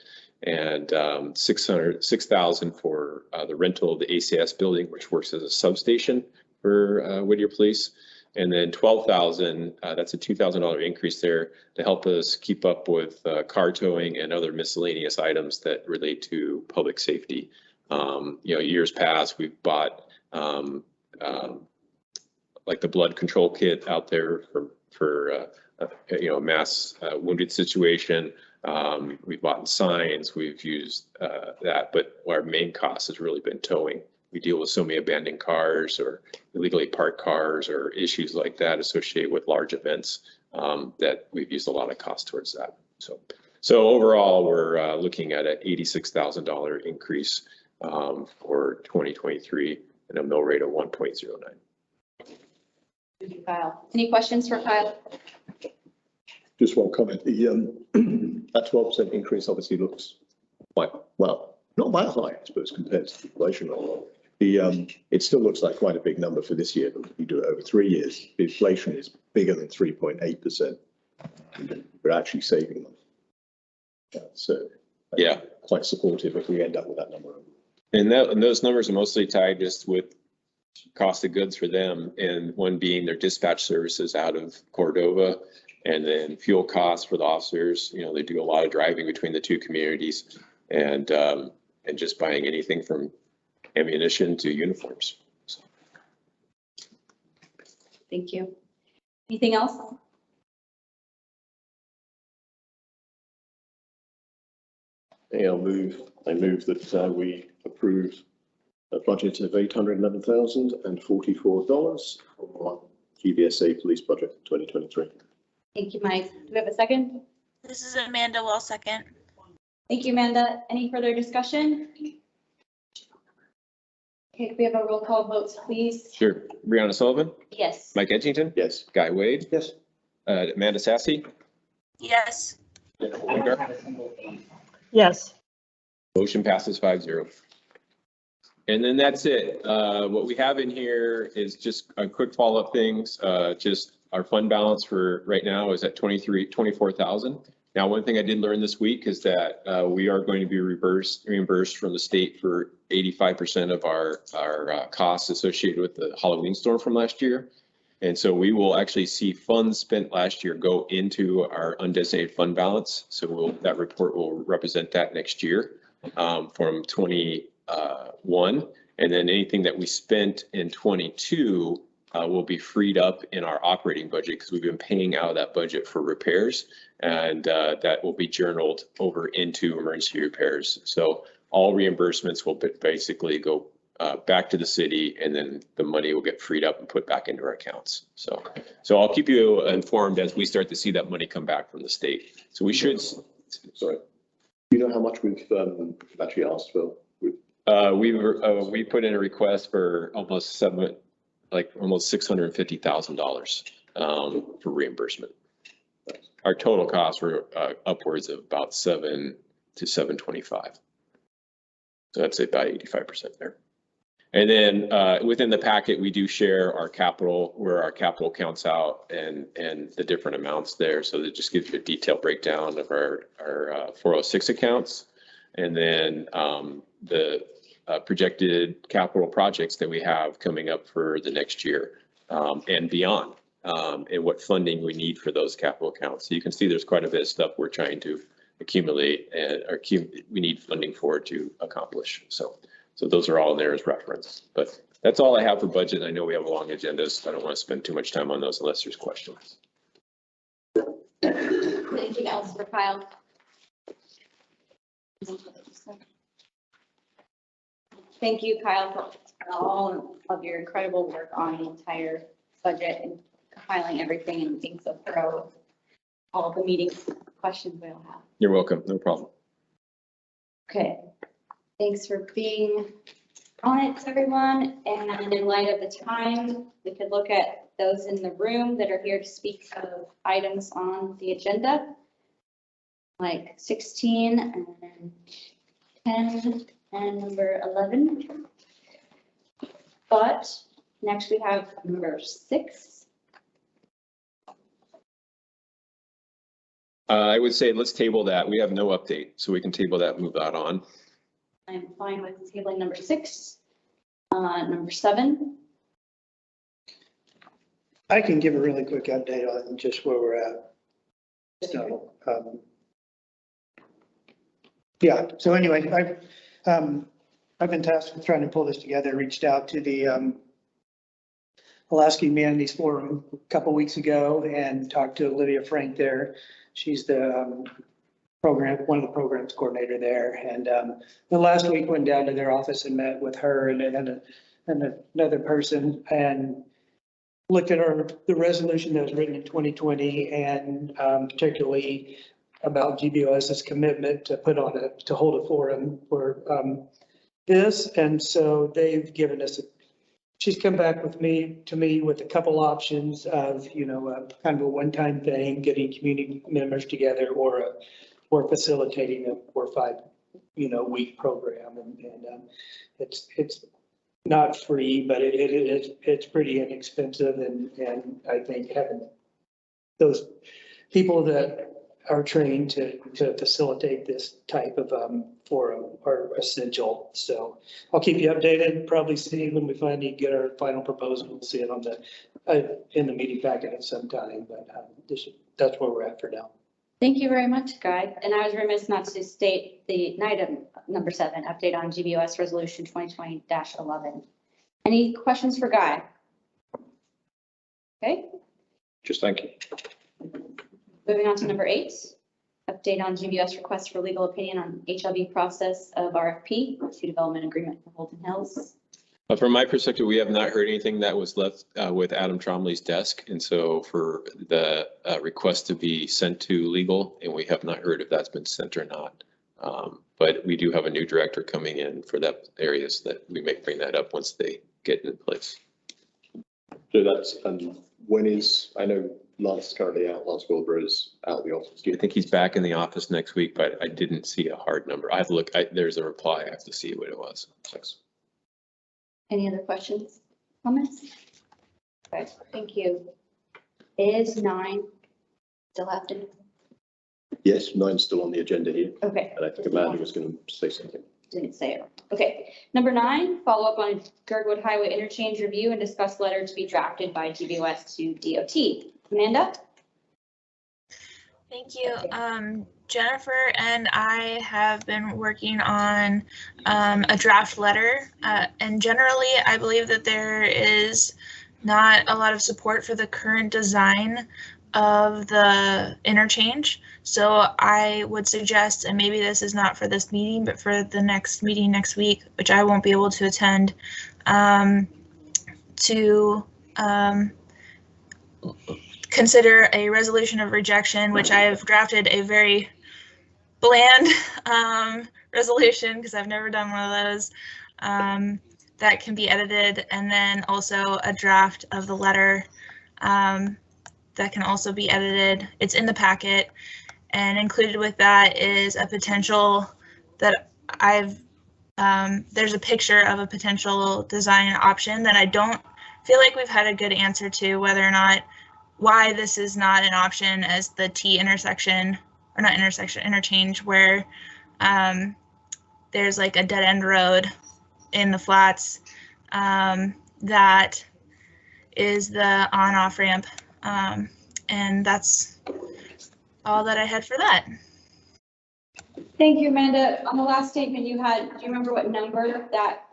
and $6,000 for the rental of the ACS building, which works as a substation for Whittier Police. And then $12,000, that's a $2,000 increase there to help us keep up with car towing and other miscellaneous items that relate to public safety. Years past, we've bought like the blood control kit out there for mass wounded situation. We've bought signs, we've used that, but our main cost has really been towing. We deal with so many abandoned cars or illegally parked cars or issues like that associated with large events that we've used a lot of cost towards that. So overall, we're looking at an $86,000 increase for 2023 and a mill rate of 1.09. Thank you, Kyle. Any questions for Kyle? Just one comment. That 12% increase obviously looks quite, well, not that high, I suppose, compared to inflation. It still looks like quite a big number for this year, but if you do it over 3 years, the inflation is bigger than 3.8%. We're actually saving them. So yeah, quite supportive if we end up with that number. And those numbers are mostly tied just with cost of goods for them, and one being their dispatch services out of Cordova, and then fuel costs for the officers. They do a lot of driving between the two communities, and just buying anything from ammunition to uniforms. So. Thank you. Anything else? I move that we approve a budget of $811,044 for Gbsa police budget 2023. Thank you, Mike. Do we have a second? This is Amanda Wall, second. Thank you, Amanda. Any further discussion? Okay, could we have a roll call votes, please? Sure. Brianna Sullivan? Yes. Mike Edgington? Yes. Guy Wade? Yes. Amanda Sassy? Yes. Yes. Motion passes 5-0. And then that's it. What we have in here is just a quick follow-up things. Just our fund balance for right now is at $24,000. Now, one thing I did learn this week is that we are going to be reimbursed from the state for 85% of our costs associated with the Halloween storm from last year. And so we will actually see funds spent last year go into our undesignated fund balance. So that report will represent that next year from 21. And then anything that we spent in 22 will be freed up in our operating budget because we've been paying out of that budget for repairs, and that will be journaled over into emergency repairs. So all reimbursements will basically go back to the city, and then the money will get freed up and put back into our accounts. So I'll keep you informed as we start to see that money come back from the state. So we should. Sorry. Do you know how much we've actually asked for? We put in a request for almost $650,000 for reimbursement. Our total costs were upwards of about $7 to $725. So that's about 85% there. And then within the packet, we do share our capital, where our capital counts out and the different amounts there. So that just gives you a detailed breakdown of our 406 accounts. and then the projected capital projects that we have coming up for the next year and beyond, and what funding we need for those capital accounts. So you can see there's quite a bit of stuff we're trying to accumulate and we need funding for to accomplish. So those are all there as reference. But that's all I have for budget. I know we have long agendas. I don't want to spend too much time on those unless there's questions. Anything else for Kyle? Thank you, Kyle, for all of your incredible work on the entire budget and compiling everything and being so thorough with all the meetings, questions we all have. You're welcome. No problem. Okay. Thanks for being on it, everyone. And in light of the time, we could look at those in the room that are here to speak of items on the agenda, like 16 and then 10 and number 11. But next we have number 6. I would say let's table that. We have no update, so we can table that and move that on. I'm fine with tabling number 6. Number 7. I can give a really quick update on just where we're at. So, yeah, so anyway, I've been tasked with trying to pull this together, reached out to the Alaska Humanities Forum a couple weeks ago and talked to Olivia Frank there. She's the one of the programs coordinator there. And the last week went down to their office and met with her and another person and looked at the resolution that was written in 2020 and particularly about GBOS's commitment to to hold a forum for this. And so they've given us she's come back to me with a couple options of, kind of a one-time thing, getting community members together or facilitating a 4 or 5, week program. And it's not free, but it's pretty inexpensive. And I think having those people that are trained to facilitate this type of forum are essential. So I'll keep you updated, probably see when we finally get our final proposal. We'll see it on in the meeting packet at some time, but that's where we're at for now. Thank you very much, Guy. And I was remiss not to state the item number 7, update on GBOS resolution 2020-11. Any questions for Guy? Okay. Just thank you. Moving on to number 8, update on GBOS request for legal opinion on HLB process of RFP to development agreement for Holton Hills. From my perspective, we have not heard anything that was left with Adam Tromley's desk. And so for the request to be sent to legal, and we have not heard if that's been sent or not. But we do have a new director coming in for that areas that we may bring that up once they get in place. So that's, when is, I know Lance is currently out, Lance Wilbur is out of the office. I think he's back in the office next week, but I didn't see a hard number. I have to look, there's a reply. I have to see what it was. Thanks. Any other questions, comments? Okay, thank you. Is 9 still happening? Yes, 9's still on the agenda here. Okay. And I think Amanda was going to say something. Didn't say it. Okay. Number 9, follow up on Girdwood Highway interchange review and discuss letter to be drafted by GBOS to DOT. Amanda? Thank you. Jennifer and I have been working on a draft letter, and generally I believe that there is not a lot of support for the current design of the interchange. So I would suggest, and maybe this is not for this meeting, but for the next meeting next week, which I won't be able to attend, to consider a resolution of rejection, which I have drafted a very bland resolution because I've never done one of those, that can be edited, and then also a draft of the letter that can also be edited. It's in the packet, and included with that is a potential that there's a picture of a potential design option that I don't feel like we've had a good answer to, whether or not why this is not an option as the T intersection, or not intersection, interchange, where there's like a dead end road in the flats that is the on-off ramp. And that's all that I had for that. Thank you, Amanda. On the last statement you had, do you remember what number that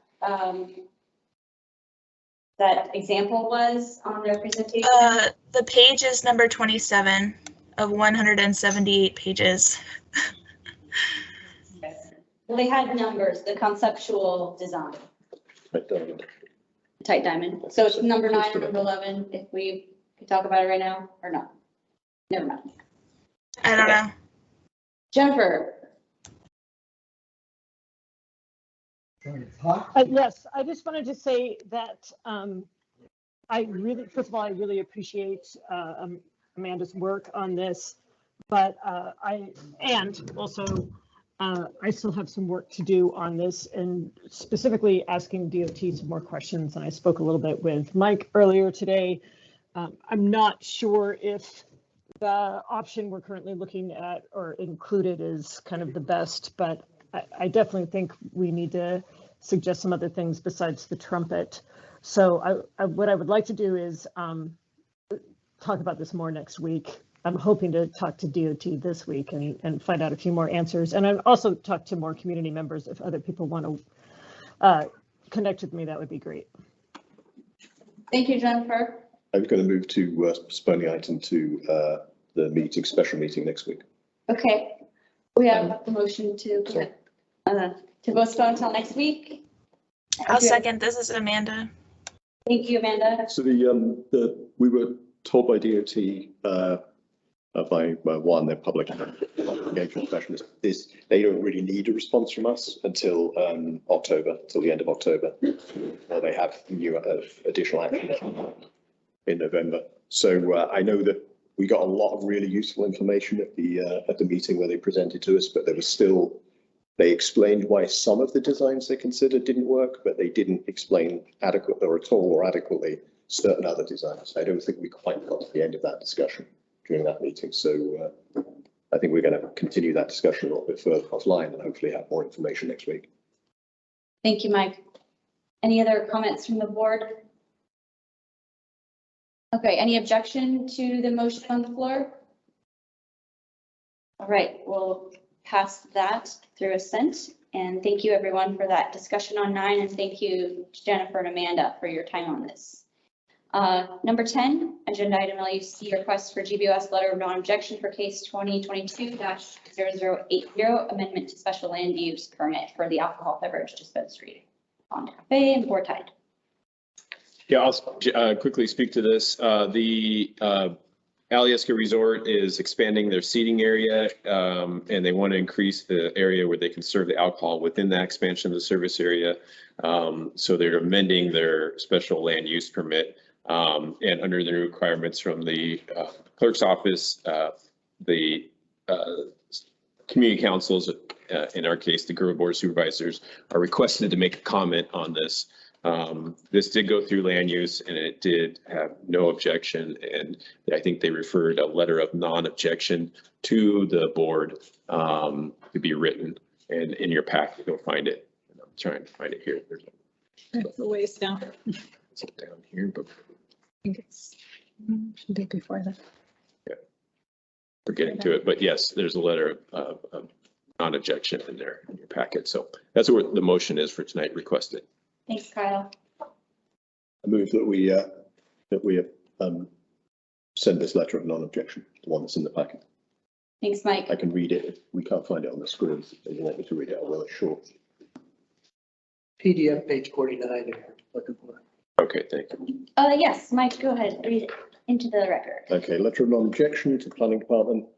that example was on their presentation? The page is number 27 of 178 pages. Well, they had numbers, the conceptual design. Tight diamond. So it's number 9 and number 11, if we could talk about it right now, or not? Never mind. I don't know. Jennifer. Yes, I just wanted to say that first of all, I really appreciate Amanda's work on this, but I still have some work to do on this, and specifically asking DOT some more questions. And I spoke a little bit with Mike earlier today. I'm not sure if the option we're currently looking at or included is kind of the best, but I definitely think we need to suggest some other things besides the trumpet. So what I would like to do is talk about this more next week. I'm hoping to talk to DOT this week and find out a few more answers. And I've also talked to more community members. If other people want to connect with me, that would be great. Thank you, Jennifer. I'm going to move to postpone the item to the special meeting next week. Okay. We have a motion to postpone until next week. I'll second. This is Amanda. Thank you, Amanda. So we were told by DOT by their public engagement specialist, they don't really need a response from us until October, till the end of October, or they have additional action in November. So I know that we got a lot of really useful information at the meeting where they presented to us, but there was still, they explained why some of the designs they considered didn't work, but they didn't explain adequately or at all or adequately certain other designs. I don't think we quite got to the end of that discussion during that meeting. So I think we're going to continue that discussion a little bit further offline and hopefully have more information next week. Thank you, Mike. Any other comments from the board? Okay, any objection to the motion on the floor? All right, we'll pass that through assent. And thank you everyone for that discussion on 9, and thank you Jennifer and Amanda for your time on this. Number 10, agenda item LUC request for GBOS letter of non-objection for case 2022-0080, amendment to special land use permit for the alcohol beverage dispensary on Cafe and Portide. Yeah, I'll quickly speak to this. The Alyeska Resort is expanding their seating area, and they want to increase the area where they can serve the alcohol within that expansion of the service area. So they're amending their special land use permit. And under the new requirements from the clerk's office, the community councils, in our case, the Girdwood Board of Supervisors, are requested to make a comment on this. This did go through land use and it did have no objection. And I think they referred a letter of non-objection to the board to be written. And in your packet, you'll find it. And I'm trying to find it here. There's It's a ways down. it's down here, but I think it's should be before that. yeah, we're getting to it. But yes, there's a letter of non-objection in there in your packet. So that's what the motion is for tonight requested. Thanks, Kyle. I move that we send this letter of non-objection, the one that's in the packet. Thanks, Mike. I can read it. If we can't find it on the screen, if you want me to read it, I will. It's short. PDF page 49 if you're looking for it. Okay, thank you. Yes, Mike, go ahead, read it into the record. Okay, letter of non-objection to the planning department,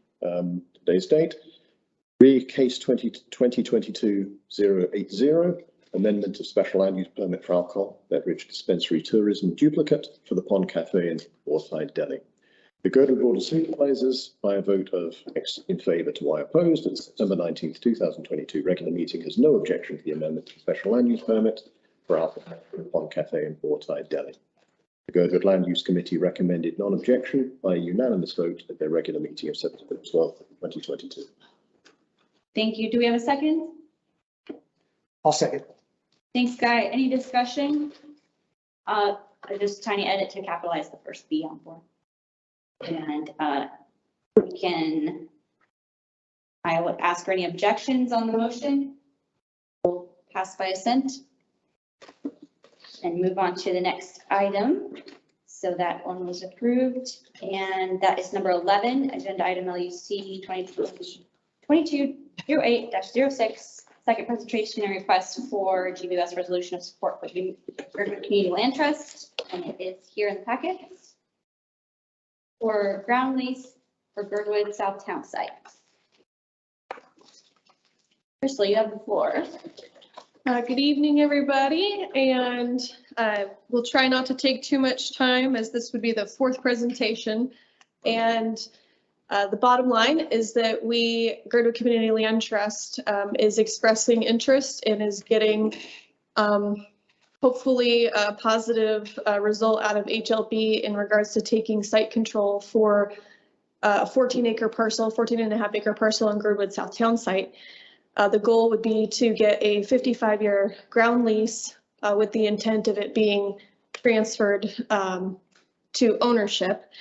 today's date. Case 2022-080, amendment to special land use permit for alcohol beverage dispensary tourism duplicate for the Pond Cafe in Waterside Deli. The Girdwood Board of Supervisors, by a vote of X in favour to Y opposed, at September 19th, 2022 regular meeting has no objection to the amendment to the special land use permit for alcohol for the Pond Cafe in Waterside Deli. The Girdwood Land Use Committee recommended non-objection by unanimous vote at their regular meeting of September 12th, 2022. Thank you. Do we have a second? I'll second. Thanks, Guy. Any discussion? Just tiny edit to capitalize the first B on board. And I would ask for any objections on the motion. We'll pass by assent and move on to the next item. So that one was approved, and that is number 11, agenda item LUC 2208-06, second presentation and request for GBS resolution of support for Girdwood Community Land Trust, and it is here in the packet for ground lease for Girdwood Southtown site. Crystal, you have the floor. Good evening, everybody, and we'll try not to take too much time as this would be the fourth presentation. And the bottom line is that Girdwood Community Land Trust is expressing interest and is getting hopefully a positive result out of HLB in regards to taking site control for a 14-acre parcel, 14.5-acre parcel in Girdwood Southtown site. The goal would be to get a 55-year girdwood lease with the intent of it being transferred to ownership.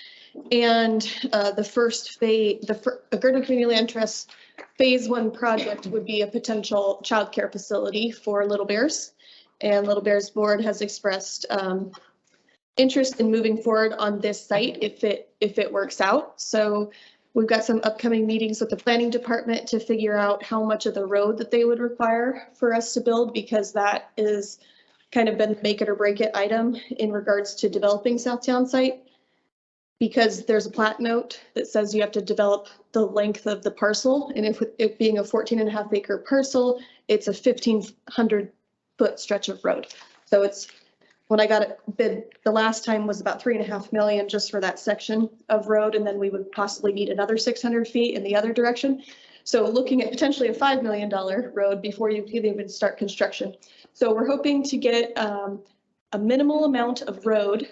And the first phase, the Girdwood Community Land Trust Phase 1 project would be a potential childcare facility for Little Bears. And Little Bears Board has expressed interest in moving forward on this site if it works out. So we've got some upcoming meetings with the planning department to figure out how much of the road that they would require for us to build, because that is kind of been make it or break it item in regards to developing Southtown site. Because there's a plat note that says you have to develop the length of the parcel. And if it being a 14.5-acre parcel, it's a 1,500-foot stretch of road. So it's, when I got it bid the last time was about $3.5 million just for that section of road. And then we would possibly need another 600 feet in the other direction. So looking at potentially a $5 million road before you can even start construction. So we're hoping to get a minimal amount of road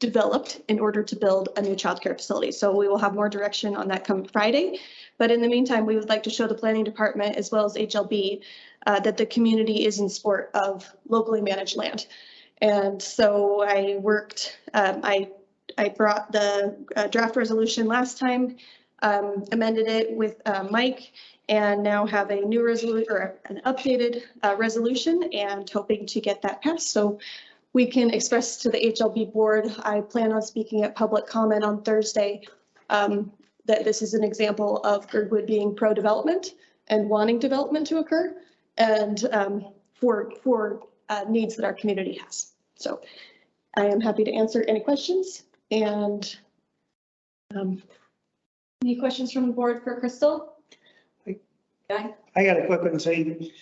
developed in order to build a new childcare facility. So we will have more direction on that come Friday. But in the meantime, we would like to show the planning department as well as HLB that the community is in support of locally managed land. And so I worked, I brought the draft resolution last time, amended it with Mike, and now have a new resolution or an updated resolution and hoping to get that passed. So we can express to the HLB board, I plan on speaking at public comment on Thursday, that this is an example of Girdwood being pro-development and wanting development to occur, and for needs that our community has. So I am happy to answer any questions. And any questions from the board for Crystal? I got a quick one. Say,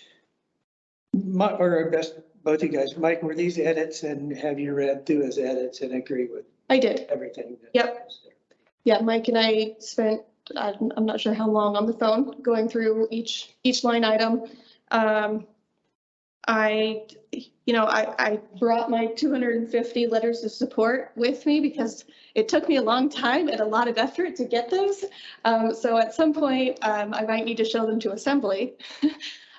or best, both you guys, Mike, were these edits, and have you read through his edits and agree with? I did. Everything? Yep. Yeah, Mike and I spent, I'm not sure how long on the phone going through each line item. I brought my 250 letters of support with me because it took me a long time and a lot of effort to get those. So at some point, I might need to show them to Assembly.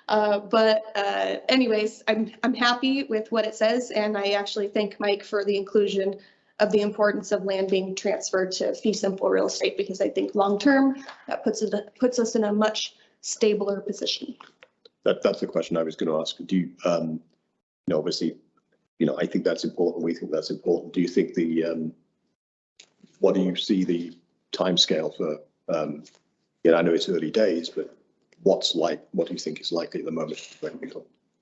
Anyways, I'm happy with what it says, and I actually thank Mike for the inclusion of the importance of land being transferred to fee simple real estate, because I think long-term that puts us in a much stabler position. That's the question I was going to ask. Do you, obviously, I think that's important. We think that's important. Do you think what do you see the timescale for? I know it's early days, but what do you think is likely at the moment?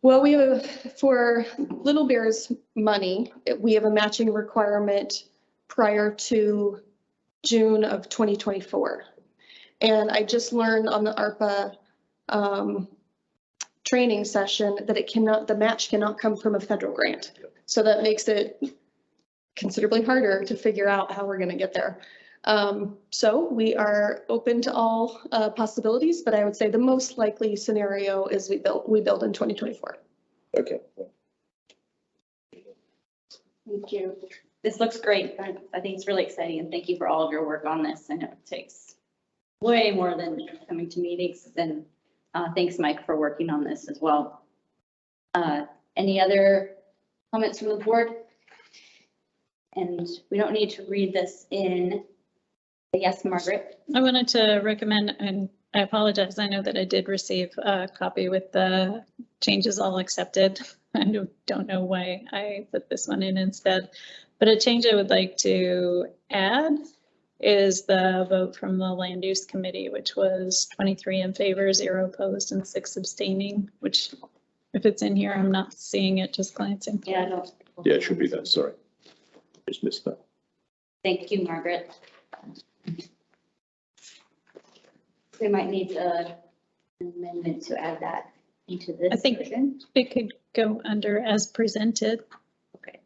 Well, we have, for Little Bear's money, we have a matching requirement prior to June of 2024. And I just learned on the ARPA training session that the match cannot come from a federal grant. So that makes it considerably harder to figure out how we're going to get there. So we are open to all possibilities, but I would say the most likely scenario is we build in 2024. Okay. Thank you. This looks great. I think it's really exciting, and thank you for all of your work on this. I know it takes way more than coming to meetings, and thanks, Mike, for working on this as well. Any other comments from the board? And we don't need to read this in. Yes, Margaret. I wanted to recommend, and I apologize, I know that I did receive a copy with the changes all accepted. I don't know why I put this one in instead, but a change I would like to add is the vote from the Land Use Committee, which was 23 in favor, 0 opposed, and 6 abstaining, which if it's in here, I'm not seeing it, just glancing. Yeah, no. Yeah, it should be that, sorry. Just missed that. Thank you, Margaret. We might need an amendment to add that into this. I think version. it could go under as presented. Okay.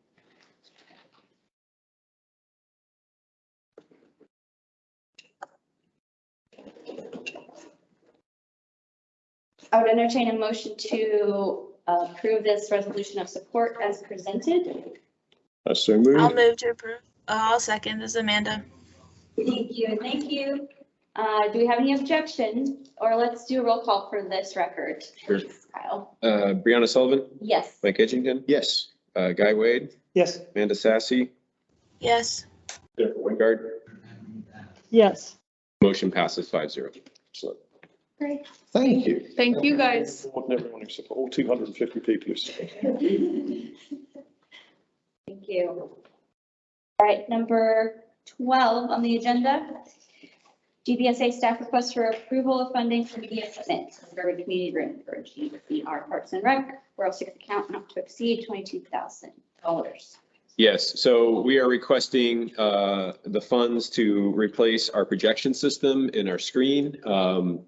I would entertain a motion to approve this resolution of support as presented. So moved. I'll move to approve. I'll second. This is Amanda. Thank you, thank you. Do we have any objections? Or let's do a roll call for this record. Sure. Kyle? Brianna Sullivan, Yes. Mike Edgington, Yes. Guy Wade, Yes. Amanda Sassy, Yes. Jennifer Wingard. Yes. Motion passes 5-0. Excellent. Great. Thank you. Thank you, guys. And everyone except all 250 people. Thank you. All right, number 12 on the agenda. GBSA staff request for approval of funding for media equipment for a community room for GBR Parks and Rec, 406 account not to exceed $22,000. Yes, so we are requesting the funds to replace our projection system in our screen.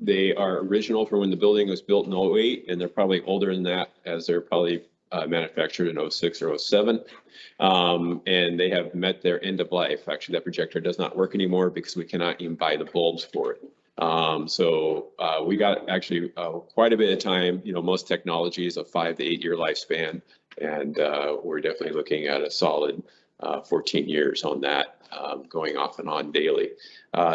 They are original from when the building was built in 08, and they're probably older than that as they're probably manufactured in 06 or 07. And they have met their end of life. Actually, that projector does not work anymore because we cannot even buy the bulbs for it. So we got actually quite a bit of time. You know, most technology is a 5 to 8 year lifespan. And we're definitely looking at a solid 14 years on that, going off and on daily.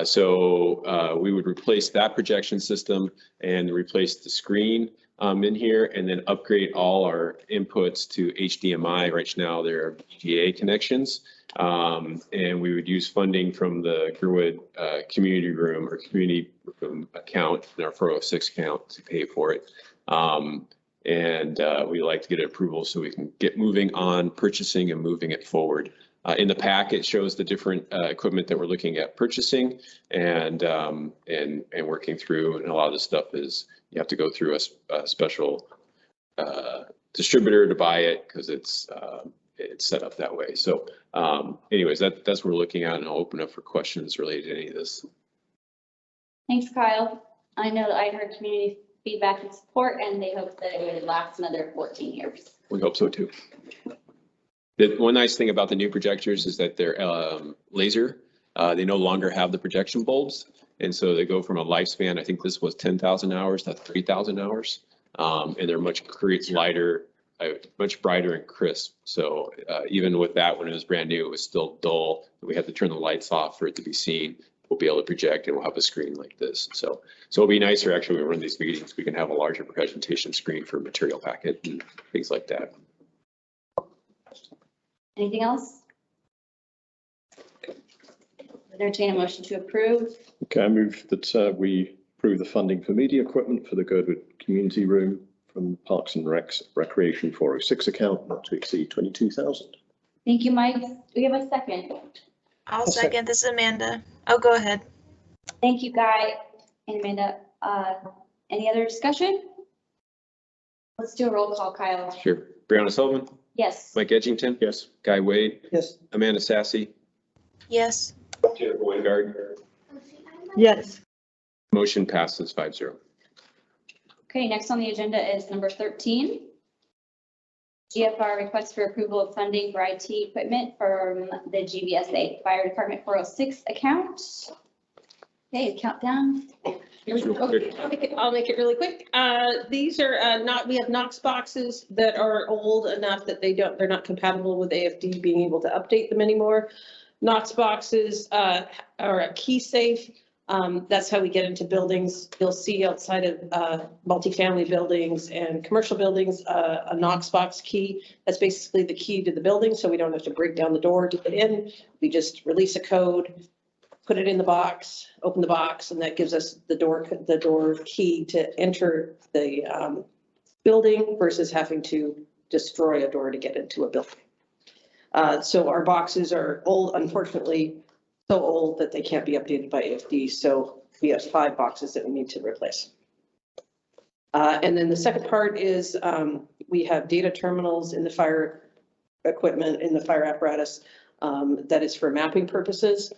So we would replace that projection system and replace the screen in here, and then upgrade all our inputs to HDMI. Right now, there are VGA connections, and we would use funding from the Girdwood community room or community room account in our 406 account to pay for it. And we'd like to get approval so we can get moving on purchasing and moving it forward. In the pack, it shows the different equipment that we're looking at purchasing and working through. And a lot of this stuff is you have to go through a special distributor to buy it because it's set up that way. So anyways, that's what we're looking at, and I'll open up for questions related to any of this. Thanks, Kyle. I know that I heard community feedback and support, and they hope that it would last another 14 years. We hope so too. The one nice thing about the new projectors is that they're laser. They no longer have the projection bulbs. And so they go from a lifespan, I think this was 10,000 hours to 3,000 hours. And they're much lighter, much brighter and crisp. So even with that, when it was brand new, it was still dull. We had to turn the lights off for it to be seen. We'll be able to project and we'll have a screen like this. So it'll be nicer actually when we run these meetings, we can have a larger presentation screen for material packet and things like that. Anything else? Entertain a motion to approve. Okay, I move that we approve the funding for media equipment for the Girdwood community room from Parks and Recreation 406 account not to exceed 22,000. Thank you, Mike. Do we have a second? I'll second. This is Amanda. Oh, go ahead. Thank you, Guy and Amanda. Any other discussion? Let's do a roll call, Kyle. Sure. Brianna Sullivan? Yes. Mike Edgington? Yes. Guy Wade? Yes. Amanda Sassy? Yes. Jennifer Wingard? Yes. Motion passes 5-0. Okay, next on the agenda is number 13. GFR request for approval of funding for IT equipment from the GBSA Fire Department 406 account. Okay, countdown. I'll make it really quick. These are we have Knox boxes that are old enough that they're not compatible with AFD being able to update them anymore. Knox boxes are a key safe That's how we get into buildings. You'll see outside of multifamily buildings and commercial buildings, a Knox box key. That's basically the key to the building, so we don't have to break down the door to get in. We just release a code, put it in the box, open the box, and that gives us the door key to enter the building versus having to destroy a door to get into a building. So our boxes are old, unfortunately, so old that they can't be updated by AFD. So we have 5 boxes that we need to replace. And then the second part is we have data terminals in the fire equipment, in the fire apparatus. That is for mapping purposes.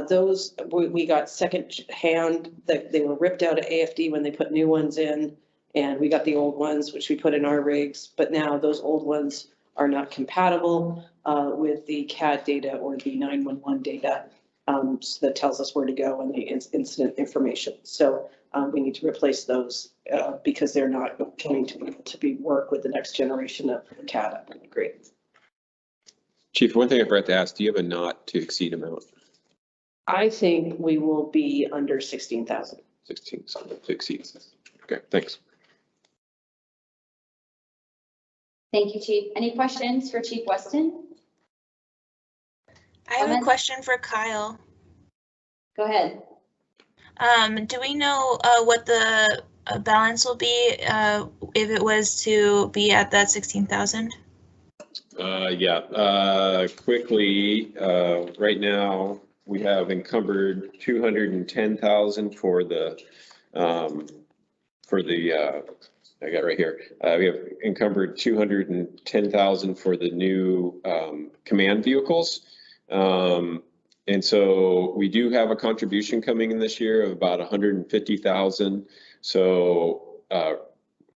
Those we got second hand, that they were ripped out of AFD when they put new ones in, and we got the old ones, which we put in our rigs, but now those old ones are not compatible with the CAD data or the 911 data so that tells us where to go and the incident information. So we need to replace those because they're not going to be able to work with the next generation of CAD upgrade. Chief, one thing I forgot to ask, do you have a not to exceed amount? I think we will be under 16,000. 16, so to exceed. Okay, thanks. Thank you, Chief. Any questions for Chief Weston? I have a question for Kyle. Go ahead. Do we know what the balance will be if it was to be at that 16,000? Yeah, quickly, right now we have encumbered 210,000 for the, I got right here. We have encumbered 210,000 for the new command vehicles. And so we do have a contribution coming in this year of about 150,000. So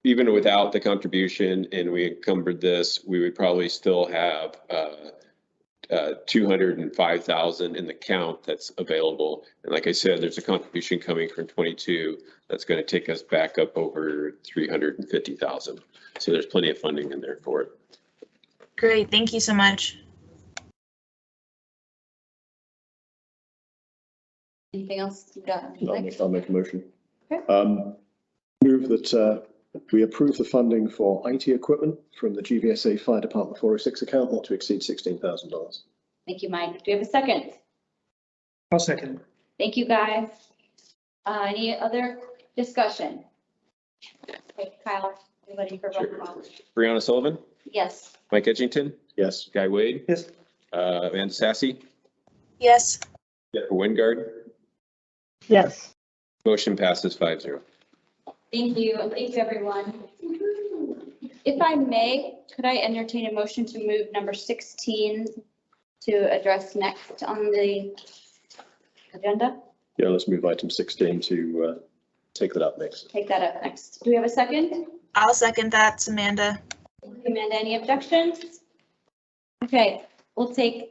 even without the contribution and we encumbered this, we would probably still have 205,000 in the count that's available. And like I said, there's a contribution coming from 22 that's going to take us back up over 350,000. So there's plenty of funding in there for it. Great, thank you so much. Anything else you got? I'll make a motion. Okay. Move that we approve the funding for IT equipment from the GVSA Fire Department 406 account not to exceed $16,000. Thank you, Mike. Do we have a second? I'll second. Thank you, guys. Any other discussion? Okay, Kyle, you ready for roll call? Brianna Sullivan, Yes. Mike Edgington, Yes. Guy Wade, Yes. Amanda Sassy, Yes. Jennifer Wingard. Yes. Motion passes 5-0. Thank you. Thank you, everyone. If I may, could I entertain a motion to move number 16 to address next on the agenda? Yeah, let's move item 16 to take that up next. Take that up next. Do we have a second? I'll second that, it's Amanda. Amanda, any objections? Okay, we'll take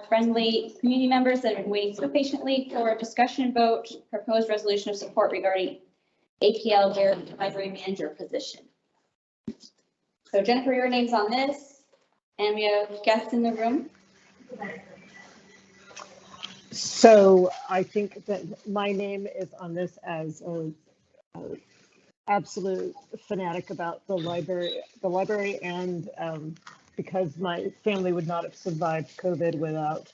friendly community members that have been waiting so patiently for a discussion vote, proposed resolution of support regarding APL Garrett Library Manager position. So Jennifer, your name's on this, and we have guests in the room. So I think that my name is on this as a absolute fanatic about the library, and because my family would not have survived COVID without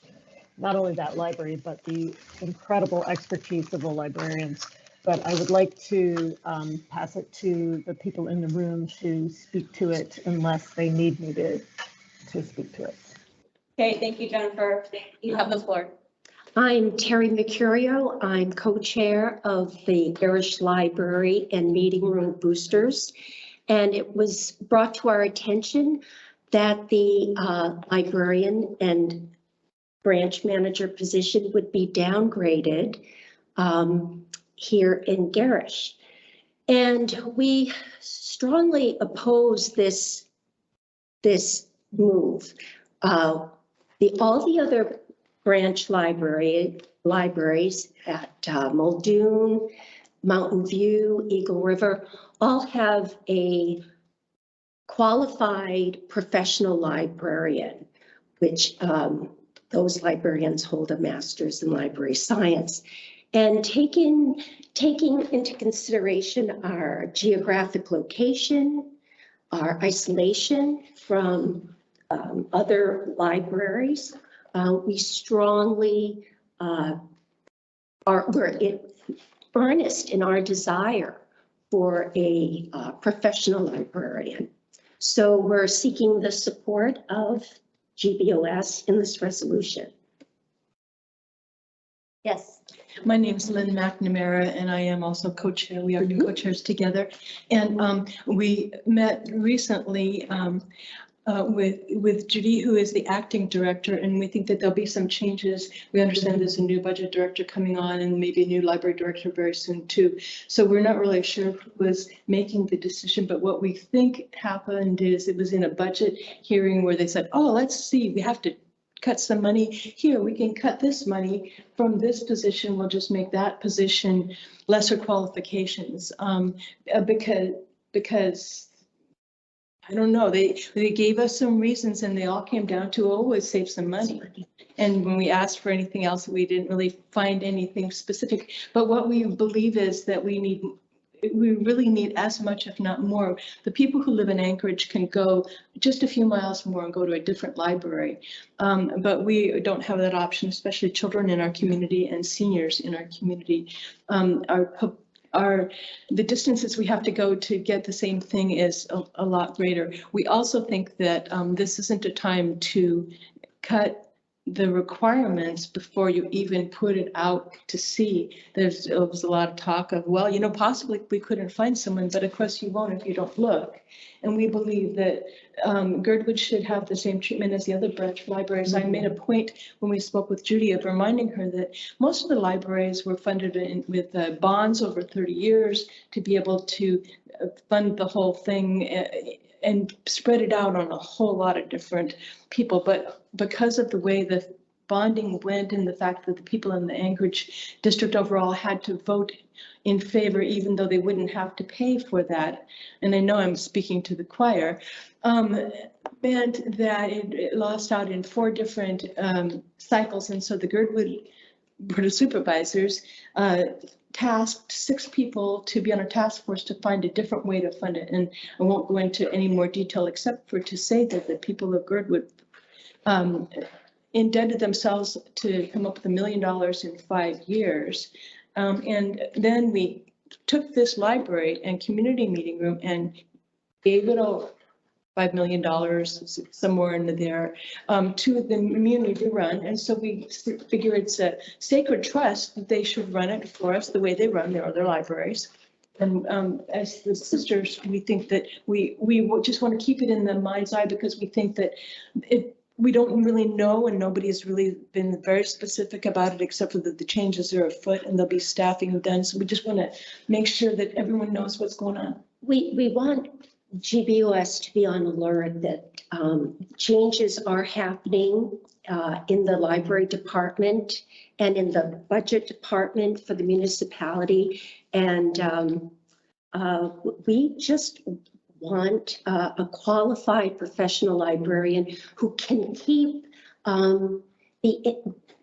not only that library, but the incredible expertise of the librarians. But I would like to pass it to the people in the room to speak to it unless they need me to speak to it. Okay, thank you, Jennifer. You have the floor. I'm Terry Mercurio. I'm co-chair of the Parish Library and Meeting Room Boosters. And it was brought to our attention that the librarian and branch manager position would be downgraded here in Garish. And we strongly oppose this move. All the other branch libraries at Muldoon, Mountain View, Eagle River, all have a qualified professional librarian, which those librarians hold a master's in library science. And taking into consideration our geographic location, our isolation from other libraries, we strongly we're earnest in our desire for a professional librarian. So we're seeking the support of GBOS in this resolution. Yes. My name is Lynn McNamara, and I am also co-chair. We are co-chairs together. And we met recently with Judy, who is the acting director, and we think that there'll be some changes. We understand there's a new budget director coming on and maybe a new library director very soon too. So we're not really sure who was making the decision, but what we think happened is it was in a budget hearing where they said, oh, let's see, we have to cut some money here. We can cut this money from this position. We'll just make that position lesser qualifications because I don't know, they gave us some reasons and they all came down to, oh, it saves some money. And when we asked for anything else, we didn't really find anything specific. But what we believe is that we really need as much, if not more. The people who live in Anchorage can go just a few miles more and go to a different library. But we don't have that option, especially children in our community and seniors in our community. The distances we have to go to get the same thing is a lot greater. We also think that this isn't a time to cut the requirements before you even put it out to see. There was a lot of talk of, well, you know, possibly we couldn't find someone, but of course you won't if you don't look. And we believe that Girdwood should have the same treatment as the other branch libraries. I made a point when we spoke with Judy of reminding her that most of the libraries were funded with bonds over 30 years to be able to fund the whole thing and spread it out on a whole lot of different people. But because of the way the bonding went and the fact that the people in the Anchorage district overall had to vote in favor, even though they wouldn't have to pay for that, and I know I'm speaking to the choir, meant that it lost out in 4 different cycles. And so the Girdwood Board of Supervisors tasked 6 people to be on a task force to find a different way to fund it. And I won't go into any more detail except for to say that the people of Girdwood indebted themselves to come up with $1 million in 5 years. And then we took this library and community meeting room and gave it all $5 million, somewhere in there, to the community to run. And so we figure it's a sacred trust that they should run it for us the way they run their other libraries. And as the sisters, we think that we just want to keep it in the mind's eye because we think that we don't really know, and nobody has really been very specific about it except for the changes are afoot and there'll be staffing done. So we just want to make sure that everyone knows what's going on. We want GBOS to be on alert that changes are happening in the library department and in the budget department for the municipality. And we just want a qualified professional librarian who can keep the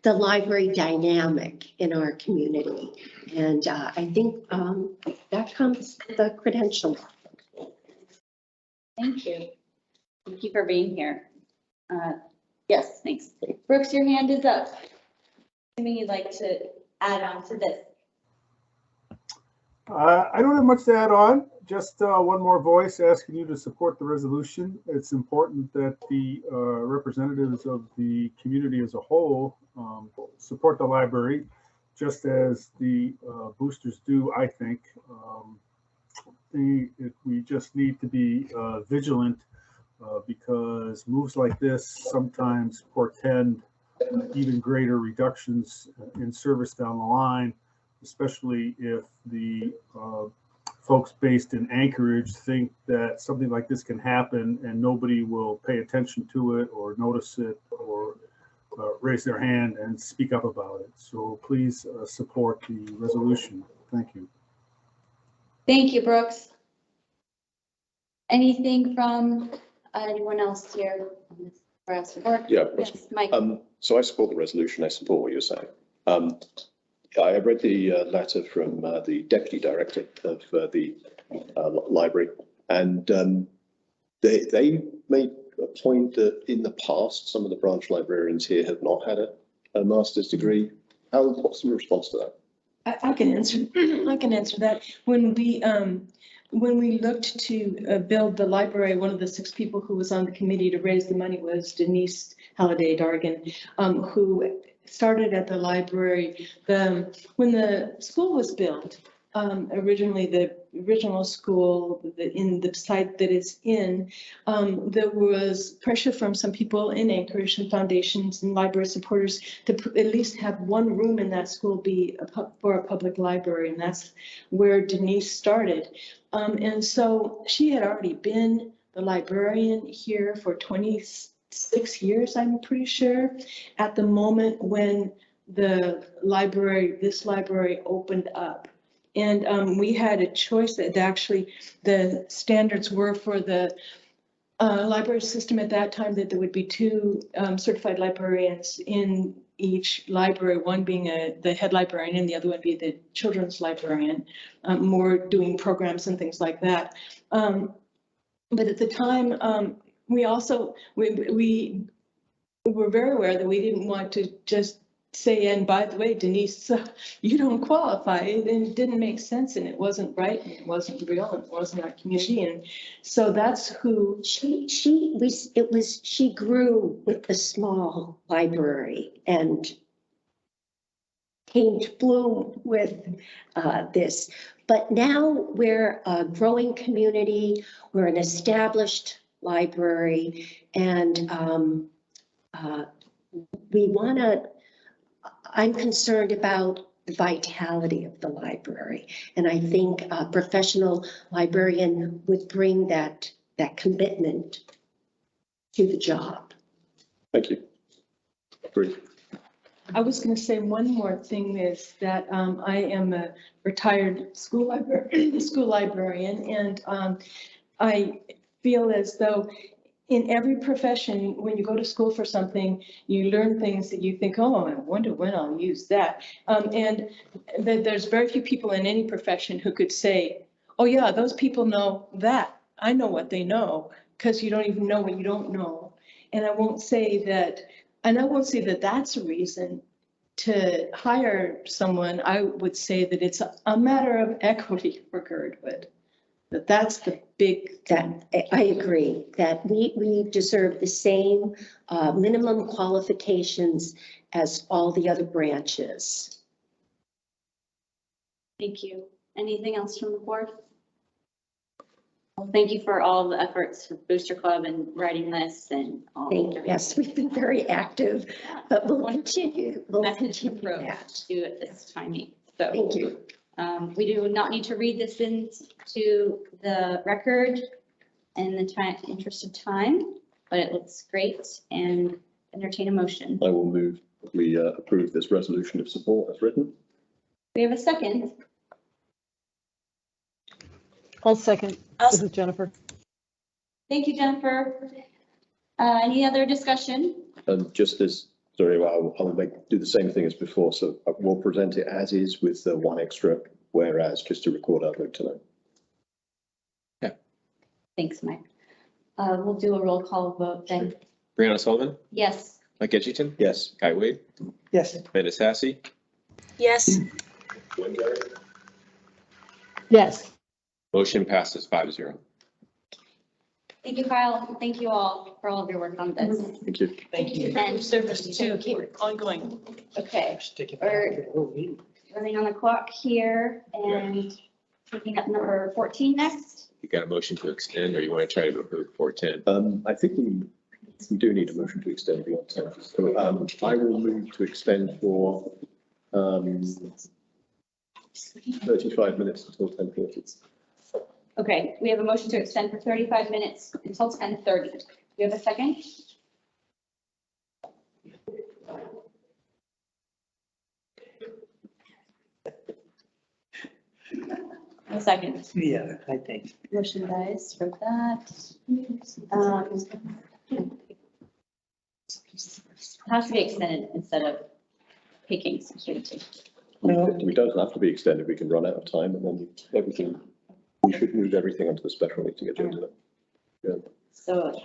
library dynamic in our community. And I think that comes with the credential. Thank you. Thank you for being here. Yes, thanks. Brooks, your hand is up. Assuming you'd like to add on to this. I don't have much to add on. Just one more voice asking you to support the resolution. It's important that the representatives of the community as a whole support the library, just as the boosters do, I think. We just need to be vigilant because moves like this sometimes portend even greater reductions in service down the line, especially if the folks based in Anchorage think that something like this can happen and nobody will pay attention to it or notice it or raise their hand and speak up about it. So please support the resolution. Thank you. Thank you, Brooks. Anything from anyone else here? Yeah. Yes, Mike. So I support the resolution. I support what you're saying. I read the letter from the deputy director of the library, and they made a point that in the past, some of the branch librarians here have not had a master's degree. What's the response to that? I can answer, I can answer that. When we looked to build the library, one of the 6 people who was on the committee to raise the money was Denise Halliday Dargan, who started at the library. When the school was built, originally the original school in the site that it's in, there was pressure from some people in Anchorage and foundations and library supporters to at least have one room in that school be for a public library, and that's where Denise started. And so she had already been the librarian here for 26 years, I'm pretty sure, at the moment when the library, this library opened up. And we had a choice that actually the standards were for the library system at that time that there would be 2 certified librarians in each library, one being the head librarian and the other one be the children's librarian, more doing programs and things like that. But at the time, we also, we were very aware that we didn't want to just say, and by the way, Denise, you don't qualify. It didn't make sense, and it wasn't right, and it wasn't real, and it wasn't our community. And so that's who she grew with a small library and came to bloom with this. But now we're a growing community, we're an established library, and we want to, I'm concerned about the vitality of the library. And I think a professional librarian would bring that commitment to the job. Thank you. Great. I was going to say one more thing is that I am a retired school librarian, and I feel as though in every profession, when you go to school for something, you learn things that you think, oh, I wonder when I'll use that. And there's very few people in any profession who could say, oh yeah, those people know that. I know what they know, because you don't even know what you don't know. And I won't say that, that's a reason to hire someone. I would say that it's a matter of equity for Girdwood. That's the big thing. I agree that we deserve the same minimum qualifications as all the other branches. Thank you. Anything else from the board? Well, thank you for all the efforts for Booster Club and writing this and all. Yes, we've been very active, but we'll continue. We'll continue that. Do at this timing. So thank you. We do not need to read this into the record in the interest of time, but it looks great, and entertain a motion. I will move. We approve this resolution of support as written. We have a second. I'll second. This is Jennifer. Thank you, Jennifer. Any other discussion? Just as, sorry, I'll do the same thing as before. So we'll present it as is with one extra whereas, just to record our vote tonight. Yeah. Thanks, Mike. We'll do a roll call vote then. Brianna Sullivan, Yes. Mike Edgington, Yes. Guy Wade, Yes. Amanda Sassy, Yes. Gwen Gary. Yes. Motion passes 5-0. Thank you, Kyle. Thank you all for all of your work on this. Thank you. Thank you. And service to keep ongoing. Okay, we're running on the clock here and taking up number 14 next. You got a motion to extend, or you want to try to go for 410? I think we do need a motion to extend beyond 10. So I will move to extend for 35 minutes until 10:30. Okay, we have a motion to extend for 35 minutes until 10:30. Do you have a second? A second. Yeah, I think. Motion dies for that. It has to be extended instead of taking security. We don't have to be extended. We can run out of time and then everything, we should move everything onto the special meeting agenda. Yeah. So,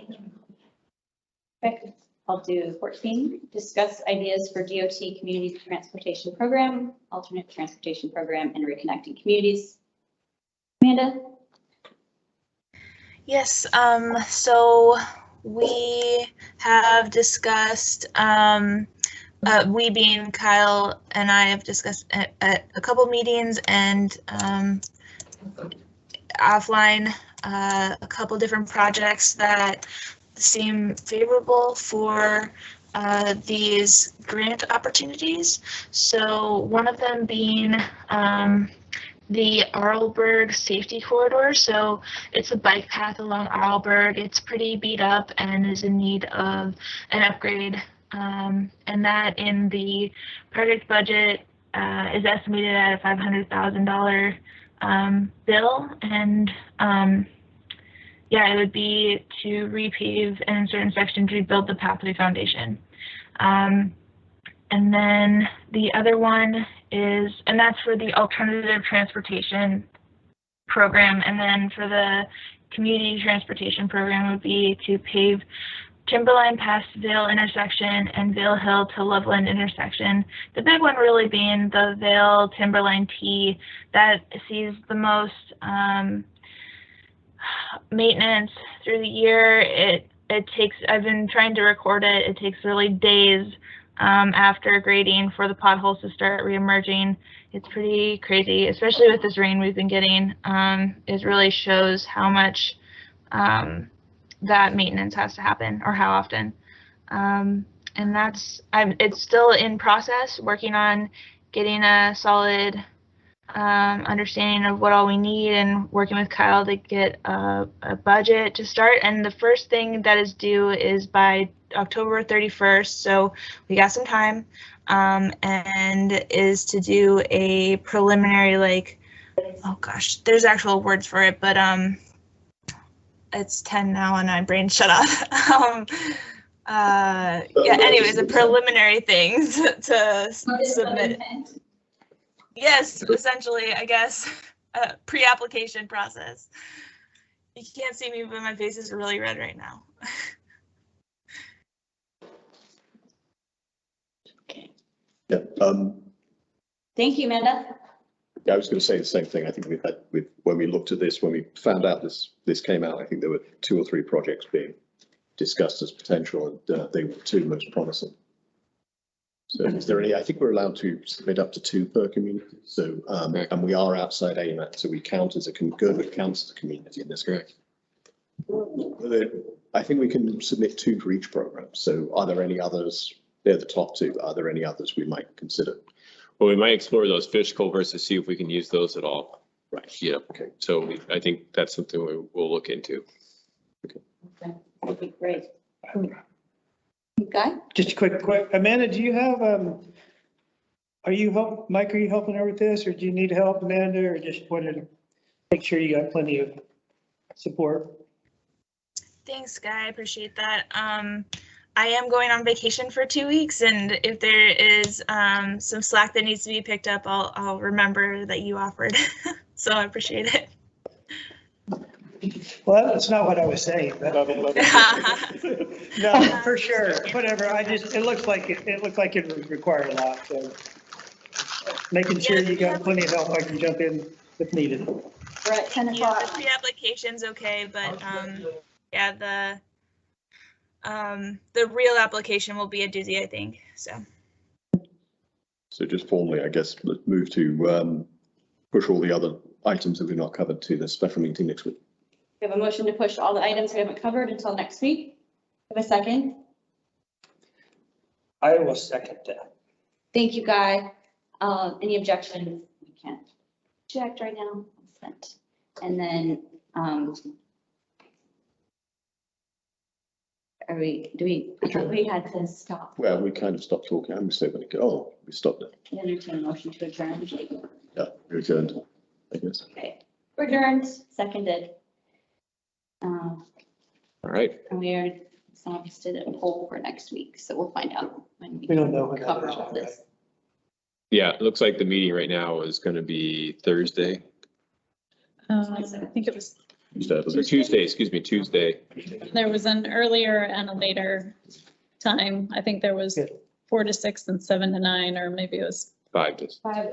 okay, I'll do 14, discuss ideas for DOT Community Transportation Program, alternate transportation program, and reconnecting communities. Amanda? Yes, so we have discussed, we being Kyle and I have discussed at a couple meetings and offline a couple different projects that seem favorable for these grant opportunities. So one of them being the Arlberg Safety Corridor. So it's a bike path along Arlberg. It's pretty beat up and is in need of an upgrade. And that in the project budget is estimated at a $500,000 bill. And yeah, it would be to repave and in certain sections rebuild the pathway foundation. And then the other one is, and that's for the alternative transportation program. And then for the community transportation program would be to pave Timberline past Vale intersection and Vale Hill to Loveland intersection. The big one really being the Vale Timberline T that sees the most maintenance through the year. It takes, I've been trying to record it, it takes really days after grading for the potholes to start reemerging. It's pretty crazy, especially with this rain we've been getting. It really shows how much that maintenance has to happen or how often. And that's, it's still in process, working on getting a solid understanding of what all we need and working with Kyle to get a budget to start. And the first thing that is due is by October 31st. So we got some time, and is to do a preliminary, like, oh gosh, there's actual words for it, but it's 10 now and my brain shut off. Yeah, anyways, a preliminary thing to submit. Yes, essentially, I guess, pre-application process. You can't see me, but my face is really red right now. Okay. Yeah. Thank you, Amanda. Yeah, I was going to say the same thing. I think we've had, when we looked at this, when we found out this came out, I think there were 2 or 3 projects being discussed as potential, and they were 2 most promising. So is there any, I think we're allowed to submit up to 2 per community. So, and we are outside AMAT, so we count as a, Girdwood counts as a community in this. Correct. I think we can submit 2 for each program. So are there any others? They're the top 2. Are there any others we might consider? Well, we might explore those fish culverts to see if we can use those at all. Right. Yeah. Okay. So I think that's something we'll look into. Okay. That'd be great. Guy? Just a quick, Amanda, do you have, Mike, are you helping her with this, or do you need help, Amanda, or just wanted to make sure you got plenty of support? Thanks, Guy. I appreciate that. I am going on vacation for 2 weeks, and if there is some slack that needs to be picked up, I'll remember that you offered. So I appreciate it. Well, that's not what I was saying, but no, for sure. Whatever. It looks like it would require a lot. So making sure you got plenty of help, I can jump in if needed. We're at 10 o'clock. The pre-application's okay, but yeah, the real application will be a doozy, I think. So just formally, I guess, let's move to push all the other items that we've not covered to the special meeting next week. We have a motion to push all the items we haven't covered until next week. Have a second? I will second that. Thank you, Guy. Any objections? We can't object right now. Consent. And then, I thought we had to stop. Well, we kind of stopped talking. I'm so going to go. Oh, we stopped it. Entertain a motion to adjourn. Yeah, we adjourned, I guess. Okay, we're adjourned, seconded. All right. And we are, some of us did a poll for next week, so we'll find out when We don't know when that cover is, all this. Yeah, it looks like the meeting right now is going to be Thursday. I think it was, Tuesday, excuse me, Tuesday. there was an earlier and a later time. I think there was 4 to 6 and 7 to 9, or maybe it was 5 to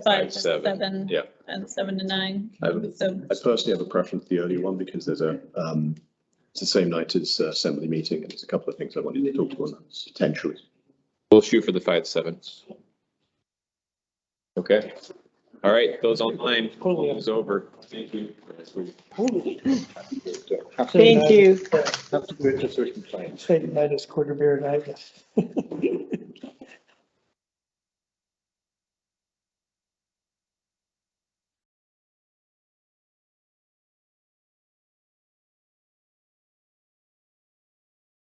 5 to 7 Yeah. and 7 to 9. I So personally have a preference for the early one because there's it's the same night as assembly meeting and there's a couple of things I wanted to talk to on potentially. We'll shoot for the 5 to 7. Okay. All right, those online, is over. Thank you. Thank you. Same night as quarter beer night.